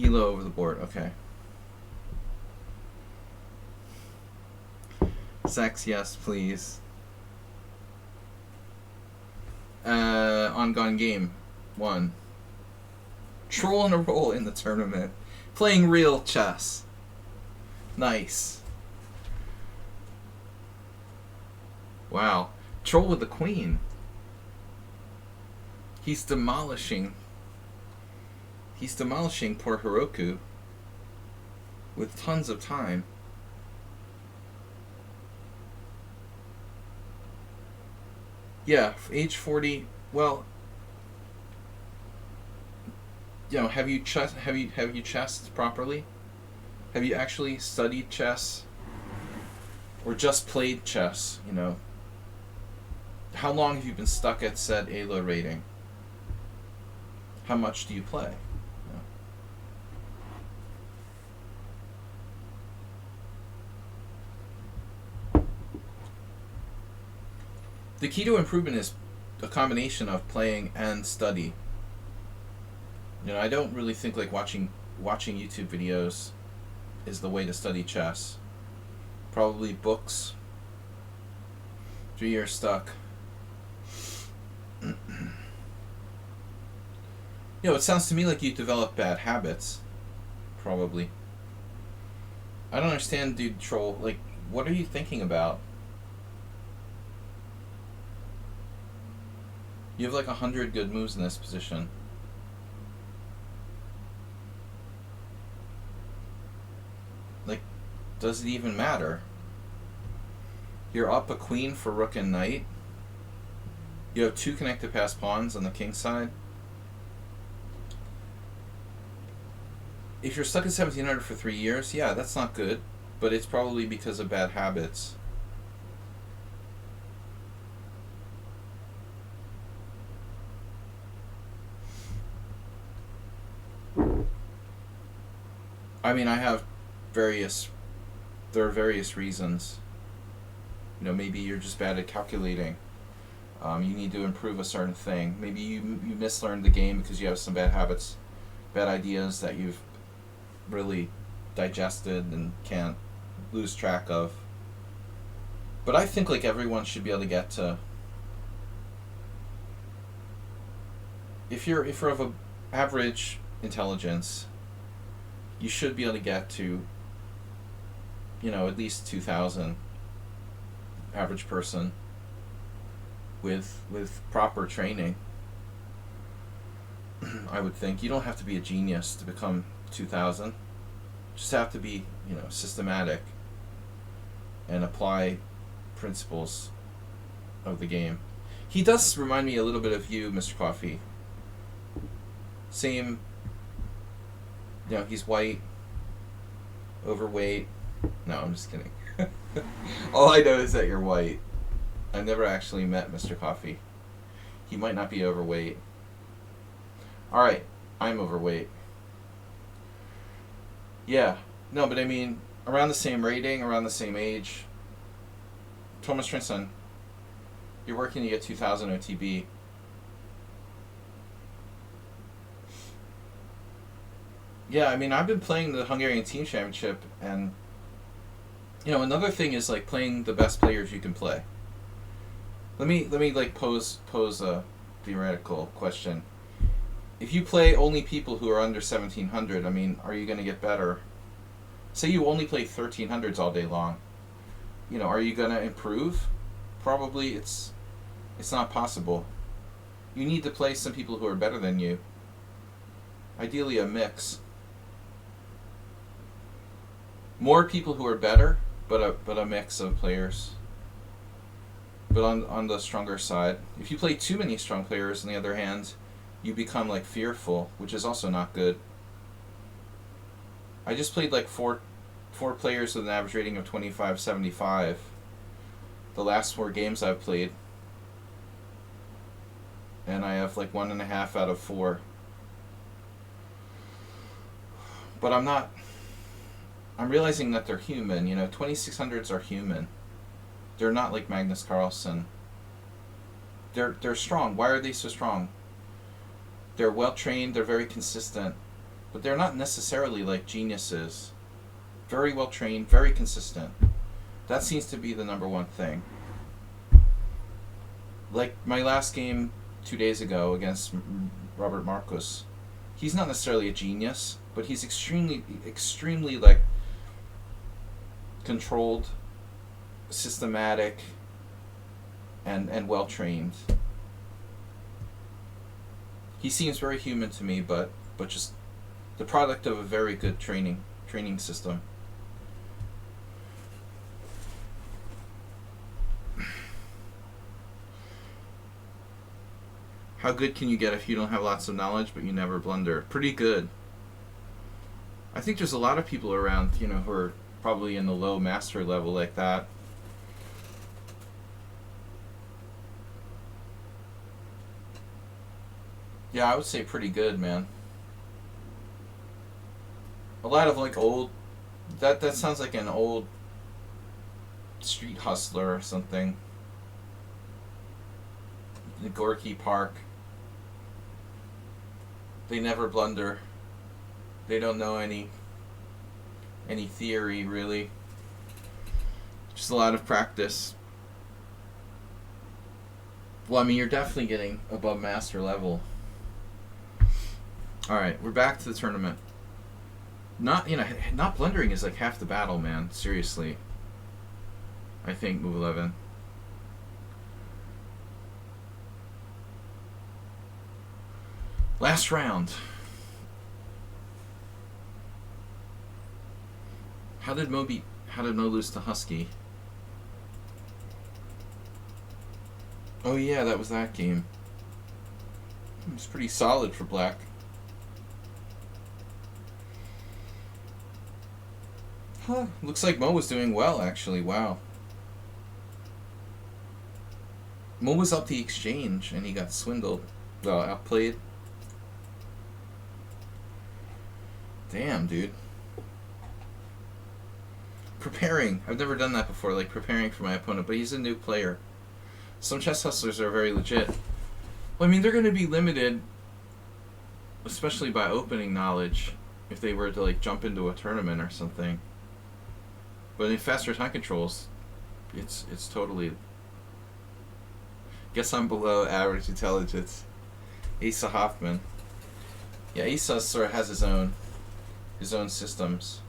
ELO over the board, okay. Sex, yes, please. Ongoing game, 1. Troll and a roll in the tournament. Playing real chess. Nice. Wow. Troll with the queen. He's demolishing poor Hiroku with tons of time. Yeah, age 40. Well, you know, have you chessed properly? Have you actually studied chess, or just played chess? You know, how long have you been stuck at said ELO rating? How much do you play? The key to improvement is a combination of playing and study. You know, I don't really think like watching YouTube videos is the way to study chess. Probably books. 3 years stuck. You know, it sounds to me like you develop bad habits. Probably. I don't understand, dude, Troll. Like, what are you thinking about? You have like 100 good moves in this position. Like, does it even matter? You're up a queen for rook and knight. You have 2 connected pass pawns on the king side. If you're stuck at 1700 for 3 years, yeah, that's not good, but it's probably because of bad habits. I mean, there are various reasons. You know, maybe you're just bad at calculating. You need to improve a certain thing. Maybe you mislearned the game because you have some bad habits, bad ideas that you've really digested and can't lose track of. But I think like everyone should be able to get to, if you're of a average intelligence, you should be able to get to, at least 2,000 average person with proper training. I would think you don't have to be a genius to become 2,000. Just have to be, systematic and apply principles of the game. He does remind me a little bit of you, Mr. Coffee. Same, he's white, overweight. No, I'm just kidding. All I know is that you're white. I've never actually met Mr. Coffee. He might not be overweight. Alright, I'm overweight. Yeah. No, but I mean, around the same rating, around the same age. Thomas Trinson, you're working to get 2,000 OTB. Yeah, I mean, I've been playing the Hungarian Team Championship, and, another thing is, like, playing the best players you can play. Let me like, pose a theoretical question. If you play only people who are under 1,700, I mean, are you going to get better? Say you only play 1,300s all day long. Are you going to improve? Probably it's not possible. You need to play some people who are better than you. Ideally a mix. More people who are better, but a mix of players. But on the stronger side. If you play too many strong players, on the other hand, you become, like, fearful, which is also not good. I just played, like, four players with an average rating of 2575. The last 4 games I've played. And I have, like, 1.5 out of 4. But I'm realizing that they're human, 2600s are human. They're not like Magnus Carlsen. They're strong. Why are they so strong? They're well trained, they're very consistent, but they're not necessarily like geniuses. Very well trained, very consistent. That seems to be the number one thing. Like my last game 2 days ago against Robert Marcus, he's not necessarily a genius, but he's extremely like controlled, systematic, and well trained. He seems very human to me, but just the product of a very good training system. How good can you get if you don't have lots of knowledge but you never blunder? Pretty good. I think there's a lot of people around, who are probably in the low master level like that. Yeah, I would say pretty good, man. A lot of like old... That sounds like an old street hustler or something. The Gorky Park. They never blunder. They don't know any theory, really. Just a lot of practice. Well, I mean, you're definitely getting above master level. Alright, we're back to the tournament. Not blundering is like half the battle, man. Seriously. I think, move 11. Last round. How did Mo lose to Husky? Oh yeah, that was that game. It was pretty solid for black. Huh, looks like Mo was doing well, actually. Wow. Mo was up the exchange, and he got swindled. Well, outplayed. Damn, dude. Preparing. I've never done that before, like preparing for my opponent, but he's a new player. Some chess hustlers are very legit. Well, I mean, they're going to be limited, especially by opening knowledge, if they were to like jump into a tournament or something. But in faster time controls, it's totally... Guess I'm below average intelligence. Asa Hoffman. Yeah, Asa sort of has his own systems.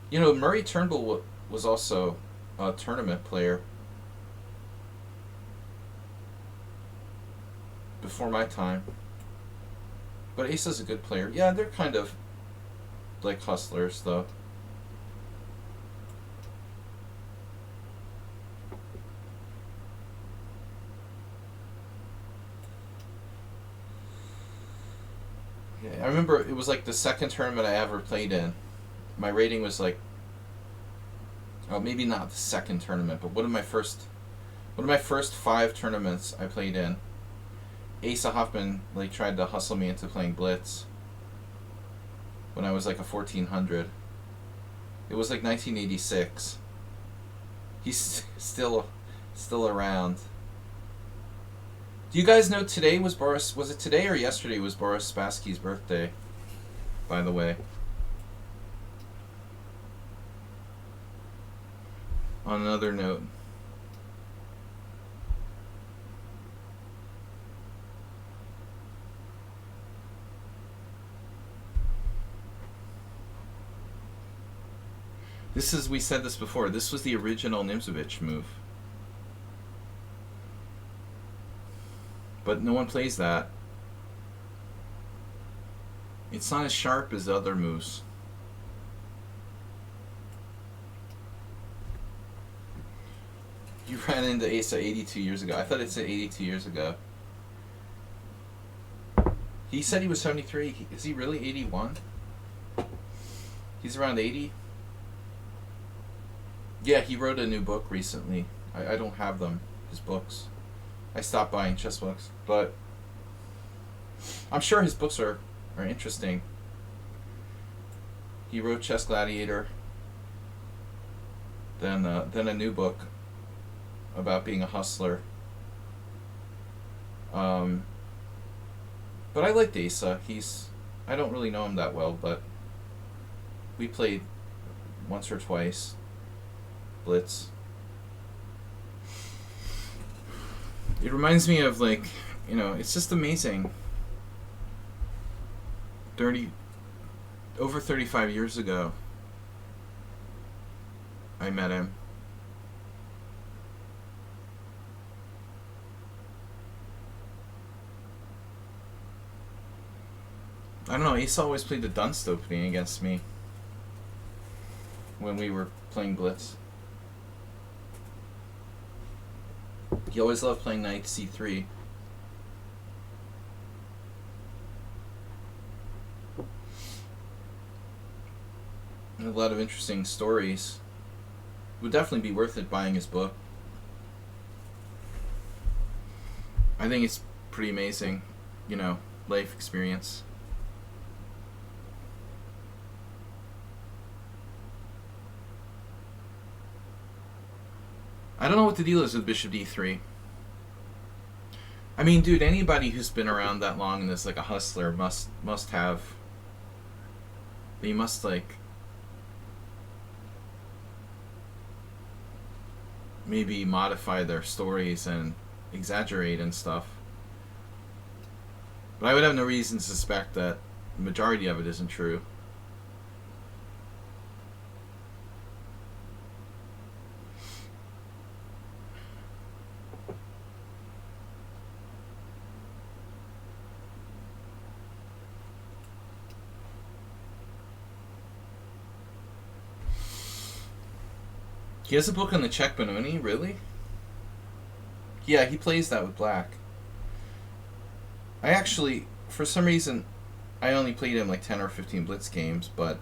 You know, Murray Turnbull was also a tournament player before my time. But Asa's a good player. Yeah, they're kind of like hustlers, though. Yeah, I remember it was like the second tournament I ever played in. My rating was like, oh, maybe not the second tournament, but one of my first 5 tournaments I played in. Asa Hoffman like tried to hustle me into playing Blitz when I was like a 1400. It was like 1986. He's still around. Do you guys know today was it today or yesterday was Boris Spassky's birthday, by the way? On another note. We said this before, this was the original Nimzovich move. But no one plays that. It's not as sharp as the other moves. You ran into Asa 82 years ago. I thought it said 82 years ago. He said he was 73. Is he really 81? He's around 80? Yeah, he wrote a new book recently. I don't have them, his books. I stopped buying chess books, but I'm sure his books are interesting. He wrote Chess Gladiator, then a new book about being a hustler. But I liked Asa. I don't really know him that well, but we played once or twice. Blitz. It reminds me of it's just amazing. Over 35 years ago, I met him. I don't know, Ace always played the dunce opening against me when we were playing Blitz. He always loved playing knight c3. And a lot of interesting stories. It would definitely be worth it buying his book. I think it's pretty amazing, life experience. I don't know what the deal is with bishop d3. I mean, dude, anybody who's been around that long and is like a hustler must have. They must maybe modify their stories and exaggerate and stuff. But I would have no reason to suspect that the majority of it isn't true. He has a book on the Czech Benoni, really? Yeah, he plays that with black. I actually, for some reason, I only played him like 10 or 15 Blitz games, but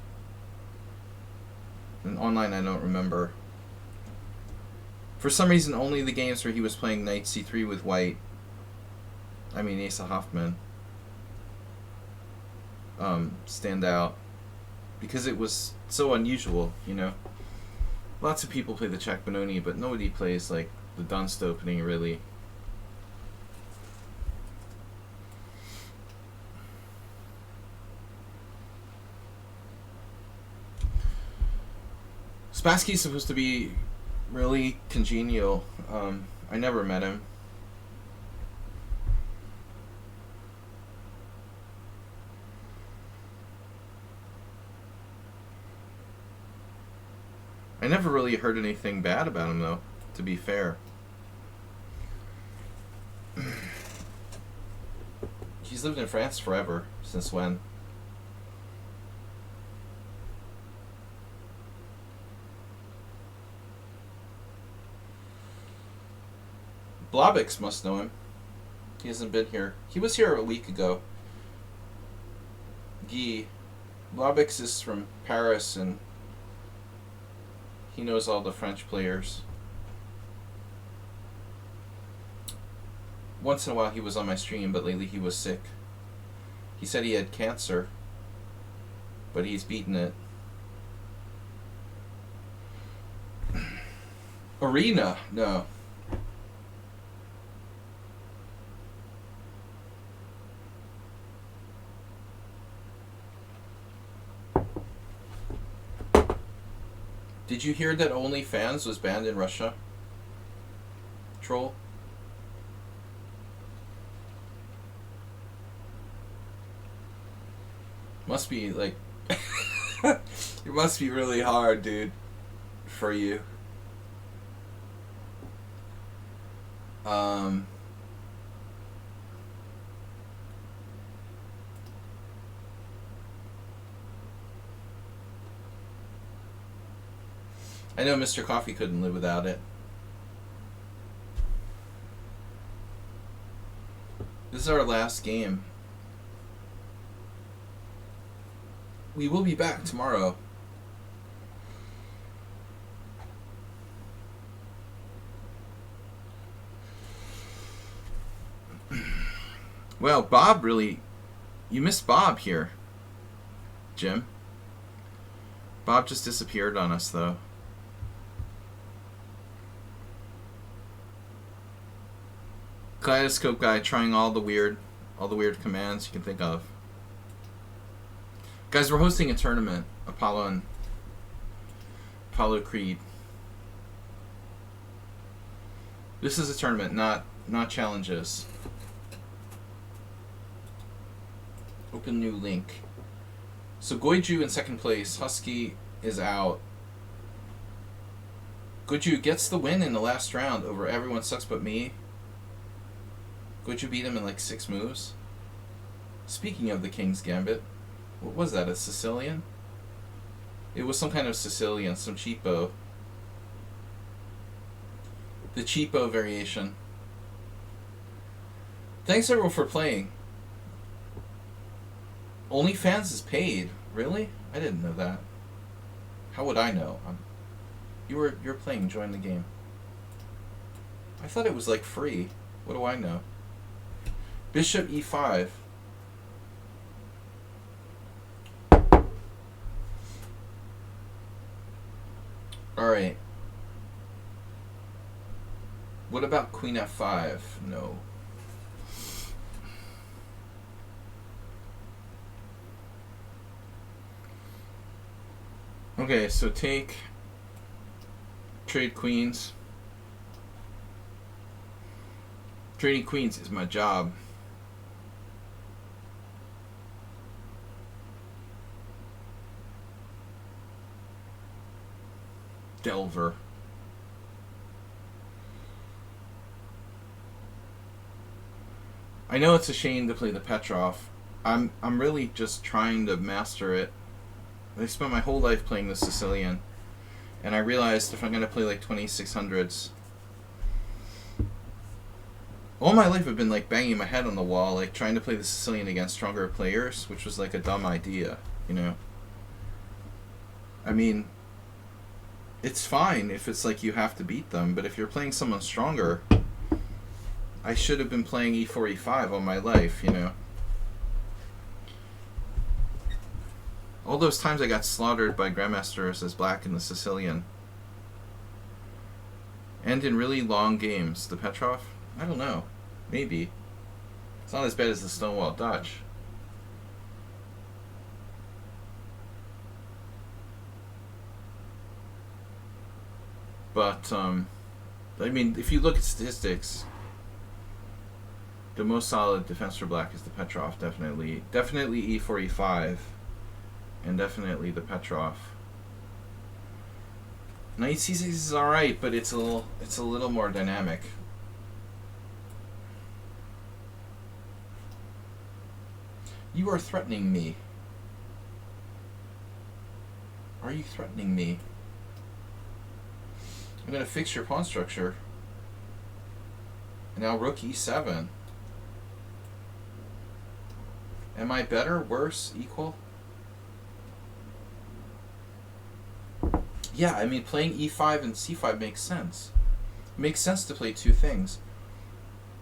online I don't remember. For some reason, only the games where he was playing knight c3 with white, Asa Hoffman, stand out. Because it was so unusual, Lots of people play the Czech Benoni, but nobody plays the Dunst opening, really. Spassky's supposed to be really congenial. I never met him. I never really heard anything bad about him, though, to be fair. He's lived in France forever. Since when? Blobix must know him. He hasn't been here. He was here a week ago. Guy. Blobix is from Paris, and he knows all the French players. Once in a while he was on my stream, but lately he was sick. He said he had cancer, but he's beaten it. Arena? No. Did you hear that OnlyFans was banned in Russia? Troll? Must be like it must be really hard, dude, for you. I know Mr. Coffee couldn't live without it. This is our last game. We will be back tomorrow. Well, Bob really... You missed Bob here, Jim. Bob just disappeared on us, though. Kaleidoscope guy trying all the weird commands you can think of. Guys, we're hosting a tournament, Apollo Creed. This is a tournament, not challenges. Open new link. So Goiju in second place. Husky is out. Goiju gets the win in the last round over Everyone Sucks But Me. Goiju beat him in like 6 moves. Speaking of the King's Gambit, what was that, a Sicilian? It was some kind of Sicilian, some cheapo. The cheapo variation. Thanks everyone for playing. OnlyFans is paid. Really? I didn't know that. How would I know? You're playing, join the game. I thought it was like free. What do I know? Bishop e5. Alright. What about Queen f5? No. Okay, so take... Trade queens. Trading queens is my job. Delver. I know it's a shame to play the Petrov. I'm really just trying to master it. I spent my whole life playing the Sicilian, and I realized if I'm gonna play like 2600s, all my life I've been like banging my head on the wall, like trying to play the Sicilian against stronger players, which was like a dumb idea, you know. I mean, it's fine if it's like you have to beat them, but if you're playing someone stronger, I should have been playing e4, e5 all my life, you know. All those times I got slaughtered by Grandmasters as black in the Sicilian. And in really long games. The Petrov? I don't know. Maybe. It's not as bad as the Stonewall Dutch. But, I mean, if you look at statistics, the most solid defense for black is the Petrov, definitely. Definitely e4, e5. And definitely the Petrov. Knight c6 is alright, but it's a little more dynamic. You are threatening me. Are you threatening me? I'm gonna fix your pawn structure. And now rook e7. Am I better, worse, equal? Yeah, I mean, playing e5 and c5 makes sense. It makes sense to play two things.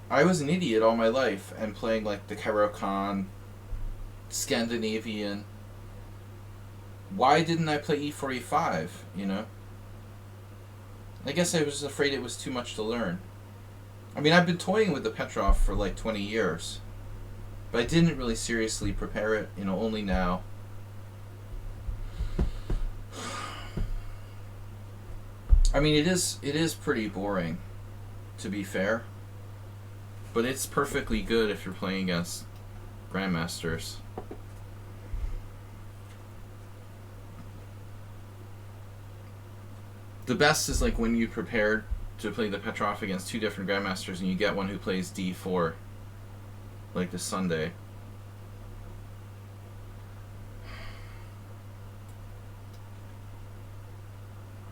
I was an idiot all my life and playing like the Caro-Kann, Scandinavian. Why didn't I play e4, e5, you know? I guess I was afraid it was too much to learn. I mean, I've been toying with the Petrov for like 20 years. But I didn't really seriously prepare it, you know, only now. I mean, it is pretty boring, to be fair. But it's perfectly good if you're playing against grandmasters. The best is like when you prepared to play the Petrov against two different grandmasters and you get one who plays d4, like this Sunday.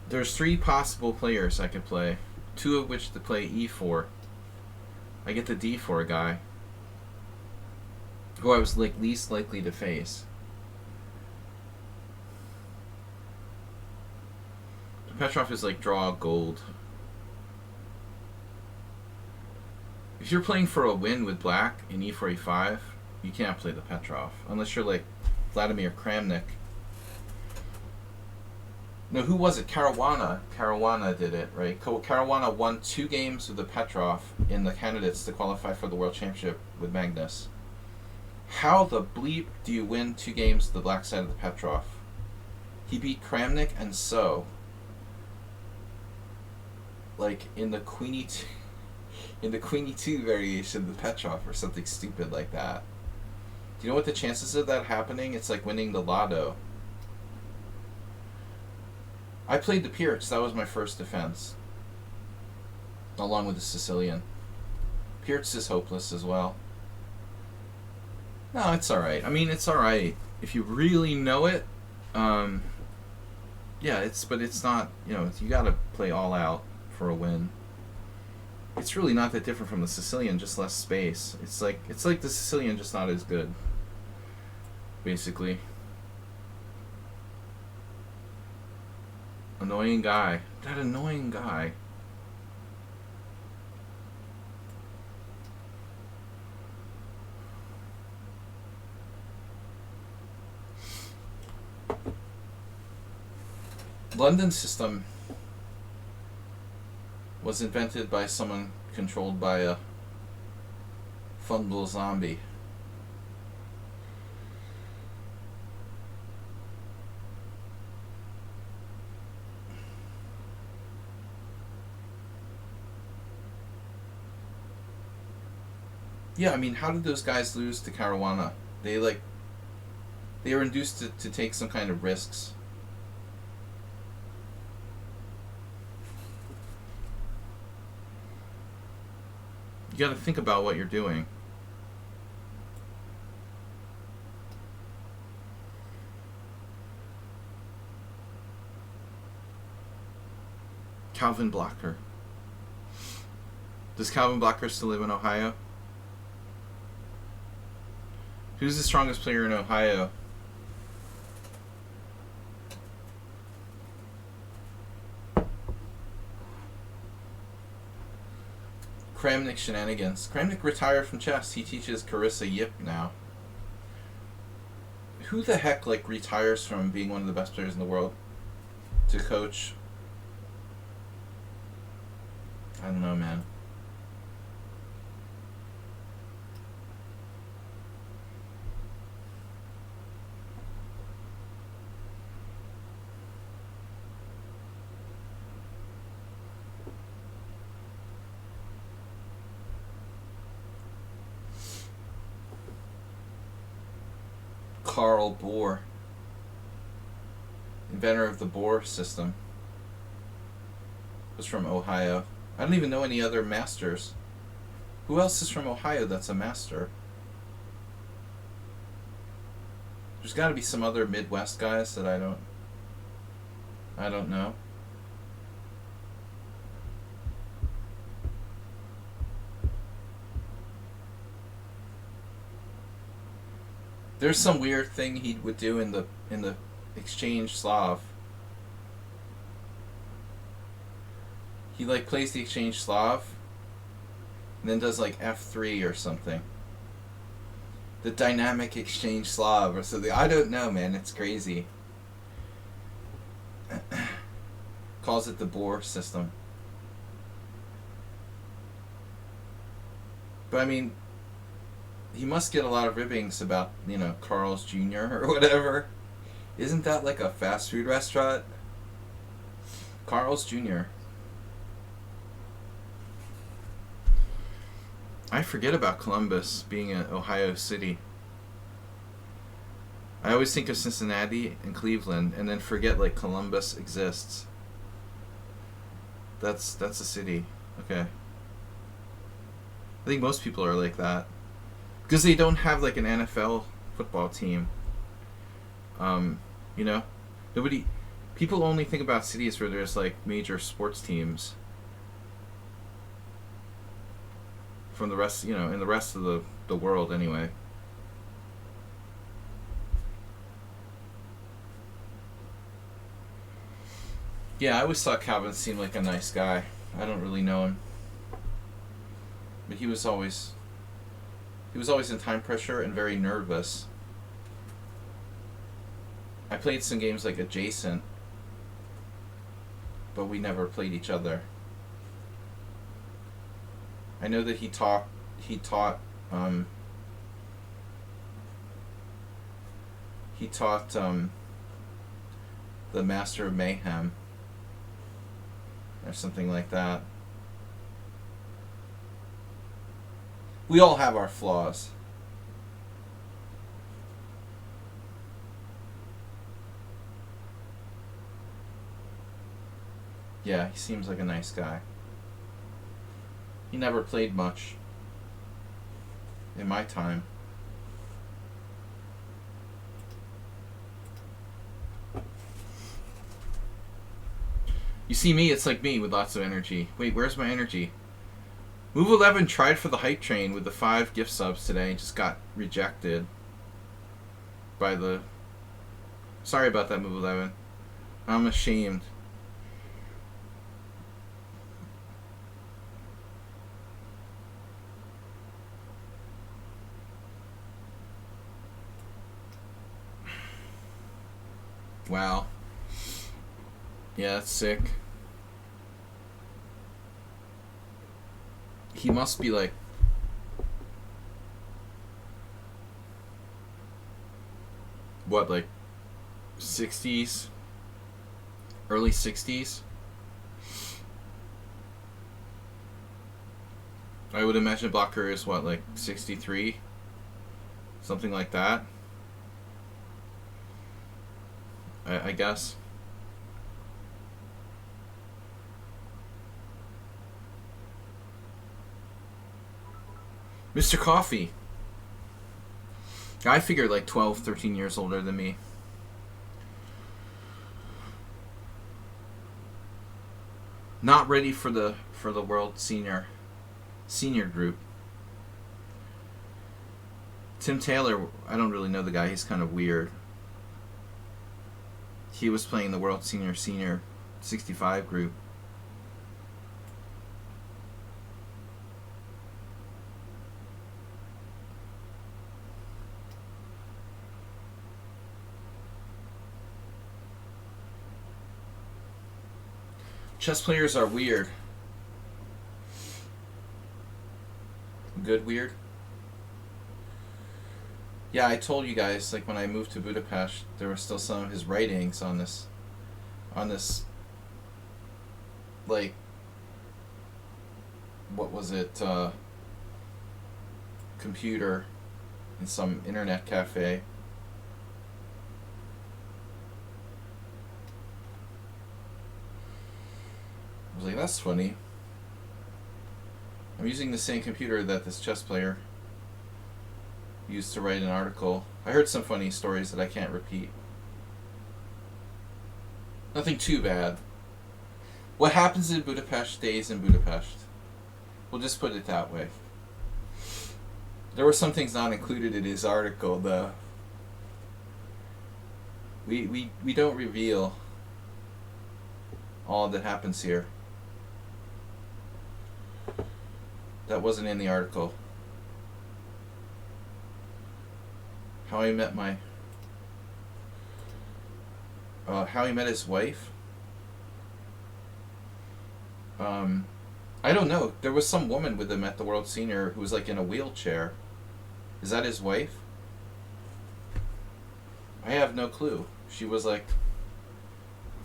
There's 3 possible players I could play, 2 of which to play e4. I get the d4 guy, who I was like least likely to face. Petrov is like draw gold. If you're playing for a win with black in e4, e5, you can't play the Petrov unless you're like Vladimir Kramnik. No, who was it? Caruana. Caruana did it, right? Caruana won 2 games with the Petrov in the candidates to qualify for the World Championship with Magnus. How the bleep do you win 2 games with the black side of the Petrov? He beat Kramnik and So. Like in the Queenie 2, in the Queenie 2 variation of the Petrov or something stupid like that. Do you know what the chances of that happening? It's like winning the lotto. I played the Pirch. That was my first defense. Along with the Sicilian. Pirch is hopeless as well. No, it's alright. I mean, it's alright. If you really know it, yeah, but it's not, you know, you gotta play all out for a win. It's really not that different from the Sicilian, just less space. It's like the Sicilian, just not as good. Basically. Annoying guy. That annoying guy. London system was invented by someone controlled by a fun little zombie. Yeah, I mean, how did those guys lose to Caruana? They were induced to take some kind of risks. You got to think about what you're doing. Calvin Blocker. Does Calvin Blocker still live in Ohio? Who's the strongest player in Ohio? Kramnik shenanigans. Kramnik retired from chess. He teaches Carissa Yip now. Who the heck retires from being one of the best players in the world to coach? I don't know, man. Karl Bohr, inventor of the Bohr system. was from Ohio. I don't even know any other masters. Who else is from Ohio that's a master? There's got to be some other Midwest guys that I don't know. There's some weird thing he would do in the exchange Slav. He like plays the exchange Slav and then does like F3 or something. The dynamic exchange Slav or something. I don't know, man. It's crazy. Calls it the Bohr system. But I mean, he must get a lot of ribbings about, Carl's Jr. or whatever. Isn't that like a fast food restaurant? Carl's Jr. I forget about Columbus being an Ohio city. I always think of Cincinnati and Cleveland and then forget like Columbus exists. That's a city. Okay. I think most people are like that. Because they don't have like an NFL football team. People only think about cities where there's like major sports teams. From the rest, in the rest of the world anyway. Yeah, I always thought Calvin seemed like a nice guy. I don't really know him. But he was always in time pressure and very nervous. I played some games like Adjacent, but we never played each other. I know that he taught the Master of Mayhem or something like that. We all have our flaws. Yeah, he seems like a nice guy. He never played much in my time. You see me, it's like me with lots of energy. Wait, where's my energy? Move 11 tried for the hype train with the 5 gift subs today and just got rejected by the... Sorry about that, Move 11. I'm ashamed. Wow. Yeah, that's sick. He must be like... What, like 60s? Early 60s? I would imagine Blocker is what, like 63? Something like that. I guess. Mr. Coffee. I figured like 12, 13 years older than me. Not ready for the World Senior group. Tim Taylor, I don't really know the guy. He's kind of weird. He was playing the World Senior 65 group. Chess players are weird. Good weird? Yeah, I told you guys, like, when I moved to Budapest, there were still some of his writings on this, like, what was it, computer in some internet cafe. I was like, That's funny. I'm using the same computer that this chess player used to write an article. I heard some funny stories that I can't repeat. Nothing too bad. What happens in Budapest stays in Budapest. We'll just put it that way. There were some things not included in his article, though. We don't reveal all that happens here. That wasn't in the article. How he met how he met his wife. I don't know. There was some woman with him at the World Senior who was like in a wheelchair. Is that his wife? I have no clue. She was like,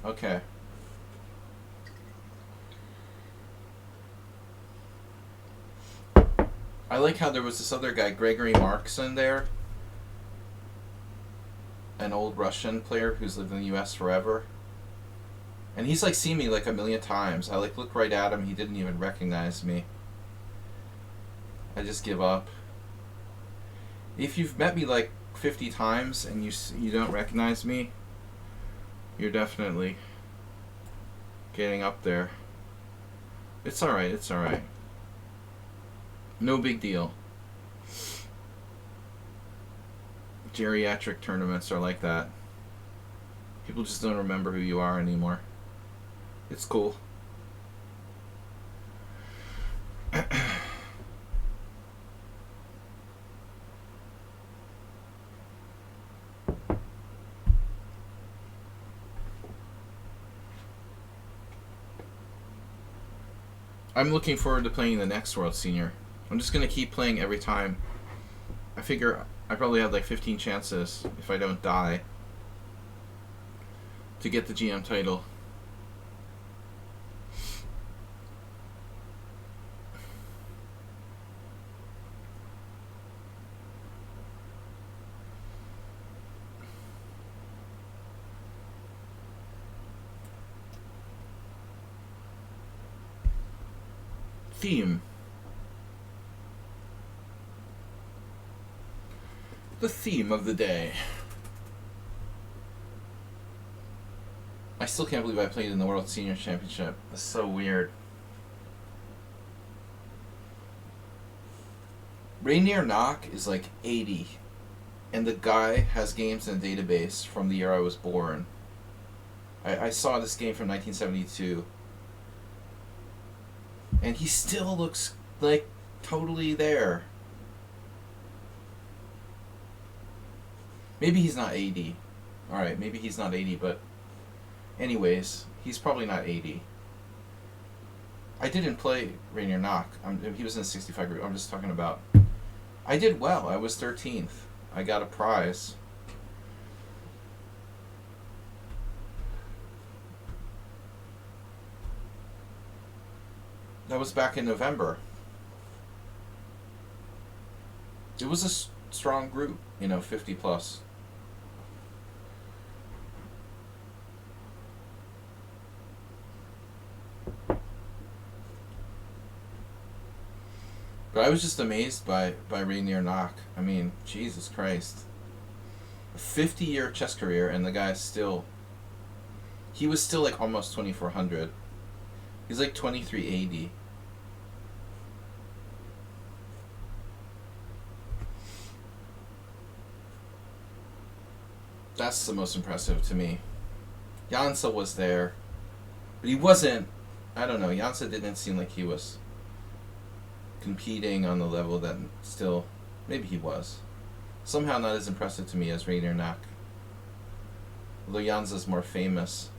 okay. I like how there was this other guy, Gregory Marks, in there. An old Russian player who's lived in the US forever. And he's like seen me like a million times. I like look right at him, he didn't even recognize me. I just give up. If you've met me like 50 times and you don't recognize me, you're definitely getting up there. It's alright, it's alright. No big deal. Geriatric tournaments are like that. People just don't remember who you are anymore. It's cool. I'm looking forward to playing the next World Senior. I'm just going to keep playing every time. I figure I probably have like 15 chances, if I don't die, to get the GM title. Theme. The theme of the day. I still can't believe I played in the World Senior Championship. That's so weird. Rainier Knock is like 80, and the guy has games in a database from the year I was born. I saw this game from 1972. And he still looks like totally there. Maybe he's not 80. Alright, maybe he's not 80, but anyways, he's probably not 80. I didn't play Rainier Knock. He was in the 65 group. I'm just talking about... I did well. I was 13th. I got a prize. That was back in November. It was a strong group, 50 plus. But I was just amazed by Rainier Knock. I mean, Jesus Christ. A 50-year chess career, and the guy's still... He was still like almost 2400. He's like 2380. That's the most impressive to me. Jansa was there, but he wasn't... I don't know, Jansa didn't seem like he was competing on the level that still... Maybe he was. Somehow not as impressive to me as Rainier Knock. Although Jansa's more famous.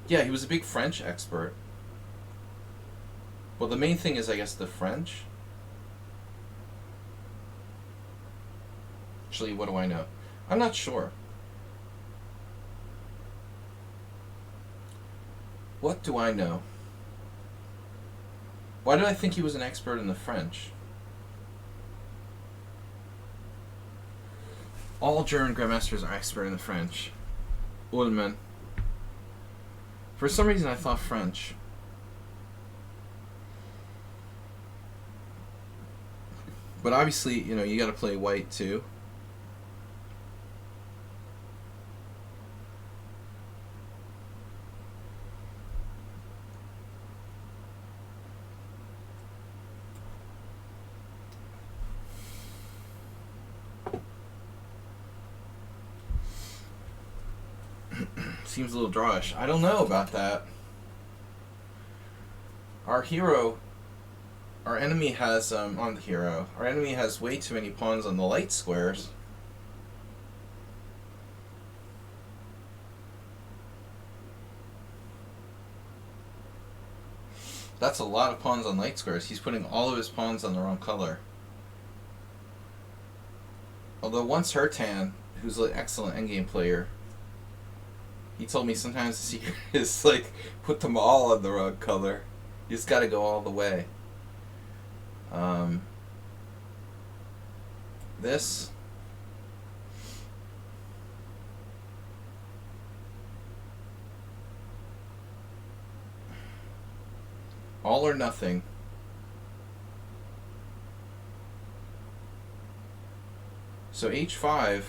Yeah, he was a big French expert. Well, the main thing is, I guess, the French. Actually, what do I know? I'm not sure. What do I know? Why did I think he was an expert in the French? All German grandmasters are expert in the French. Ullmann. For some reason, I thought French. But obviously, you know, you got to play white too. Seems a little drawish. I don't know about that. Our enemy has, on the hero, our enemy has way too many pawns on the light squares. That's a lot of pawns on light squares. He's putting all of his pawns on the wrong color. Although once Hertan, who's an excellent endgame player, he told me sometimes the secret is like put them all on the wrong color. You just got to go all the way. This. All or nothing. So H5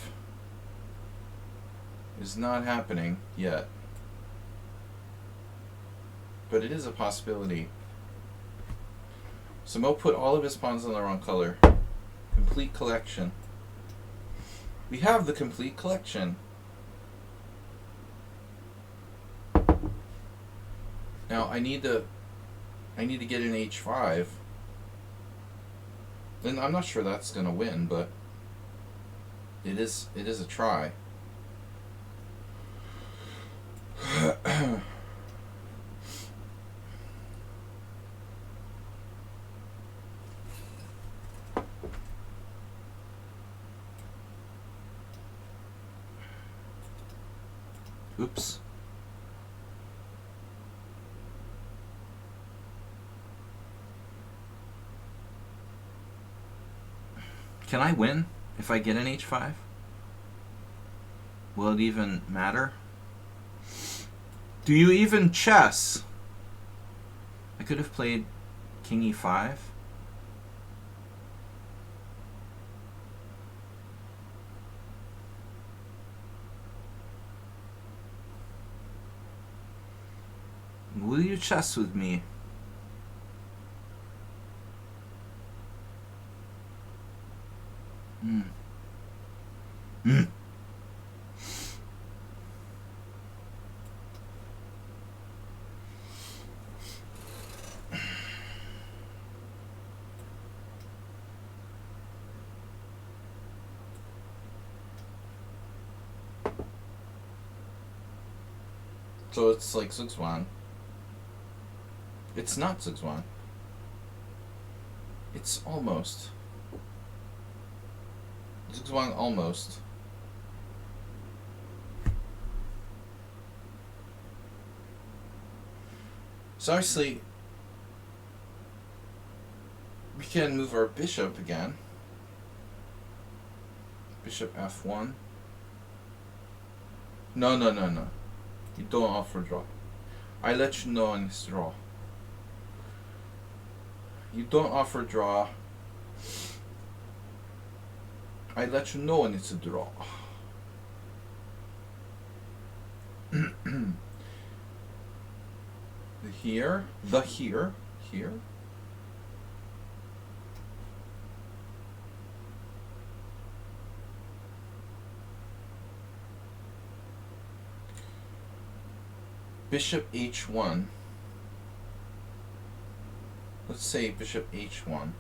is not happening yet. But it is a possibility. So Mo put all of his pawns on the wrong color. Complete collection. We have the complete collection. Now I need to get an H5. And I'm not sure that's gonna win, but it is a try. Oops. Can I win if I get an H5? Will it even matter? Do you even chess? I could have played King E5. Will you chess with me? So it's like Zugzwang. It's not Zugzwang. It's almost. Zugzwang almost. So obviously, we can move our bishop again. Bishop F1. No. You don't offer draw. I let you know on this draw. You don't offer draw. I let you know when it's a draw. Here. Bishop H1. Let's say Bishop H1.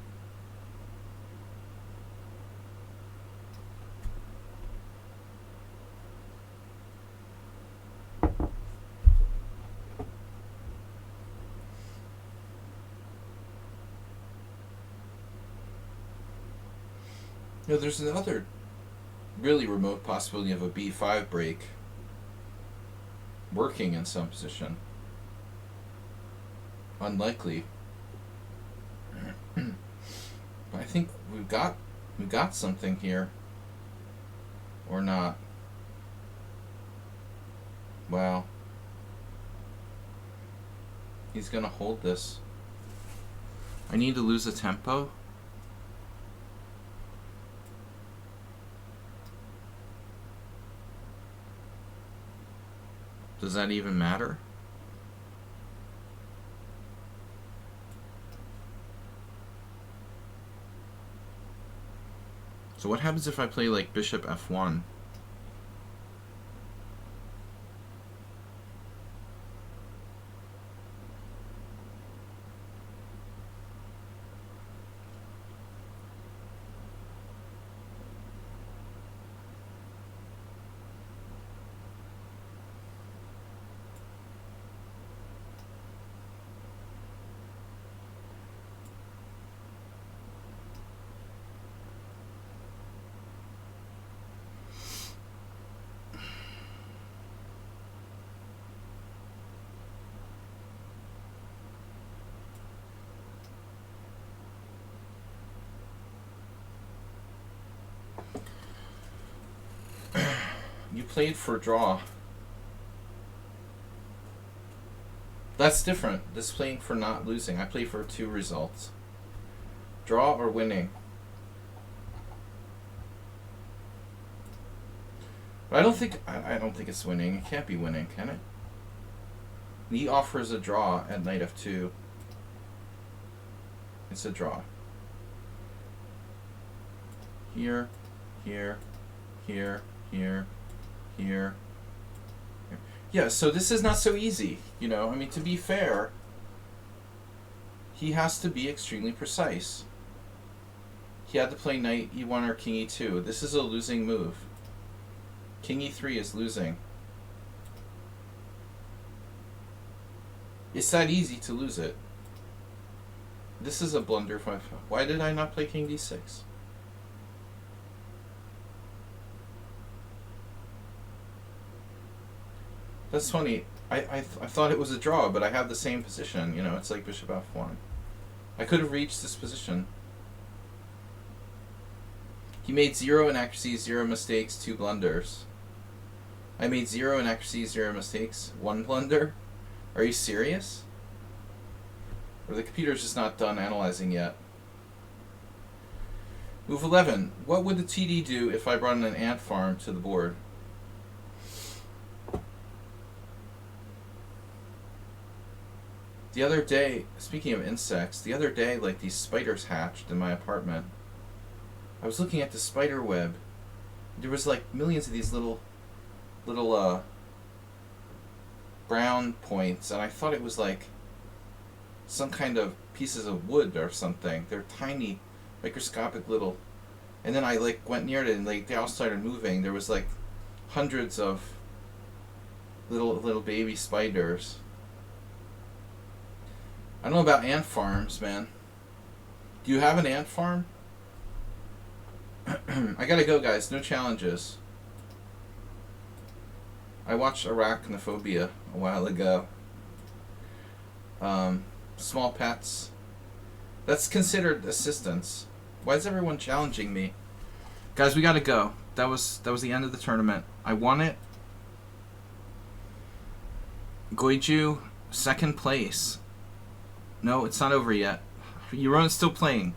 You know, there's another really remote possibility of a B5 break working in some position. Unlikely. But I think we've got something here. Or not. Wow. He's gonna hold this. I need to lose a tempo. Does that even matter? So what happens if I play like bishop f1? You played for draw. That's different. This playing for not losing. I play for 2 results. Draw or winning. But I don't think it's winning. It can't be winning, can it? He offers a draw at knight f2. It's a draw. Here, here, here, here, here. Yeah, so this is not so easy, you know. I mean, to be fair, he has to be extremely precise. He had to play knight e1 or king e2. This is a losing move. King e3 is losing. It's that easy to lose it. This is a blunder. Why did I not play king d6? That's funny. I thought it was a draw, but I have the same position. You know, it's like bishop f1. I could have reached this position. He made 0 inaccuracies, 0 mistakes, 2 blunders. I made 0 inaccuracies, 0 mistakes, 1 blunder. Are you serious? Or the computer's just not done analyzing yet. Move 11. What would the TD do if I brought in an ant farm to the board? The other day, speaking of insects, the other day, like, these spiders hatched in my apartment. I was looking at the spider web. There was like millions of these little brown points, and I thought it was like some kind of pieces of wood or something. They're tiny, microscopic little. And then I like went near it, and like they all started moving. There was like hundreds of little baby spiders. I don't know about ant farms, man. Do you have an ant farm? I gotta go, guys. No challenges. I watched Arachnophobia a while ago. Small pets. That's considered assistance. Why is everyone challenging me? Guys, we gotta go. That was the end of the tournament. I won it. Goiju, 2nd place. No, it's not over yet. Euron's still playing.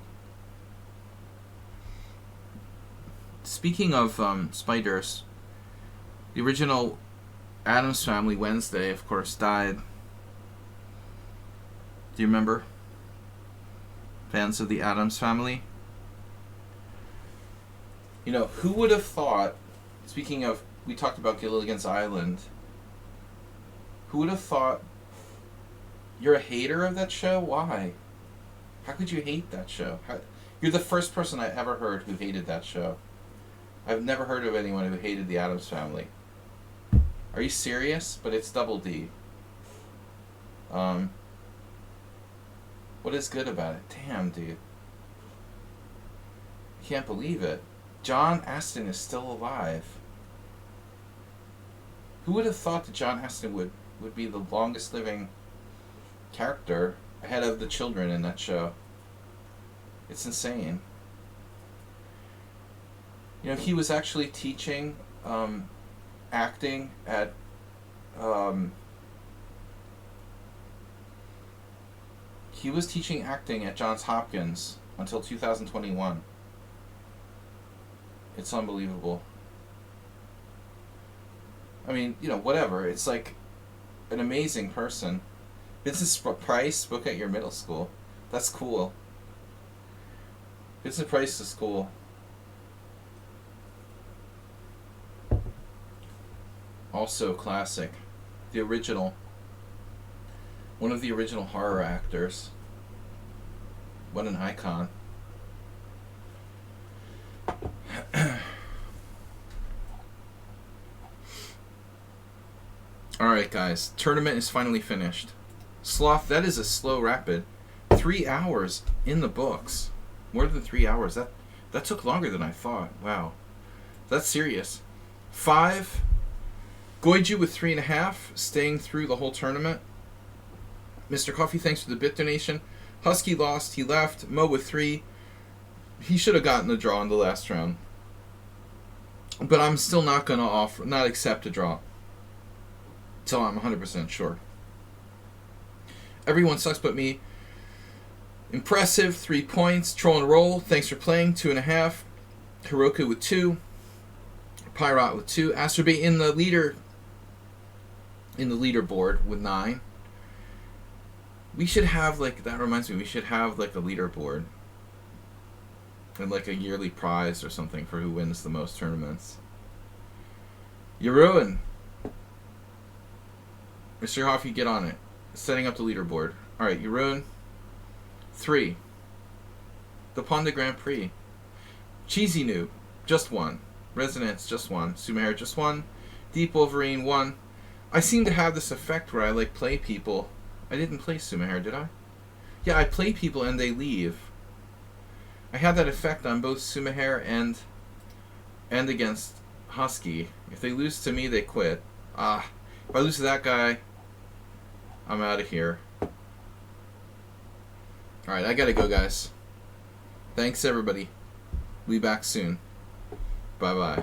Speaking of spiders, the original Addams Family Wednesday, of course, died. Do you remember? Fans of the Addams Family? You know, who would have thought, speaking of, we talked about Gilligan's Island, who would have thought you're a hater of that show? Why? How could you hate that show? You're the first person I ever heard who hated that show. I've never heard of anyone who hated the Addams Family. Are you serious? But it's Double D. What is good about it? Damn, dude. I can't believe it. John Astin is still alive. Who would have thought that John Astin would be the longest living character ahead of the children in that show? It's insane. You know, he was actually teaching acting at Johns Hopkins until 2021. It's unbelievable. I mean, you know, whatever. It's like an amazing person. Vincent Price spoke at your middle school. That's cool. Vincent Price is cool. Also classic. The original. One of the original horror actors. What an icon. Alright guys, tournament is finally finished. Sloth, that is a slow rapid. 3 hours in the books. More than 3 hours. That took longer than I thought. Wow. That's serious. 5. Goiju with 3.5, staying through the whole tournament. Mr. Coffee, thanks for the bit donation. Husky lost, he left. Mo with 3. He should have gotten the draw in the last round. But I'm still not going to not accept a draw. Till I'm 100% sure. Everyone sucks but me. Impressive, 3 points. Troll and Roll, thanks for playing, 2.5. Hiroku with 2. Pyrat with 2. Astrobate in the leaderboard with 9. We should have, like, that reminds me, we should have, like, a leaderboard. And, like, a yearly prize or something for who wins the most tournaments. You ruin. Mr. Hoffy, get on it. Setting up the leaderboard. Alright, you ruin. 3. The Ponda Grand Prix. Cheesy Noob, just 1. Resonance, just 1. Sumehair, just 1. Deep Wolverine, 1. I seem to have this effect where I, like, play people. I didn't play Sumehair, did I? Yeah, I play people and they leave. I had that effect on both Sumehair and against Husky. If they lose to me, they quit. If I lose to that guy, I'm out of here. Alright, I gotta go, guys. Thanks, everybody. We'll be back soon. Bye-bye.